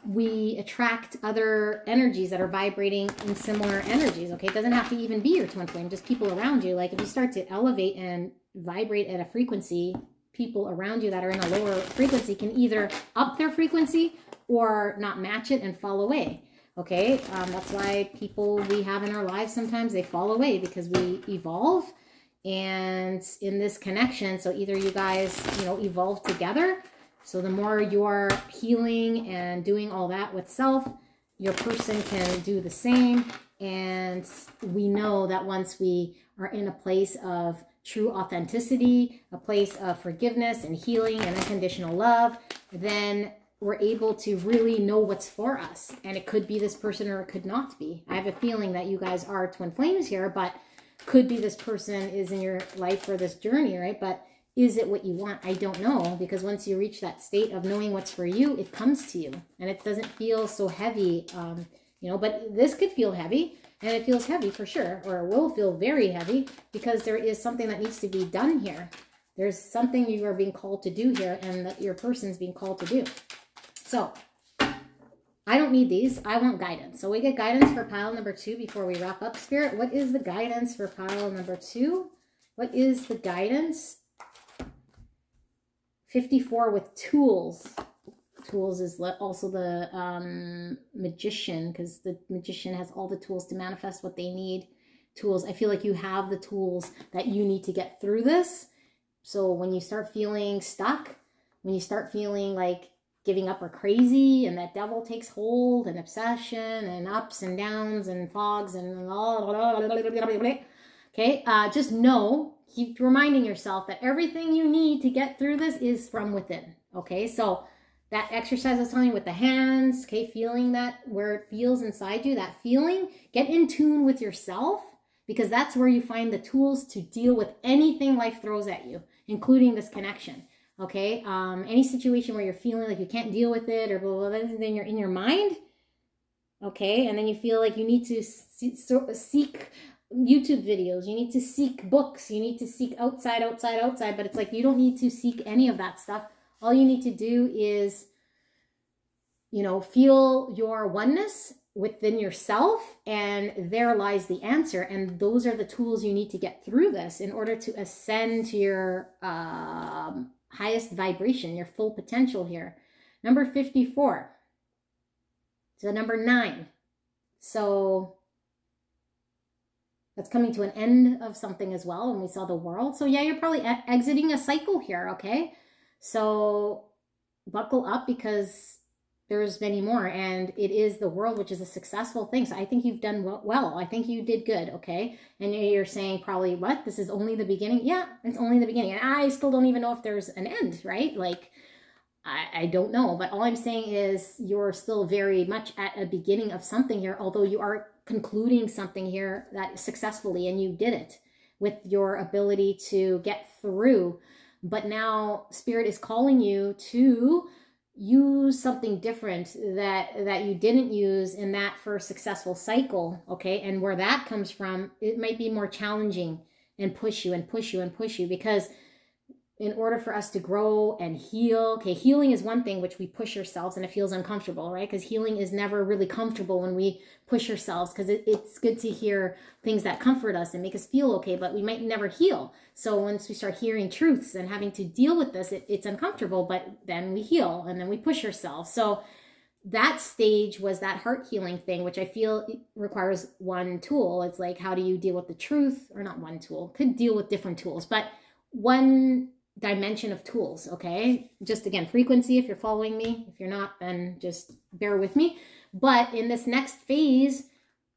A: we attract other energies that are vibrating in similar energies, okay? It doesn't have to even be your twin flame, just people around you. Like if you start to elevate and vibrate at a frequency, people around you that are in a lower frequency can either up their frequency or not match it and fall away, okay? That's why people we have in our lives, sometimes they fall away, because we evolve. And in this connection, so either you guys, you know, evolve together. So the more you're healing and doing all that with self, your person can do the same. And we know that once we are in a place of true authenticity, a place of forgiveness and healing and unconditional love, then we're able to really know what's for us. And it could be this person or it could not be. I have a feeling that you guys are twin flames here, but could be this person is in your life for this journey, right? But Is it what you want? I don't know, because once you reach that state of knowing what's for you, it comes to you, and it doesn't feel so heavy, you know, but this could feel heavy, and it feels heavy for sure, or will feel very heavy, because there is something that needs to be done here. There's something you are being called to do here, and that your person's being called to do. So I don't need these. I want guidance. So we get guidance for pile number 2 before we wrap up. Spirit, what is the guidance for pile number 2? What is the guidance? 54 with tools. Tools is also the magician, because the magician has all the tools to manifest what they need. Tools. I feel like you have the tools that you need to get through this. So when you start feeling stuck, when you start feeling like giving up or crazy, and that devil takes hold, and obsession, and ups and downs, and fogs, and okay, just know, keep reminding yourself that everything you need to get through this is from within. Okay, so that exercise I was telling you with the hands, okay, feeling that where it feels inside you, that feeling, get in tune with yourself, because that's where you find the tools to deal with anything life throws at you, including this connection. Okay, any situation where you're feeling like you can't deal with it, or blah, blah, blah, then you're in your mind. Okay, and then you feel like you need to seek YouTube videos, you need to seek books, you need to seek outside, but it's like you don't need to seek any of that stuff. All you need to do is, you know, feel your oneness within yourself, and there lies the answer. And those are the tools you need to get through this in order to ascend to your highest vibration, your full potential here. Number 54. So number 9. So that's coming to an end of something as well. And we saw the world. So yeah, you're probably exiting a cycle here. Okay. So buckle up, because there's many more, and it is the world, which is a successful thing. So I think you've done well. I think you did good. Okay. And you're saying probably, what? This is only the beginning. Yeah, it's only the beginning. And I still don't even know if there's an end, right? Like, I don't know, but all I'm saying is you're still very much at a beginning of something here, although you are concluding something here that successfully, and you did it with your ability to get through. But now Spirit is calling you to use something different that you didn't use in that first successful cycle. Okay, and where that comes from, it might be more challenging and push you and push you and push you, because in order for us to grow and heal, okay, healing is one thing which we push ourselves and it feels uncomfortable, right? Because healing is never really comfortable when we push ourselves, because it's good to hear things that comfort us and make us feel okay, but we might never heal. So once we start hearing truths and having to deal with this, it's uncomfortable, but then we heal and then we push ourselves. So that stage was that heart healing thing, which I feel requires one tool. It's like, how do you deal with the truth? Or not one tool, could deal with different tools, but one dimension of tools. Okay, just again, frequency, if you're following me. If you're not, then just bear with me. But in this next phase,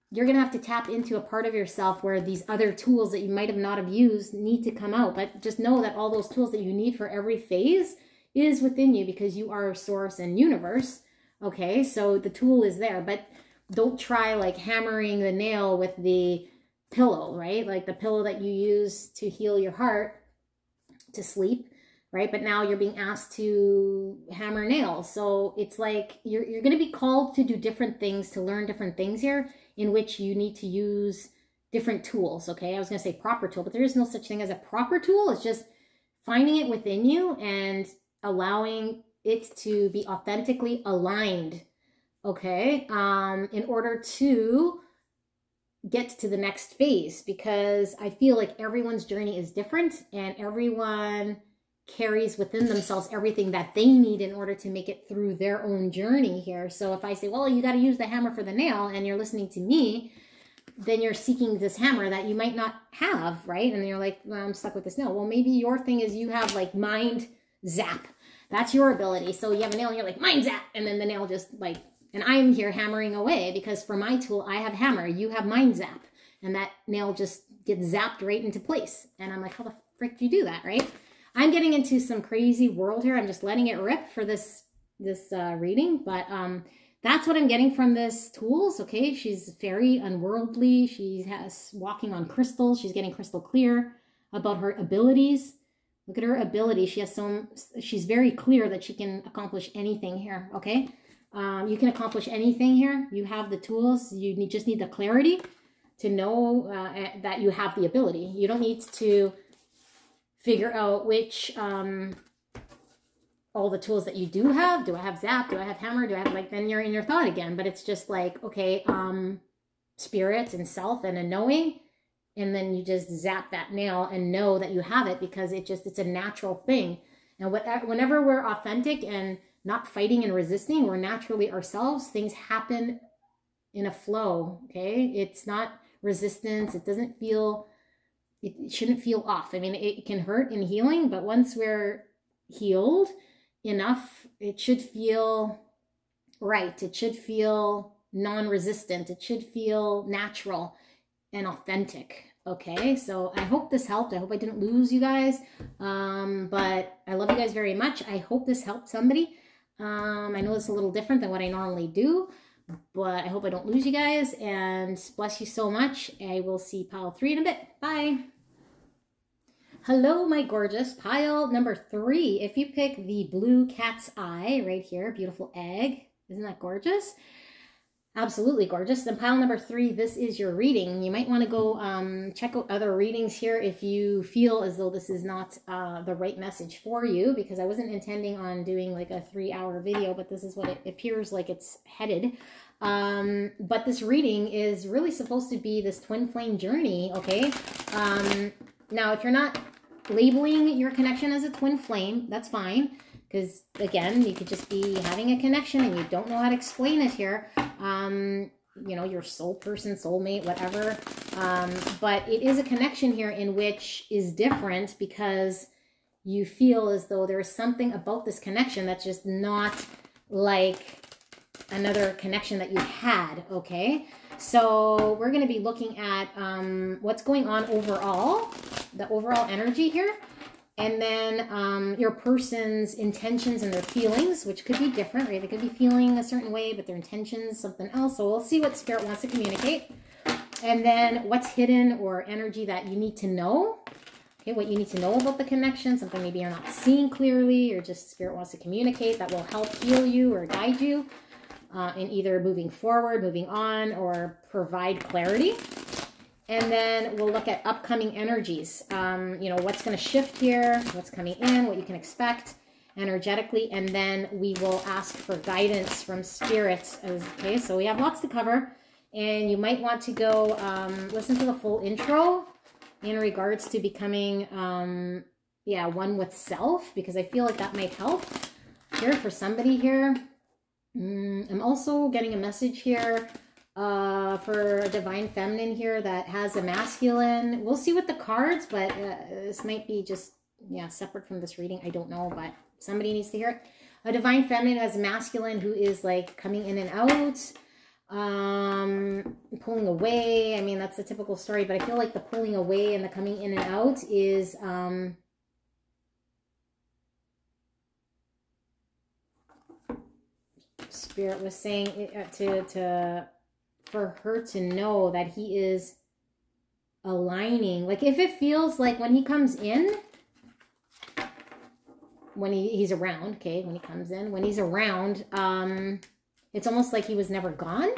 A: you're gonna have to tap into a part of yourself where these other tools that you might have not have used need to come out. But just know that all those tools that you need for every phase is within you, because you are source and universe. Okay, so the tool is there, but don't try like hammering the nail with the pillow, right? Like the pillow that you use to heal your heart to sleep, right? But now you're being asked to hammer nails. So it's like you're going to be called to do different things, to learn different things here, in which you need to use different tools. Okay, I was going to say proper tool, but there is no such thing as a proper tool. It's just finding it within you and allowing it to be authentically aligned. Okay, in order to get to the next phase, because I feel like everyone's journey is different, and everyone carries within themselves everything that they need in order to make it through their own journey here. So if I say, well, you got to use the hammer for the nail, and you're listening to me, then you're seeking this hammer that you might not have, right? And you're like, well, I'm stuck with this nail. Well, maybe your thing is you have like mind zap. That's your ability. So you have a nail and you're like, mind zap. And then the nail just like, and I'm here hammering away, because for my tool, I have hammer, you have mind zap. And that nail just gets zapped right into place. And I'm like, how the frick do you do that, right? I'm getting into some crazy world here. I'm just letting it rip for this reading. But that's what I'm getting from this tools, okay? She's very unworldly. She has walking on crystals. She's getting crystal clear about her abilities. Look at her ability. She has she's very clear that she can accomplish anything here, okay? You can accomplish anything here. You have the tools. You just need the clarity to know that you have the ability. You don't need to figure out which, all the tools that you do have. Do I have zap? Do I have hammer? Do I have, like, then you're in your thought again. But it's just like, okay, spirit and self and a knowing. And then you just zap that nail and know that you have it, because it's a natural thing. And whenever we're authentic and not fighting and resisting, we're naturally ourselves, things happen in a flow, okay? It's not resistance. It shouldn't feel off. I mean, it can hurt in healing, but once we're healed enough, it should feel right. It should feel non-resistant. It should feel natural and authentic. Okay, so I hope this helped. I hope I didn't lose you guys. But I love you guys very much. I hope this helped somebody. I know it's a little different than what I normally do, but I hope I don't lose you guys. And bless you so much. I will see pile 3 in a bit. Bye. Hello, my gorgeous. Pile number 3. If you pick the blue cat's eye right here, beautiful egg. Isn't that gorgeous? Absolutely gorgeous. Then pile number 3, this is your reading. You might want to go check out other readings here if you feel as though this is not the right message for you, because I wasn't intending on doing like a 3-hour video, but this is what it appears like it's headed. But this reading is really supposed to be this twin flame journey, okay? Now, if you're not labeling your connection as a twin flame, that's fine. Because, again, you could just be having a connection and you don't know how to explain it here. You know, your soul person, soulmate, whatever. But it is a connection here in which is different because you feel as though there's something about this connection that's just not like another connection that you had, okay? So we're going to be looking at what's going on overall, the overall energy here. And then your person's intentions and their feelings, which could be different, right? They could be feeling a certain way, but their intentions, something else. So we'll see what Spirit wants to communicate. And then what's hidden or energy that you need to know. Okay, what you need to know about the connection, something maybe you're not seeing clearly, or just Spirit wants to communicate that will help heal you or guide you in either moving forward, moving on, or provide clarity. And then we'll look at upcoming energies. You know, what's going to shift here, what's coming in, what you can expect energetically. And then we will ask for guidance from Spirit. Okay, so we have lots to cover. And you might want to go listen to the full intro in regards to becoming, one with self. Because I feel like that might help here for somebody here. I'm also getting a message here for a divine feminine here that has a masculine. We'll see with the cards, but this might be just, separate from this reading. I don't know, but somebody needs to hear it. A divine feminine has a masculine who is like coming in and out, pulling away. I mean, that's the typical story, but I feel like the pulling away and the coming in and out is, Spirit was saying for her to know that he is aligning. Like if it feels like when he comes in, when he's around, okay, when he comes in, when he's around, it's almost like he was never gone.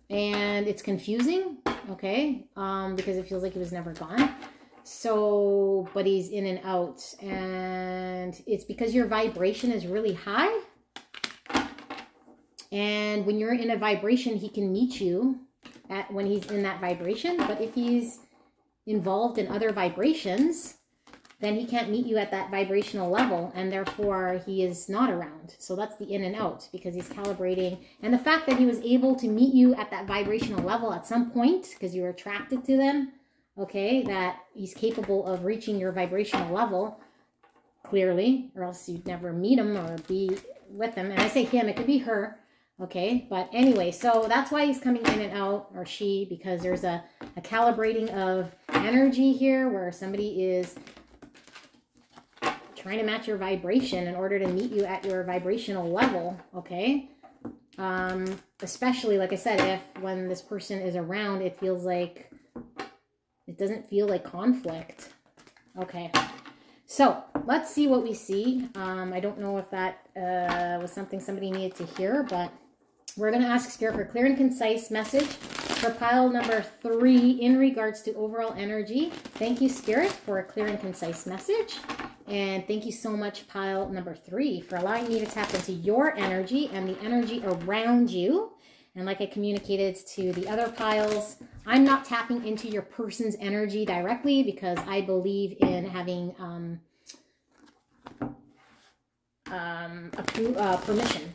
A: And it's confusing, okay, because it feels like he was never gone. So, but he's in and out. And it's because your vibration is really high. And when you're in a vibration, he can meet you when he's in that vibration. But if he's involved in other vibrations, then he can't meet you at that vibrational level. And therefore, he is not around. So that's the in and out because he's calibrating. And the fact that he was able to meet you at that vibrational level at some point, because you were attracted to them, okay, that he's capable of reaching your vibrational level, clearly, or else you'd never meet him or be with him. And I say him, it could be her. Okay, but anyway, so that's why he's coming in and out, or she, because there's a calibrating of energy here where somebody is trying to match your vibration in order to meet you at your vibrational level, okay? Especially, like I said, if when this person is around, it feels like, it doesn't feel like conflict. Okay. So let's see what we see. I don't know if that was something somebody needed to hear, but we're going to ask Spirit for a clear and concise message for pile number 3 in regards to overall energy. Thank you, Spirit, for a clear and concise message. And thank you so much, pile number 3, for allowing me to tap into your energy and the energy around you. And like I communicated to the other piles, I'm not tapping into your person's energy directly because I believe in having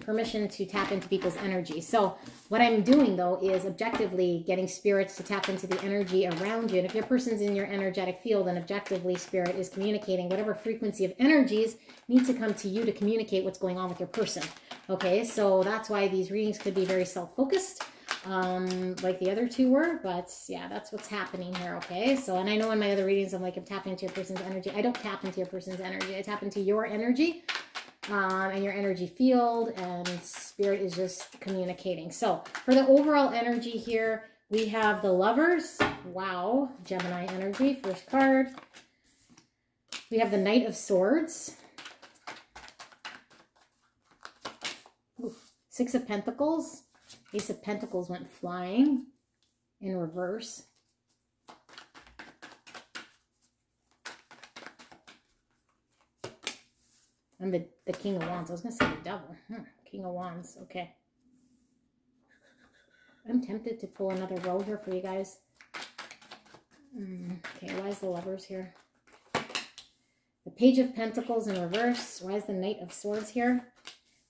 A: permission to tap into people's energy. So what I'm doing though is objectively getting spirits to tap into the energy around you. And if your person's in your energetic field, then objectively spirit is communicating whatever frequency of energies need to come to you to communicate what's going on with your person. Okay, so that's why these readings could be very self-focused, like the other 2 were, but yeah, that's what's happening here. Okay, so, and I know in my other readings I'm like, I'm tapping into your person's energy. I don't tap into your person's energy. I tap into your energy and your energy field, and spirit is just communicating. So for the overall energy here, we have the Lovers. Wow, Gemini energy, first card. We have the Knight of Swords. Ooh, 6 of Pentacles. Ace of Pentacles went flying in reverse. And the King of Wands. I was going to say the Devil. King of Wands. Okay. I'm tempted to pull another row here for you guys. Okay, why is the Lovers here? The Page of Pentacles in reverse. Why is the Knight of Swords here?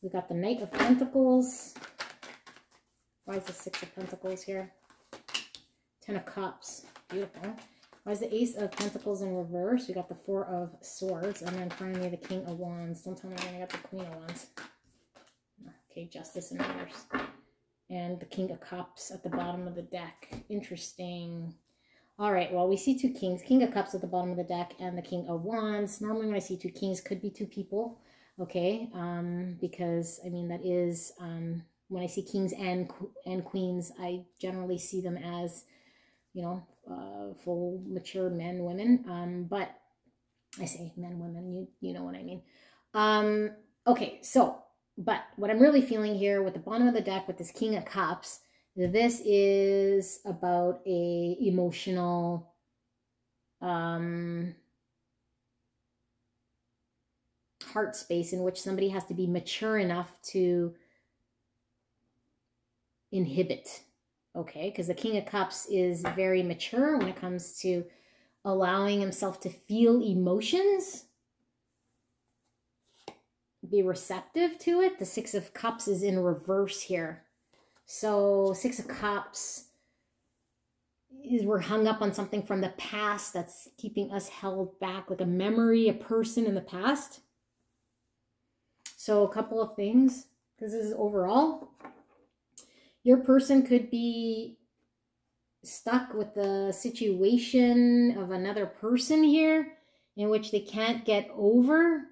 A: We got the Knight of Pentacles. Why is the 6 of Pentacles here? 10 of Cups. Beautiful. Why is the Ace of Pentacles in reverse? We got the 4 of Swords. And then finally the King of Wands. Don't tell me I got the Queen of Wands. Okay, Justice in reverse. And the King of Cups at the bottom of the deck. Interesting. All right, well, we see 2 kings. King of Cups at the bottom of the deck and the King of Wands. Normally when I see 2 kings, could be 2 people. Okay, because, I mean, that is, when I see kings and queens, I generally see them as, you know, full, mature men, women. But I say men, women, you know what I mean. Okay, so, but what I'm really feeling here with the bottom of the deck with this King of Cups, this is about a emotional, heart space in which somebody has to be mature enough to inhibit. Okay, because the King of Cups is very mature when it comes to allowing himself to feel emotions, be receptive to it. The 6 of Cups is in reverse here. So 6 of Cups is we're hung up on something from the past that's keeping us held back, like a memory, a person in the past. So a couple of things, because this is overall. Your person could be stuck with the situation of another person here in which they can't get over.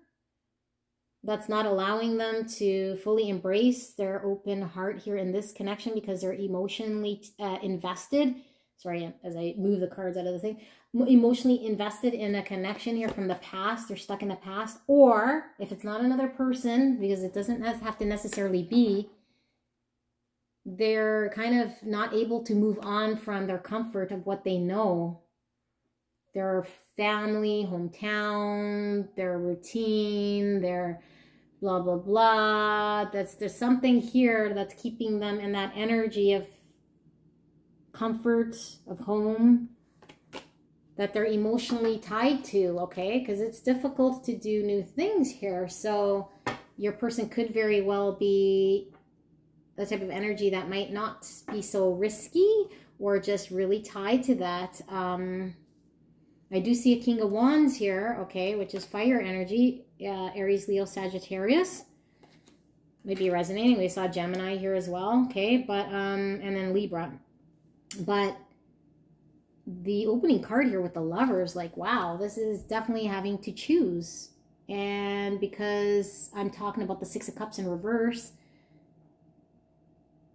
A: That's not allowing them to fully embrace their open heart here in this connection because they're emotionally invested. Sorry, as I move the cards out of the thing. Emotionally invested in a connection here from the past. They're stuck in the past. Or if it's not another person, because it doesn't have to necessarily be, they're kind of not able to move on from their comfort of what they know. Their family, hometown, their routine, their blah, blah, blah. There's something here that's keeping them in that energy of comfort, of home, that they're emotionally tied to, okay? Because it's difficult to do new things here. So your person could very well be the type of energy that might not be so risky or just really tied to that. I do see a King of Wands here, okay, which is fire energy, Aries, Leo, Sagittarius. Maybe resonating. We saw Gemini here as well, okay, but, and then Libra. But the opening card here with the Lovers, like, wow, this is definitely having to choose. And because I'm talking about the 6 of Cups in reverse,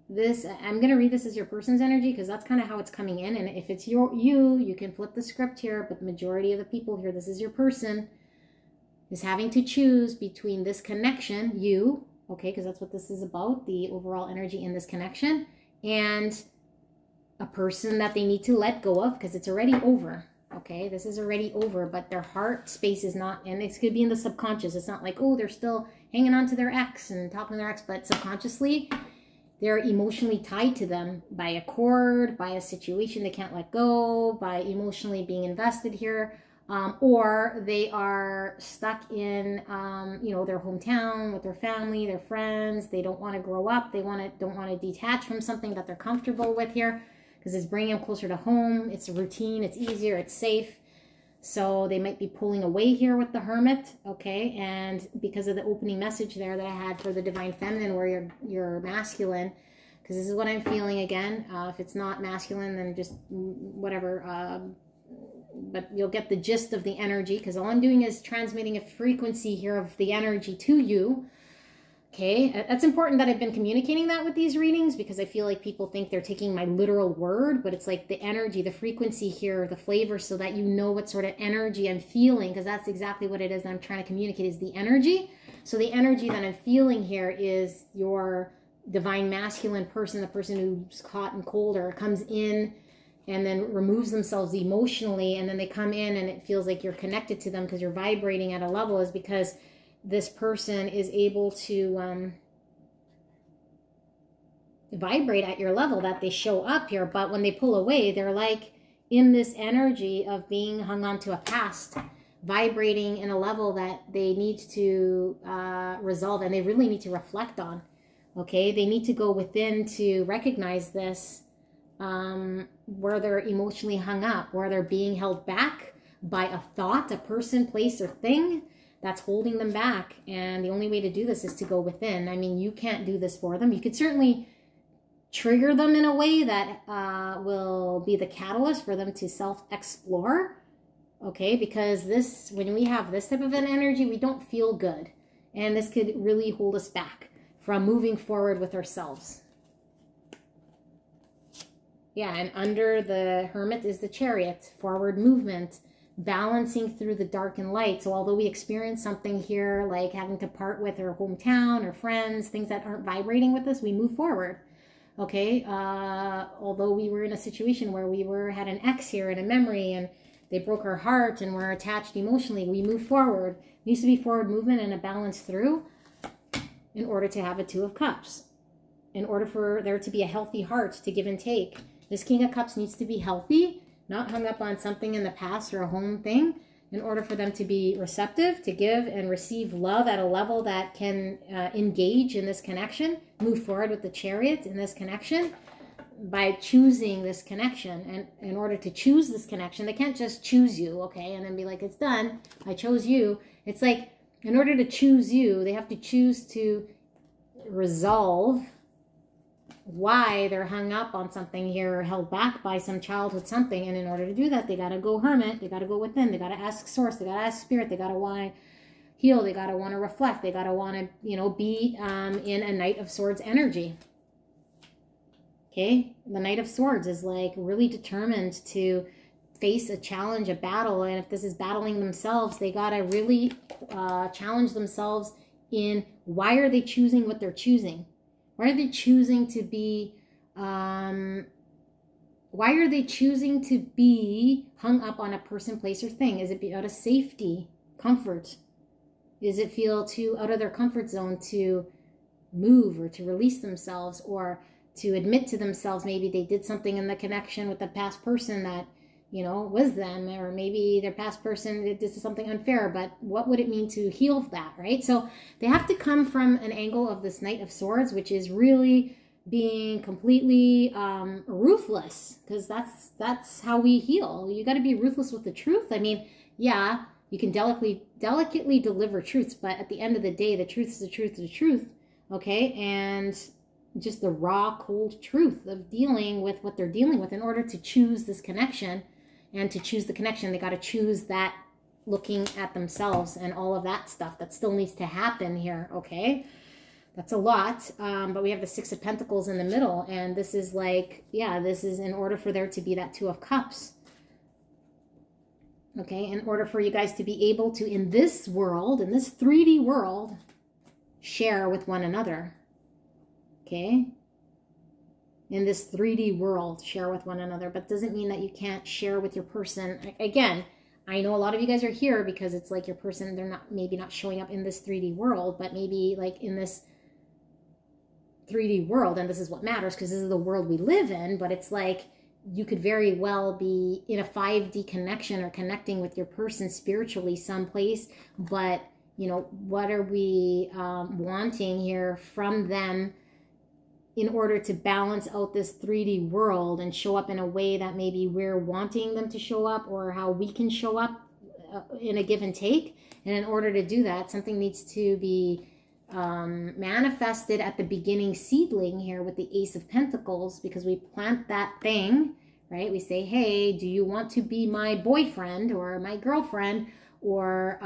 A: this, I'm going to read this as your person's energy because that's kind of how it's coming in. And if it's you can flip the script here, but the majority of the people here, this is your person, is having to choose between this connection, you, okay, because that's what this is about, the overall energy in this connection, and a person that they need to let go of because it's already over. Okay, this is already over, but their heart space is not, and it could be in the subconscious. It's not like, oh, they're still hanging on to their ex and talking to their ex, but subconsciously, they're emotionally tied to them by a cord, by a situation they can't let go, by emotionally being invested here, or they are stuck in, you know, their hometown with their family, their friends. They don't want to grow up. They don't want to detach from something that they're comfortable with here, because it's bringing them closer to home. It's a routine, it's easier, it's safe. So they might be pulling away here with the Hermit, okay? And because of the opening message there that I had for the Divine Feminine, where you're masculine, because this is what I'm feeling again. If it's not masculine, then just whatever. But you'll get the gist of the energy, because all I'm doing is transmitting a frequency here of the energy to you. Okay, that's important that I've been communicating that with these readings, because I feel like people think they're taking my literal word, but it's like the energy, the frequency here, the flavor, so that you know what sort of energy I'm feeling, because that's exactly what it is that I'm trying to communicate, is the energy. So the energy that I'm feeling here is your divine masculine person, the person who's hot and cold or comes in and then removes themselves emotionally, and then they come in and it feels like you're connected to them because you're vibrating at a level, is because this person is able to vibrate at your level, that they show up here. But when they pull away, they're like in this energy of being hung on to a past, vibrating in a level that they need to resolve, and they really need to reflect on. Okay, they need to go within to recognize this, where they're emotionally hung up, where they're being held back by a thought, a person, place, or thing that's holding them back. And the only way to do this is to go within. I mean, you can't do this for them. You could certainly trigger them in a way that will be the catalyst for them to self-explore, okay? Because this, when we have this type of an energy, we don't feel good. And this could really hold us back from moving forward with ourselves. Yeah, and under the Hermit is the Chariot, forward movement, balancing through the dark and light. So although we experience something here, like having to part with our hometown or friends, things that aren't vibrating with us, we move forward. Okay, although we were in a situation where we had an ex here in a memory, and they broke our heart and we're attached emotionally, we move forward. It needs to be forward movement and a balance through, in order to have a Two of Cups, in order for there to be a healthy heart to give and take. This King of Cups needs to be healthy, not hung up on something in the past or a home thing, in order for them to be receptive, to give and receive love at a level that can engage in this connection, move forward with the Chariot in this connection by choosing this connection. And in order to choose this connection, they can't just choose you, okay, and then be like, it's done, I chose you. It's like, in order to choose you, they have to choose to resolve why they're hung up on something here, or held back by some childhood something. And in order to do that, they got to go Hermit, they got to go within, they got to ask Source, they got to ask Spirit, they got to want to heal, they got to want to reflect, they got to want to, you know, be in a Knight of Swords energy. Okay, the Knight of Swords is like really determined to face a challenge, a battle. And if this is battling themselves, they got to really challenge themselves in why are they choosing what they're choosing. Why are they choosing to be, why are they choosing to be hung up on a person, place, or thing? Is it out of safety, comfort? Does it feel too out of their comfort zone to move or to release themselves, or to admit to themselves maybe they did something in the connection with the past person that, you know, was them, or maybe their past person did something unfair, but what would it mean to heal that, right? So they have to come from an angle of this Knight of Swords, which is really being completely ruthless, because that's how we heal. You got to be ruthless with the truth. I mean, yeah, you can delicately deliver truths, but at the end of the day, the truth is the truth is the truth, okay? And just the raw, cold truth of dealing with what they're dealing with. In order to choose this connection, and to choose the connection, they got to choose that looking at themselves and all of that stuff that still needs to happen here, okay? That's a lot, but we have the Six of Pentacles in the middle, and this is like, yeah, this is in order for there to be that Two of Cups. Okay, in order for you guys to be able to, in this world, in this 3D world, share with one another. Okay? In this 3D world, share with one another. But doesn't mean that you can't share with your person. Again, I know a lot of you guys are here because it's like your person, they're not, maybe not showing up in this 3D world, but maybe like in this 3D world, and this is what matters because this is the world we live in, but it's like you could very well be in a 5D connection or connecting with your person spiritually someplace, but you know, what are we wanting here from them in order to balance out this 3D world and show up in a way that maybe we're wanting them to show up, or how we can show up in a give and take. And in order to do that, something needs to be manifested at the beginning seedling here with the Ace of Pentacles, because we plant that thing, right? We say, hey, do you want to be my boyfriend or my girlfriend, or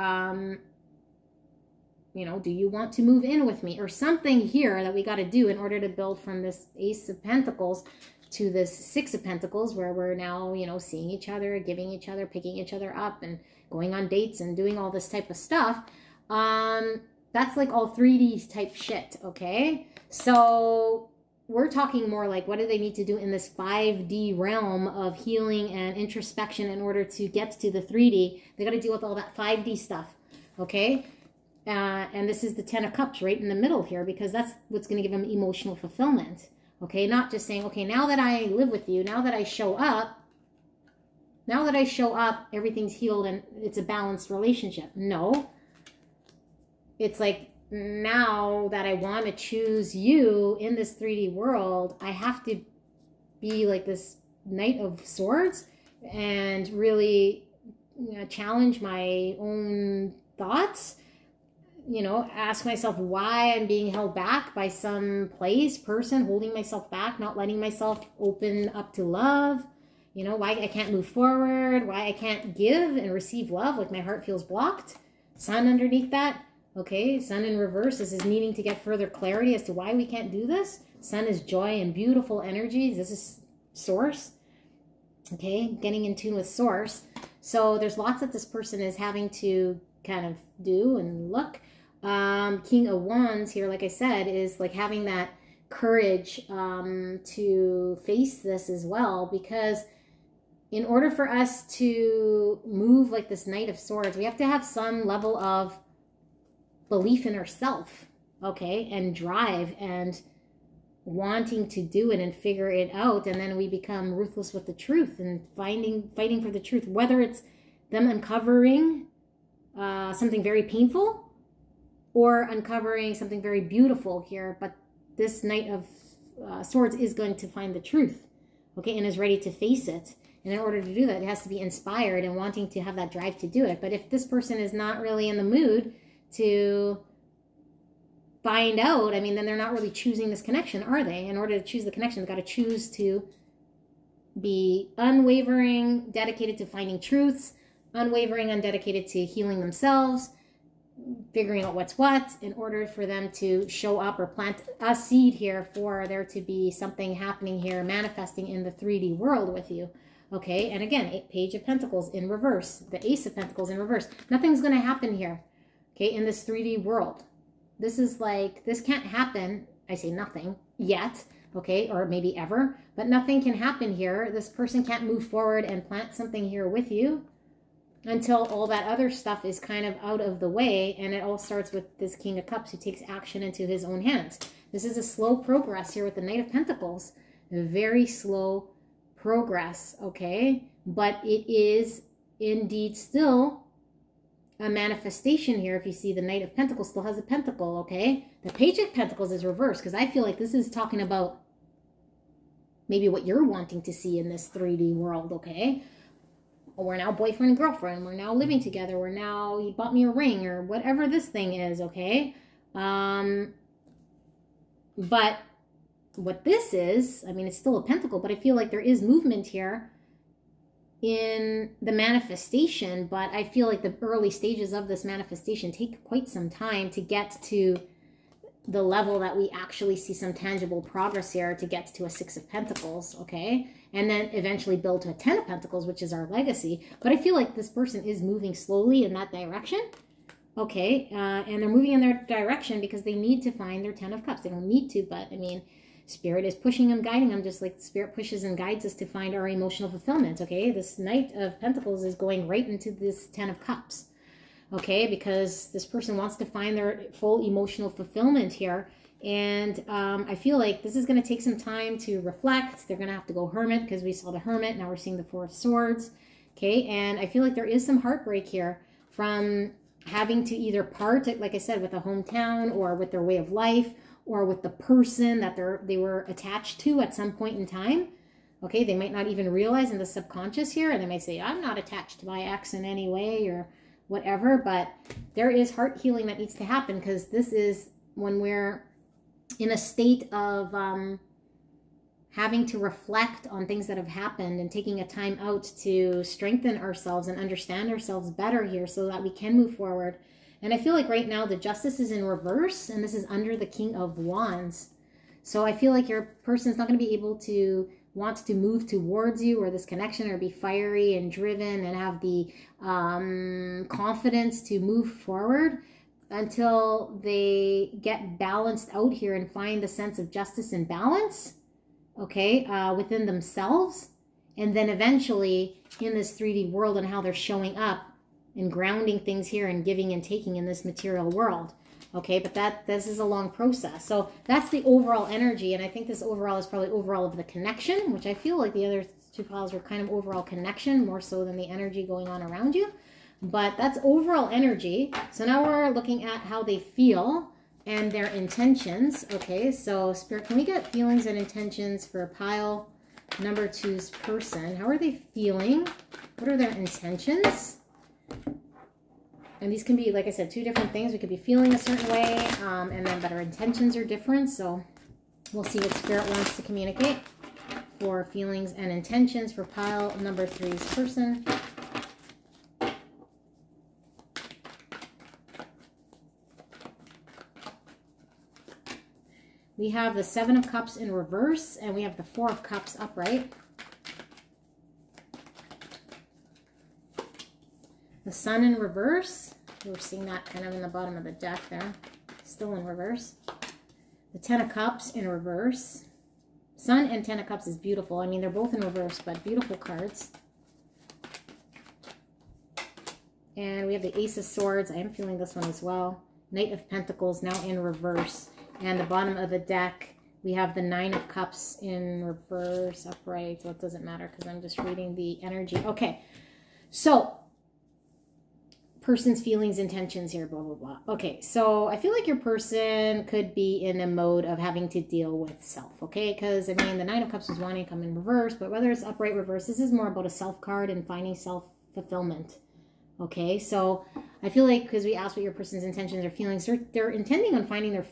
A: you know, do you want to move in with me, or something here that we got to do in order to build from this Ace of Pentacles to this Six of Pentacles, where we're now, you know, seeing each other, giving each other, picking each other up, and going on dates and doing all this type of stuff. That's like all 3D type shit, okay? So we're talking more like, what do they need to do in this 5D realm of healing and introspection in order to get to the 3D? They got to deal with all that 5D stuff, okay? And this is the Ten of Cups right in the middle here, because that's what's going to give them emotional fulfillment, okay? Not just saying, okay, now that I live with you, now that I show up, everything's healed and it's a balanced relationship. No. It's like, now that I want to choose you in this 3D world, I have to be like this Knight of Swords and really, you know, challenge my own thoughts, you know, ask myself why I'm being held back by some place, person, holding myself back, not letting myself open up to love, you know, why I can't move forward, why I can't give and receive love, like my heart feels blocked. Sun underneath that. Okay, Sun in reverse. This is needing to get further clarity as to why we can't do this. Sun is joy and beautiful energy. This is Source. Okay, getting in tune with Source. So there's lots that this person is having to kind of do and look. King of Wands here, like I said, is like having that courage to face this as well, because in order for us to move like this Knight of Swords, we have to have some level of belief in ourself, okay, and drive and wanting to do it and figure it out. And then we become ruthless with the truth and fighting for the truth, whether it's them uncovering something very painful or uncovering something very beautiful here. But this Knight of Swords is going to find the truth, okay, and is ready to face it. And in order to do that, it has to be inspired and wanting to have that drive to do it. But if this person is not really in the mood to find out, I mean, then they're not really choosing this connection, are they? In order to choose the connection, they've got to choose to be unwavering, dedicated to finding truths, unwavering, undedicated to healing themselves, figuring out what's what, in order for them to show up or plant a seed here for there to be something happening here, manifesting in the 3D world with you. Okay, and again, Page of Pentacles in reverse, the Ace of Pentacles in reverse. Nothing's going to happen here. Okay, in this 3D world. This is like, this can't happen. I say nothing yet, okay, or maybe ever, but nothing can happen here. This person can't move forward and plant something here with you until all that other stuff is kind of out of the way. And it all starts with this King of Cups who takes action into his own hands. This is a slow progress here with the Knight of Pentacles. A very slow progress, okay? But it is indeed still a manifestation here. If you see, the Knight of Pentacles still has a pentacle, okay? The Page of Pentacles is reversed, because I feel like this is talking about maybe what you're wanting to see in this 3D world, okay? We're now boyfriend and girlfriend. We're now living together. We're now, he bought me a ring, or whatever this thing is, okay? But what this is, I mean, it's still a pentacle, but I feel like there is movement here in the manifestation, but I feel like the early stages of this manifestation take quite some time to get to the level that we actually see some tangible progress here to get to a 6 of Pentacles, okay? And then eventually build to a 10 of Pentacles, which is our legacy. But I feel like this person is moving slowly in that direction, okay? And they're moving in their direction because they need to find their 10 of Cups. They don't need to, but I mean, Spirit is pushing them, guiding them, just like Spirit pushes and guides us to find our emotional fulfillment, okay? This Knight of Pentacles is going right into this 10 of Cups, okay? Because this person wants to find their full emotional fulfillment here. And I feel like this is going to take some time to reflect. They're going to have to go Hermit because we saw the Hermit. Now we're seeing the 4 of Swords, okay? And I feel like there is some heartbreak here from having to either part, like I said, with a hometown or with their way of life, or with the person that they were attached to at some point in time. Okay, they might not even realize in the subconscious here, and they might say, I'm not attached to my ex in any way or whatever, but there is heart healing that needs to happen, because this is when we're in a state of having to reflect on things that have happened and taking a time out to strengthen ourselves and understand ourselves better here so that we can move forward. And I feel like right now the Justice is in reverse, and this is under the King of Wands. So I feel like your person's not going to be able to want to move towards you or this connection, or be fiery and driven and have the confidence to move forward until they get balanced out here and find the sense of justice and balance, okay, within themselves. And then eventually in this 3D world and how they're showing up and grounding things here and giving and taking in this material world, okay? But this is a long process. So that's the overall energy, and I think this overall is probably overall of the connection, which I feel like the other 2 piles were kind of overall connection, more so than the energy going on around you. But that's overall energy. So now we're looking at how they feel and their intentions, okay? So Spirit, can we get feelings and intentions for pile number 2's person? How are they feeling? What are their intentions? And these can be, like I said, 2 different things. We could be feeling a certain way, but our intentions are different. So we'll see what Spirit wants to communicate for feelings and intentions for pile number 3's person. We have the 7 of Cups in reverse, and we have the 4 of Cups upright. The Sun in reverse. We're seeing that kind of in the bottom of the deck there. Still in reverse. The 10 of Cups in reverse. Sun and 10 of Cups is beautiful. I mean, they're both in reverse, but beautiful cards. And we have the Ace of Swords. I am feeling this one as well. Knight of Pentacles now in reverse. And the bottom of the deck, we have the 9 of Cups in reverse, upright. So it doesn't matter because I'm just reading the energy. Okay, so person's feelings, intentions here, blah, blah, blah. Okay, so I feel like your person could be in a mode of having to deal with self, okay? Because, I mean, the 9 of Cups is wanting to come in reverse, but whether it's upright, reverse, this is more about a self card and finding self-fulfillment, okay? So I feel like because we asked what your person's intentions or feelings, they're intending on finding their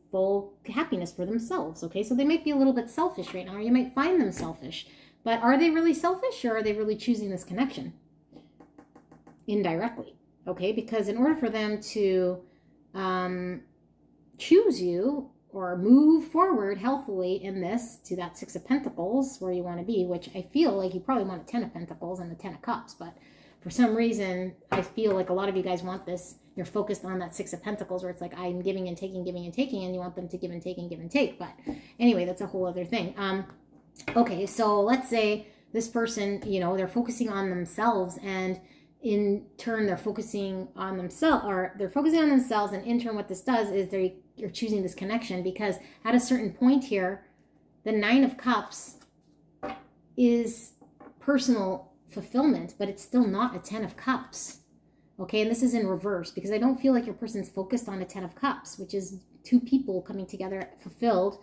A: full happiness for themselves, okay? So they might be a little bit selfish right now, or you might find them selfish. But are they really selfish, or are they really choosing this connection? Indirectly. Okay, because in order for them to choose you or move forward healthily in this to that 6 of Pentacles where you want to be, which I feel like you probably want a 10 of Pentacles and the 10 of Cups, but for some reason, I feel like a lot of you guys want this. You're focused on that 6 of Pentacles where it's like, I'm giving and taking, and you want them to give and take and give and take. But anyway, that's a whole other thing. Okay, so let's say this person, you know, they're focusing on themselves, and in turn they're focusing on themselves, and in turn what this does is you're choosing this connection, because at a certain point here, the 9 of Cups is personal fulfillment, but it's still not a 10 of Cups. Okay, and this is in reverse, because I don't feel like your person's focused on a 10 of Cups, which is 2 people coming together fulfilled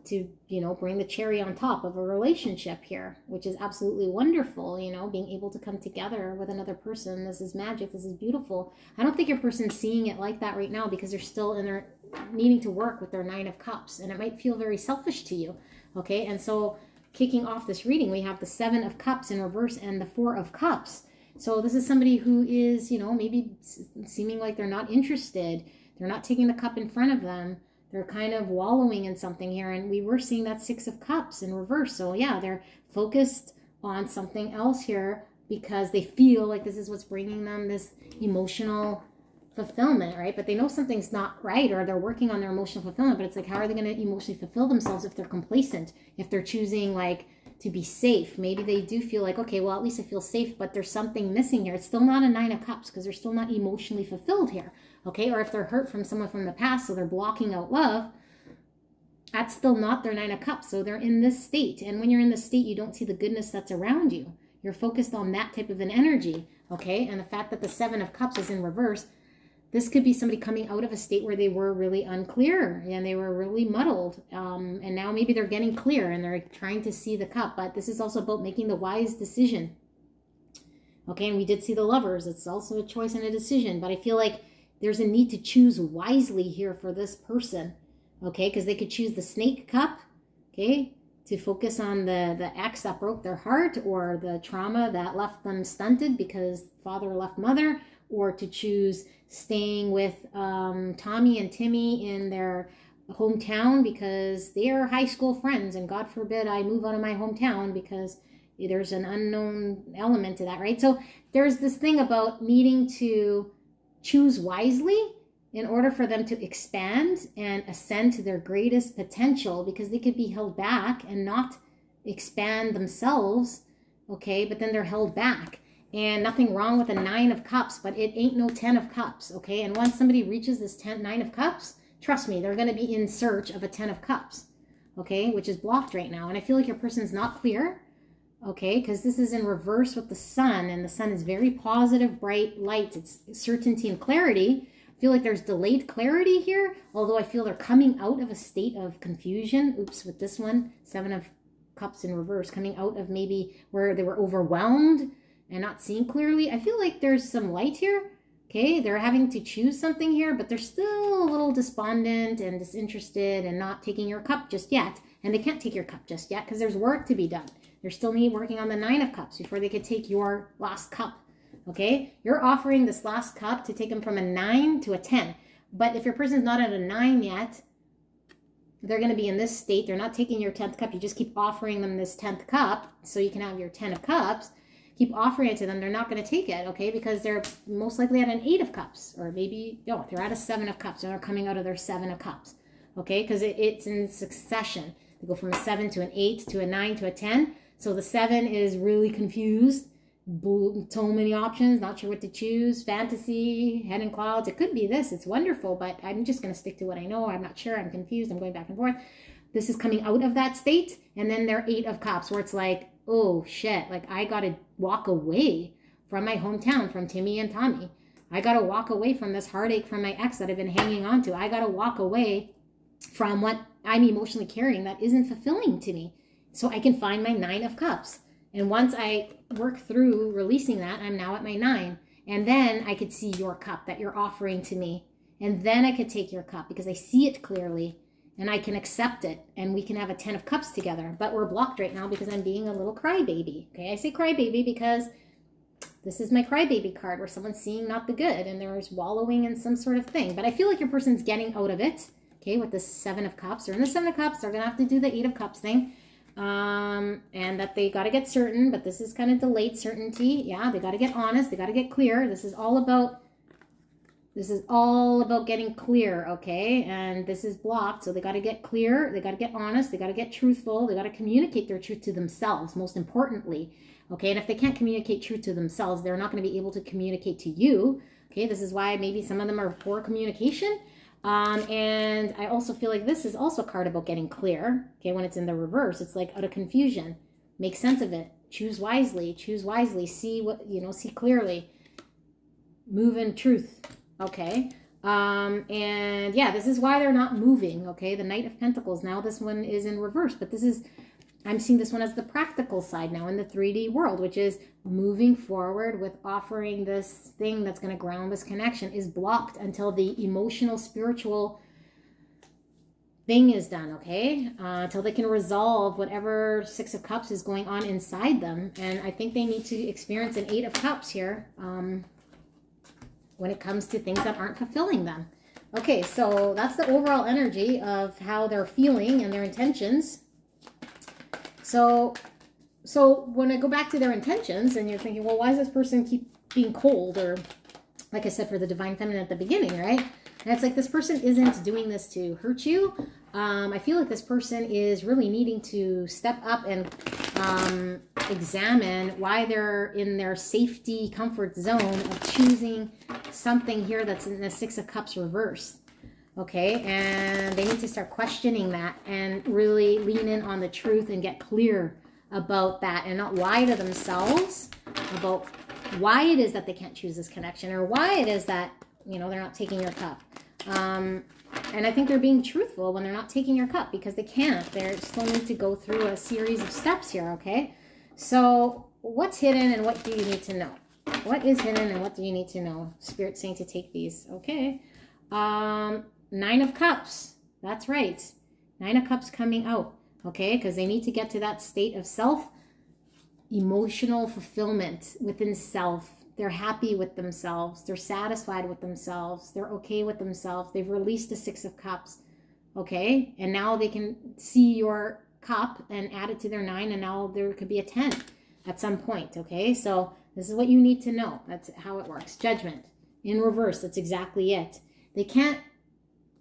A: to, you know, bring the cherry on top of a relationship here, which is absolutely wonderful, you know, being able to come together with another person. This is magic. This is beautiful. I don't think your person's seeing it like that right now, because they're still in their needing to work with their 9 of Cups, and it might feel very selfish to you. Okay, and so kicking off this reading, we have the 7 of Cups in reverse and the 4 of Cups. So this is somebody who is, you know, maybe seeming like they're not interested. They're not taking the cup in front of them. They're kind of wallowing in something here. And we were seeing that Six of Cups in reverse. So yeah, they're focused on something else here because they feel like this is what's bringing them this emotional fulfillment, right? But they know something's not right, or they're working on their emotional fulfillment. But it's like, how are they going to emotionally fulfill themselves if they're complacent, if they're choosing like to be safe? Maybe they do feel like, okay, well, at least I feel safe, but there's something missing here. It's still not a Nine of Cups because they're still not emotionally fulfilled here, okay? Or if they're hurt from someone from the past, so they're blocking out love, that's still not their Nine of Cups. So they're in this state. And when you're in this state, you don't see the goodness that's around you. You're focused on that type of an energy, okay? And the fact that the Seven of Cups is in reverse, this could be somebody coming out of a state where they were really unclear and they were really muddled. And now maybe they're getting clear and they're trying to see the cup. But this is also about making the wise decision. Okay, and we did see the Lovers. It's also a choice and a decision. But I feel like there's a need to choose wisely here for this person. Okay, because they could choose the Snake Cup. Okay, to focus on the ex that broke their heart, or the trauma that left them stunted because father left mother, or to choose staying with Tommy and Timmy in their hometown because they are high school friends, and God forbid I move out of my hometown because there's an unknown element to that, right? So there's this thing about needing to choose wisely in order for them to expand and ascend to their greatest potential, because they could be held back and not expand themselves, okay? But then they're held back. And nothing wrong with a Nine of Cups, but it ain't no 10 of Cups, okay? And once somebody reaches this Nine of Cups, trust me, they're going to be in search of a 10 of Cups, okay? Which is blocked right now. And I feel like your person's not clear, okay? Because this is in reverse with the Sun, and the Sun is very positive, bright light. It's certainty and clarity. I feel like there's delayed clarity here, although I feel they're coming out of a state of confusion. Oops, with this one, Seven of Cups in reverse, coming out of maybe where they were overwhelmed and not seeing clearly. I feel like there's some light here, okay? They're having to choose something here, but they're still a little despondent and disinterested and not taking your cup just yet. And they can't take your cup just yet because there's work to be done. They're still working on the Nine of Cups before they could take your last cup, okay? You're offering this last cup to take them from a 9 to a 10. But if your person's not at a 9 yet, they're going to be in this state. They're not taking your 10th cup. You just keep offering them this 10th cup so you can have your 10 of Cups. Keep offering it to them. They're not going to take it, okay? Because they're most likely at an 8 of Cups, or maybe, no, they're at a 7 of Cups, and they're coming out of their 7 of Cups, okay? Because it's in succession. They go from a 7 to an 8 to a 9 to a 10. So the 7 is really confused. So many options, not sure what to choose. Fantasy, head in clouds. It could be this. It's wonderful, but I'm just going to stick to what I know. I'm not sure. I'm confused. I'm going back and forth. This is coming out of that state. And then they're 8 of Cups, where it's like, oh shit, like I got to walk away from my hometown, from Timmy and Tommy. I got to walk away from this heartache from my ex that I've been hanging on to. I got to walk away from what I'm emotionally carrying that isn't fulfilling to me, so I can find my 9 of Cups. And once I work through releasing that, I'm now at my 9. And then I could see your cup that you're offering to me. And then I could take your cup because I see it clearly and I can accept it. And we can have a 10 of Cups together. But we're blocked right now because I'm being a little crybaby. Okay, I say crybaby because this is my crybaby card, where someone's seeing not the good and there's wallowing in some sort of thing. But I feel like your person's getting out of it, okay, with the 7 of Cups. They're in the 7 of Cups. They're going to have to do the 8 of Cups thing. And that they got to get certain, but this is kind of delayed certainty. Yeah, they got to get honest. They got to get clear. This is all about getting clear, okay? And this is blocked, so they got to get clear. They got to get honest. They got to get truthful. They got to communicate their truth to themselves, most importantly, okay? And if they can't communicate truth to themselves, they're not going to be able to communicate to you, okay? This is why maybe some of them are poor communication. And I also feel like this is also a card about getting clear, okay? When it's in the reverse, it's like out of confusion. Make sense of it. Choose wisely. Choose wisely. See what, see clearly. Move in truth, okay? And yeah, this is why they're not moving, okay? The Knight of Pentacles. Now this one is in reverse, but this is, I'm seeing this one as the practical side now in the 3D world, which is moving forward with offering this thing that's going to ground this connection, is blocked until the emotional, spiritual thing is done, okay? Until they can resolve whatever 6 of Cups is going on inside them. And I think they need to experience an 8 of Cups here when it comes to things that aren't fulfilling them. Okay, so that's the overall energy of how they're feeling and their intentions. So when I go back to their intentions and you're thinking, well, why does this person keep being cold? Or like I said, for the divine feminine at the beginning, right? And it's like, this person isn't doing this to hurt you. I feel like this person is really needing to step up and examine why they're in their safety comfort zone of choosing something here that's in the Six of Cups reversed. Okay, and they need to start questioning that and really lean in on the truth and get clear about that and not lie to themselves about why it is that they can't choose this connection or why it is that, you know, they're not taking your cup. And I think they're being truthful when they're not taking your cup because they can't. They still need to go through a series of steps here, okay? So what's hidden and what do you need to know? What is hidden and what do you need to know? Spirit's saying to take these, okay? 9 of Cups. That's right. 9 of Cups coming out, okay? Because they need to get to that state of emotional fulfillment within self. They're happy with themselves. They're satisfied with themselves. They're okay with themselves. They've released the 6 of Cups, okay? And now they can see your cup and add it to their 9, and now there could be a 10 at some point, okay? So this is what you need to know. That's how it works. Judgment in reverse. That's exactly it. They can't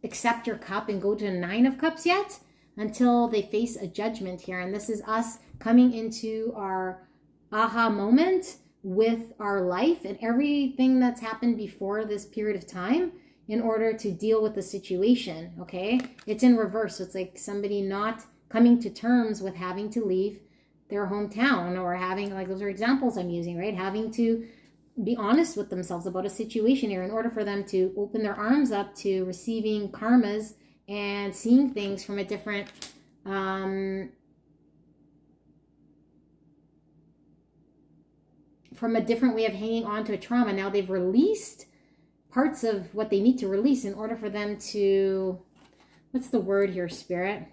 A: accept your cup and go to a 9 of Cups yet until they face a judgment here. And this is us coming into our aha moment with our life and everything that's happened before this period of time in order to deal with the situation, okay? It's in reverse. So it's like somebody not coming to terms with having to leave their hometown or having, like those are examples I'm using, right? Having to be honest with themselves about a situation here in order for them to open their arms up to receiving karmas and seeing things from a different way of hanging on to a trauma. Now they've released parts of what they need to release in order for them to, what's the word here, Spirit?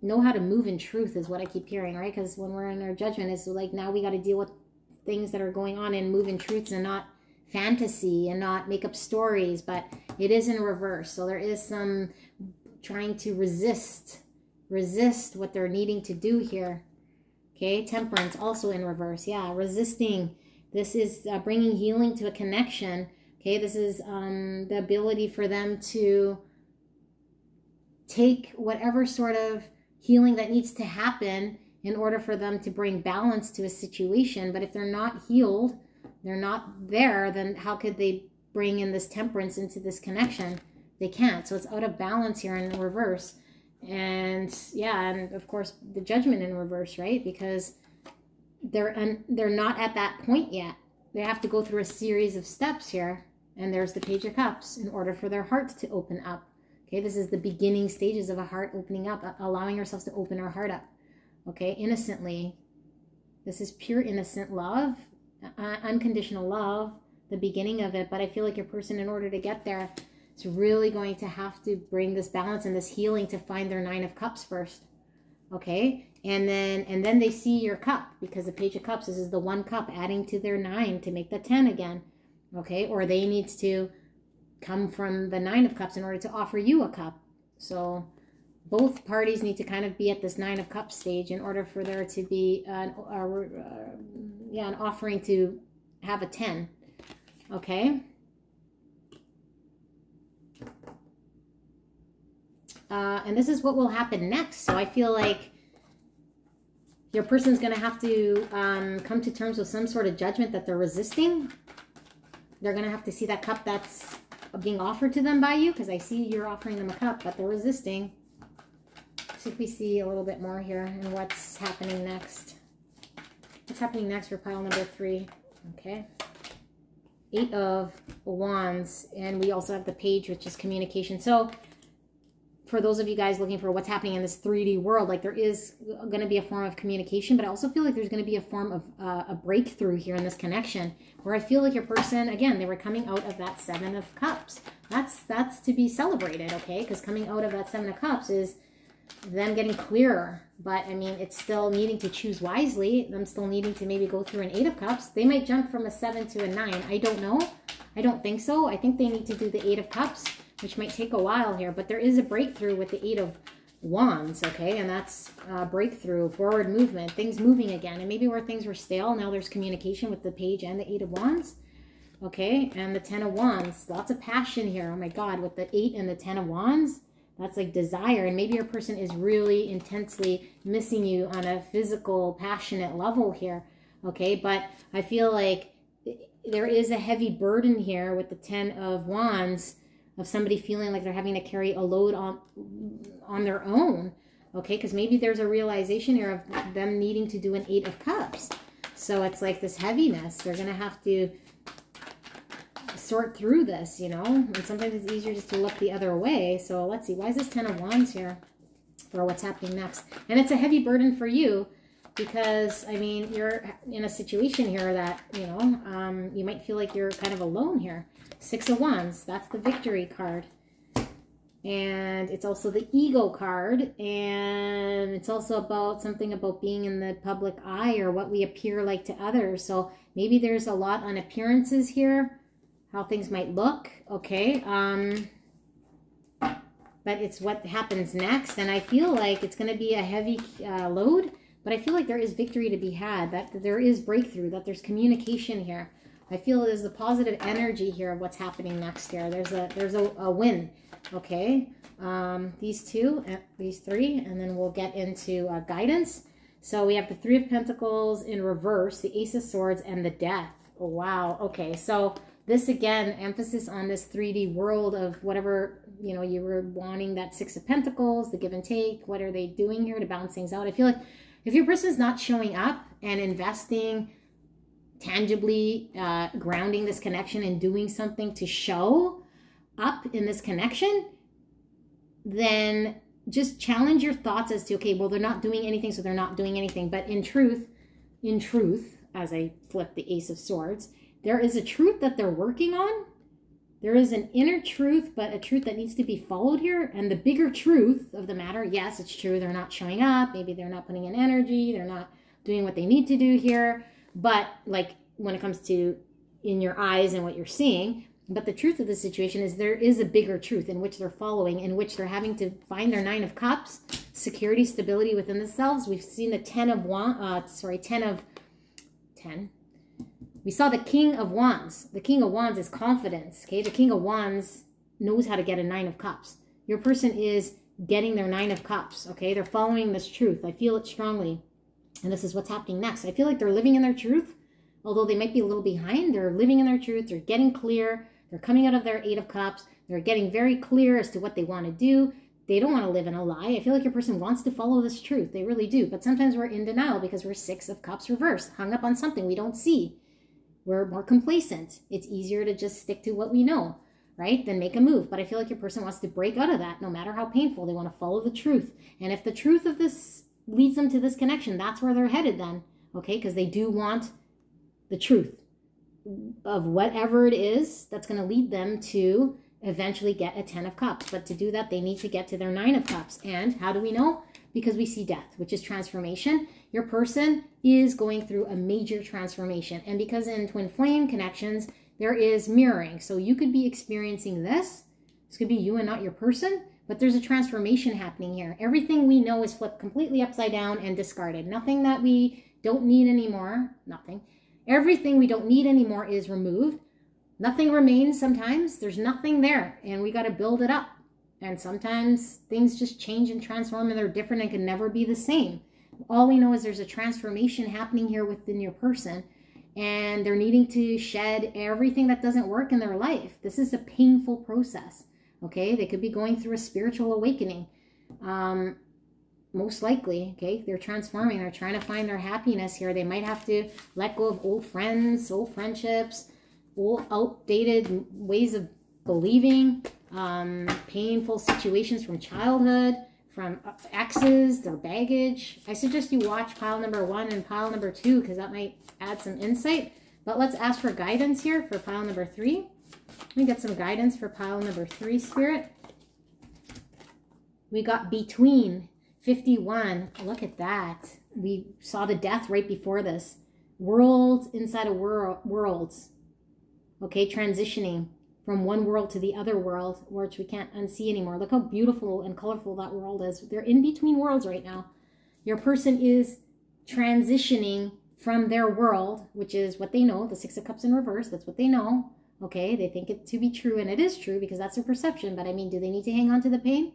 A: Know how to move in truth is what I keep hearing, right? Because when we're in our judgment, it's like now we got to deal with things that are going on and move in truths and not fantasy and not make up stories, but it is in reverse. So there is some trying to resist what they're needing to do here. Okay, Temperance also in reverse. Yeah, resisting. This is bringing healing to a connection. Okay, this is the ability for them to take whatever sort of healing that needs to happen in order for them to bring balance to a situation. But if they're not healed, they're not there, then how could they bring in this temperance into this connection? They can't. So it's out of balance here in reverse. And yeah, and of course the judgment in reverse, right? Because they're not at that point yet. They have to go through a series of steps here. And there's the Page of Cups in order for their heart to open up. Okay, this is the beginning stages of a heart opening up, allowing ourselves to open our heart up. Okay, innocently. This is pure innocent love, unconditional love, the beginning of it. But I feel like your person, in order to get there, is really going to have to bring this balance and this healing to find their 9 of Cups first. Okay, and then they see your cup, because the Page of Cups, this is the 1 cup adding to their 9 to make the 10 again. Okay, or they need to come from the 9 of Cups in order to offer you a cup. So both parties need to kind of be at this 9 of Cups stage in order for there to be an offering to have a 10. Okay. And this is what will happen next. So I feel like your person's going to have to come to terms with some sort of judgment that they're resisting. They're going to have to see that cup that's being offered to them by you, because I see you're offering them a cup, but they're resisting. See if we see a little bit more here and what's happening next. What's happening next for pile number 3? Okay. 8 of Wands, and we also have the Page, which is communication. So for those of you guys looking for what's happening in this 3D world, like there is going to be a form of communication, but I also feel like there's going to be a form of a breakthrough here in this connection, where I feel like your person, again, they were coming out of that 7 of Cups. That's to be celebrated, okay? Because coming out of that 7 of Cups is them getting clearer. But I mean, it's still needing to choose wisely. Them still needing to maybe go through an 8 of Cups. They might jump from a 7 to a 9. I don't know. I don't think so. I think they need to do the Eight of Cups, which might take a while here, but there is a breakthrough with the Eight of Wands, okay? And that's breakthrough, forward movement, things moving again. And maybe where things were stale, now there's communication with the Page and the Eight of Wands, okay? And the Ten of Wands, lots of passion here. Oh my God, with the 8 and the 10 of Wands, that's like desire. And maybe your person is really intensely missing you on a physical, passionate level here, okay? But I feel like there is a heavy burden here with the 10 of Wands of somebody feeling like they're having to carry a load on their own, okay? Because maybe there's a realization here of them needing to do an 8 of Cups. So it's like this heaviness. They're going to have to sort through this, you know? And sometimes it's easier just to look the other way. So let's see. Why is this 10 of Wands here for what's happening next? And it's a heavy burden for you because, I mean, you're in a situation here that, you know, you might feel like you're kind of alone here. 6 of Wands, that's the victory card. And it's also the ego card. And it's also about something about being in the public eye or what we appear like to others. So maybe there's a lot on appearances here, how things might look, okay? But it's what happens next. And I feel like it's going to be a heavy load, but I feel like there is victory to be had, that there is breakthrough, that there's communication here. I feel there's a positive energy here of what's happening next here. There's a win, okay? These two, these three, and then we'll get into guidance. So we have the 3 of Pentacles in reverse, the Ace of Swords, and the Death. Oh, wow, okay. So this, again, emphasis on this 3D world of whatever, you know, you were wanting, that 6 of Pentacles, the give and take. What are they doing here to balance things out? I feel like if your person is not showing up and investing, tangibly grounding this connection and doing something to show up in this connection, then just challenge your thoughts as to, okay, well, they're not doing anything, so they're not doing anything. But in truth, as I flip the Ace of Swords, there is a truth that they're working on. There is an inner truth, but a truth that needs to be followed here. And the bigger truth of the matter, yes, it's true, they're not showing up. Maybe they're not putting in energy. They're not doing what they need to do here. But like when it comes to in your eyes and what you're seeing, but the truth of the situation is there is a bigger truth in which they're following, in which they're having to find their 9 of Cups, security, stability within themselves. We've seen the 10. We saw the King of Wands. The King of Wands is confidence, okay? The King of Wands knows how to get a 9 of Cups. Your person is getting their 9 of Cups, okay? They're following this truth. I feel it strongly. And this is what's happening next. I feel like they're living in their truth. Although they might be a little behind, they're living in their truth. They're getting clear. They're coming out of their 8 of Cups. They're getting very clear as to what they want to do. They don't want to live in a lie. I feel like your person wants to follow this truth. They really do. But sometimes we're in denial because we're 6 of Cups reversed, hung up on something we don't see. We're more complacent. It's easier to just stick to what we know, right, than make a move. But I feel like your person wants to break out of that, no matter how painful. They want to follow the truth. And if the truth of this leads them to this connection, that's where they're headed then, okay? Because they do want the truth of whatever it is that's going to lead them to eventually get a 10 of Cups. But to do that, they need to get to their 9 of Cups. And how do we know? Because we see death, which is transformation. Your person is going through a major transformation. And because in twin flame connections, there is mirroring. So you could be experiencing this. This could be you and not your person. But there's a transformation happening here. Everything we know is flipped completely upside down and discarded. Nothing that we don't need anymore. Nothing. Everything we don't need anymore is removed. Nothing remains sometimes. There's nothing there. And we got to build it up. And sometimes things just change and transform and they're different and can never be the same. All we know is there's a transformation happening here within your person. And they're needing to shed everything that doesn't work in their life. This is a painful process. Okay, they could be going through a spiritual awakening. Most likely, okay, they're transforming. They're trying to find their happiness here. They might have to let go of old friends, old friendships, old outdated ways of believing, painful situations from childhood, from exes, their baggage. I suggest you watch pile number 1 and pile number 2 because that might add some insight. But let's ask for guidance here for pile number 3. Let me get some guidance for pile number 3, Spirit. We got between 51. Look at that. We saw the death right before this. Worlds inside of worlds. okay, transitioning from one world to the other world, which we can't unsee anymore. Look how beautiful and colorful that world is. They're in between worlds right now. Your person is transitioning from their world, which is what they know, the Six of Cups in reverse. That's what they know. Okay, they think it to be true, and it is true because that's their perception. But I mean, do they need to hang on to the pain?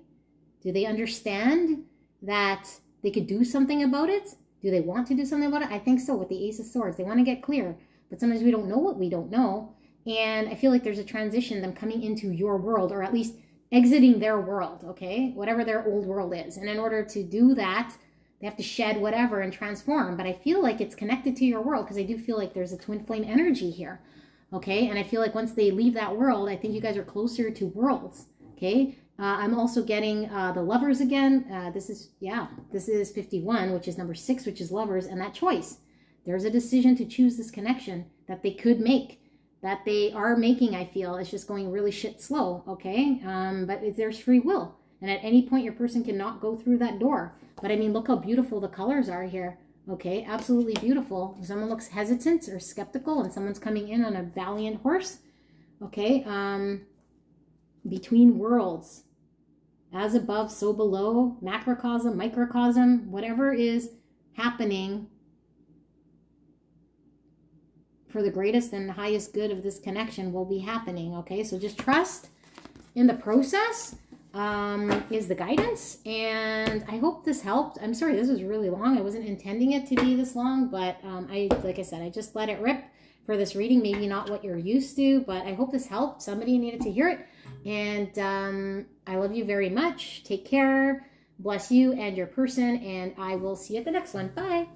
A: Do they understand that they could do something about it? Do they want to do something about it? I think so, with the Ace of Swords. They want to get clear, but sometimes we don't know what we don't know. And I feel like there's a transition, them coming into your world, or at least exiting their world, okay? Whatever their old world is. And in order to do that, they have to shed whatever and transform. But I feel like it's connected to your world because I do feel like there's a twin flame energy here, okay? And I feel like once they leave that world, I think you guys are closer to worlds, okay? I'm also getting the Lovers again. This is 51, which is number 6, which is Lovers, and that choice. There's a decision to choose this connection that they could make, that they are making, I feel. It's just going really shit slow, okay? But there's free will. And at any point, your person cannot go through that door. But I mean, look how beautiful the colors are here, okay? Absolutely beautiful. Someone looks hesitant or skeptical, and someone's coming in on a valiant horse, okay? Between worlds. As above, so below, macrocosm, microcosm, whatever is happening for the greatest and highest good of this connection will be happening, okay? So just trust in the process is the guidance, and I hope this helped. I'm sorry, this was really long. I wasn't intending it to be this long, but like I said, I just let it rip for this reading. Maybe not what you're used to, but I hope this helped. Somebody needed to hear it. And I love you very much. Take care. Bless you and your person. And I will see you at the next one. Bye.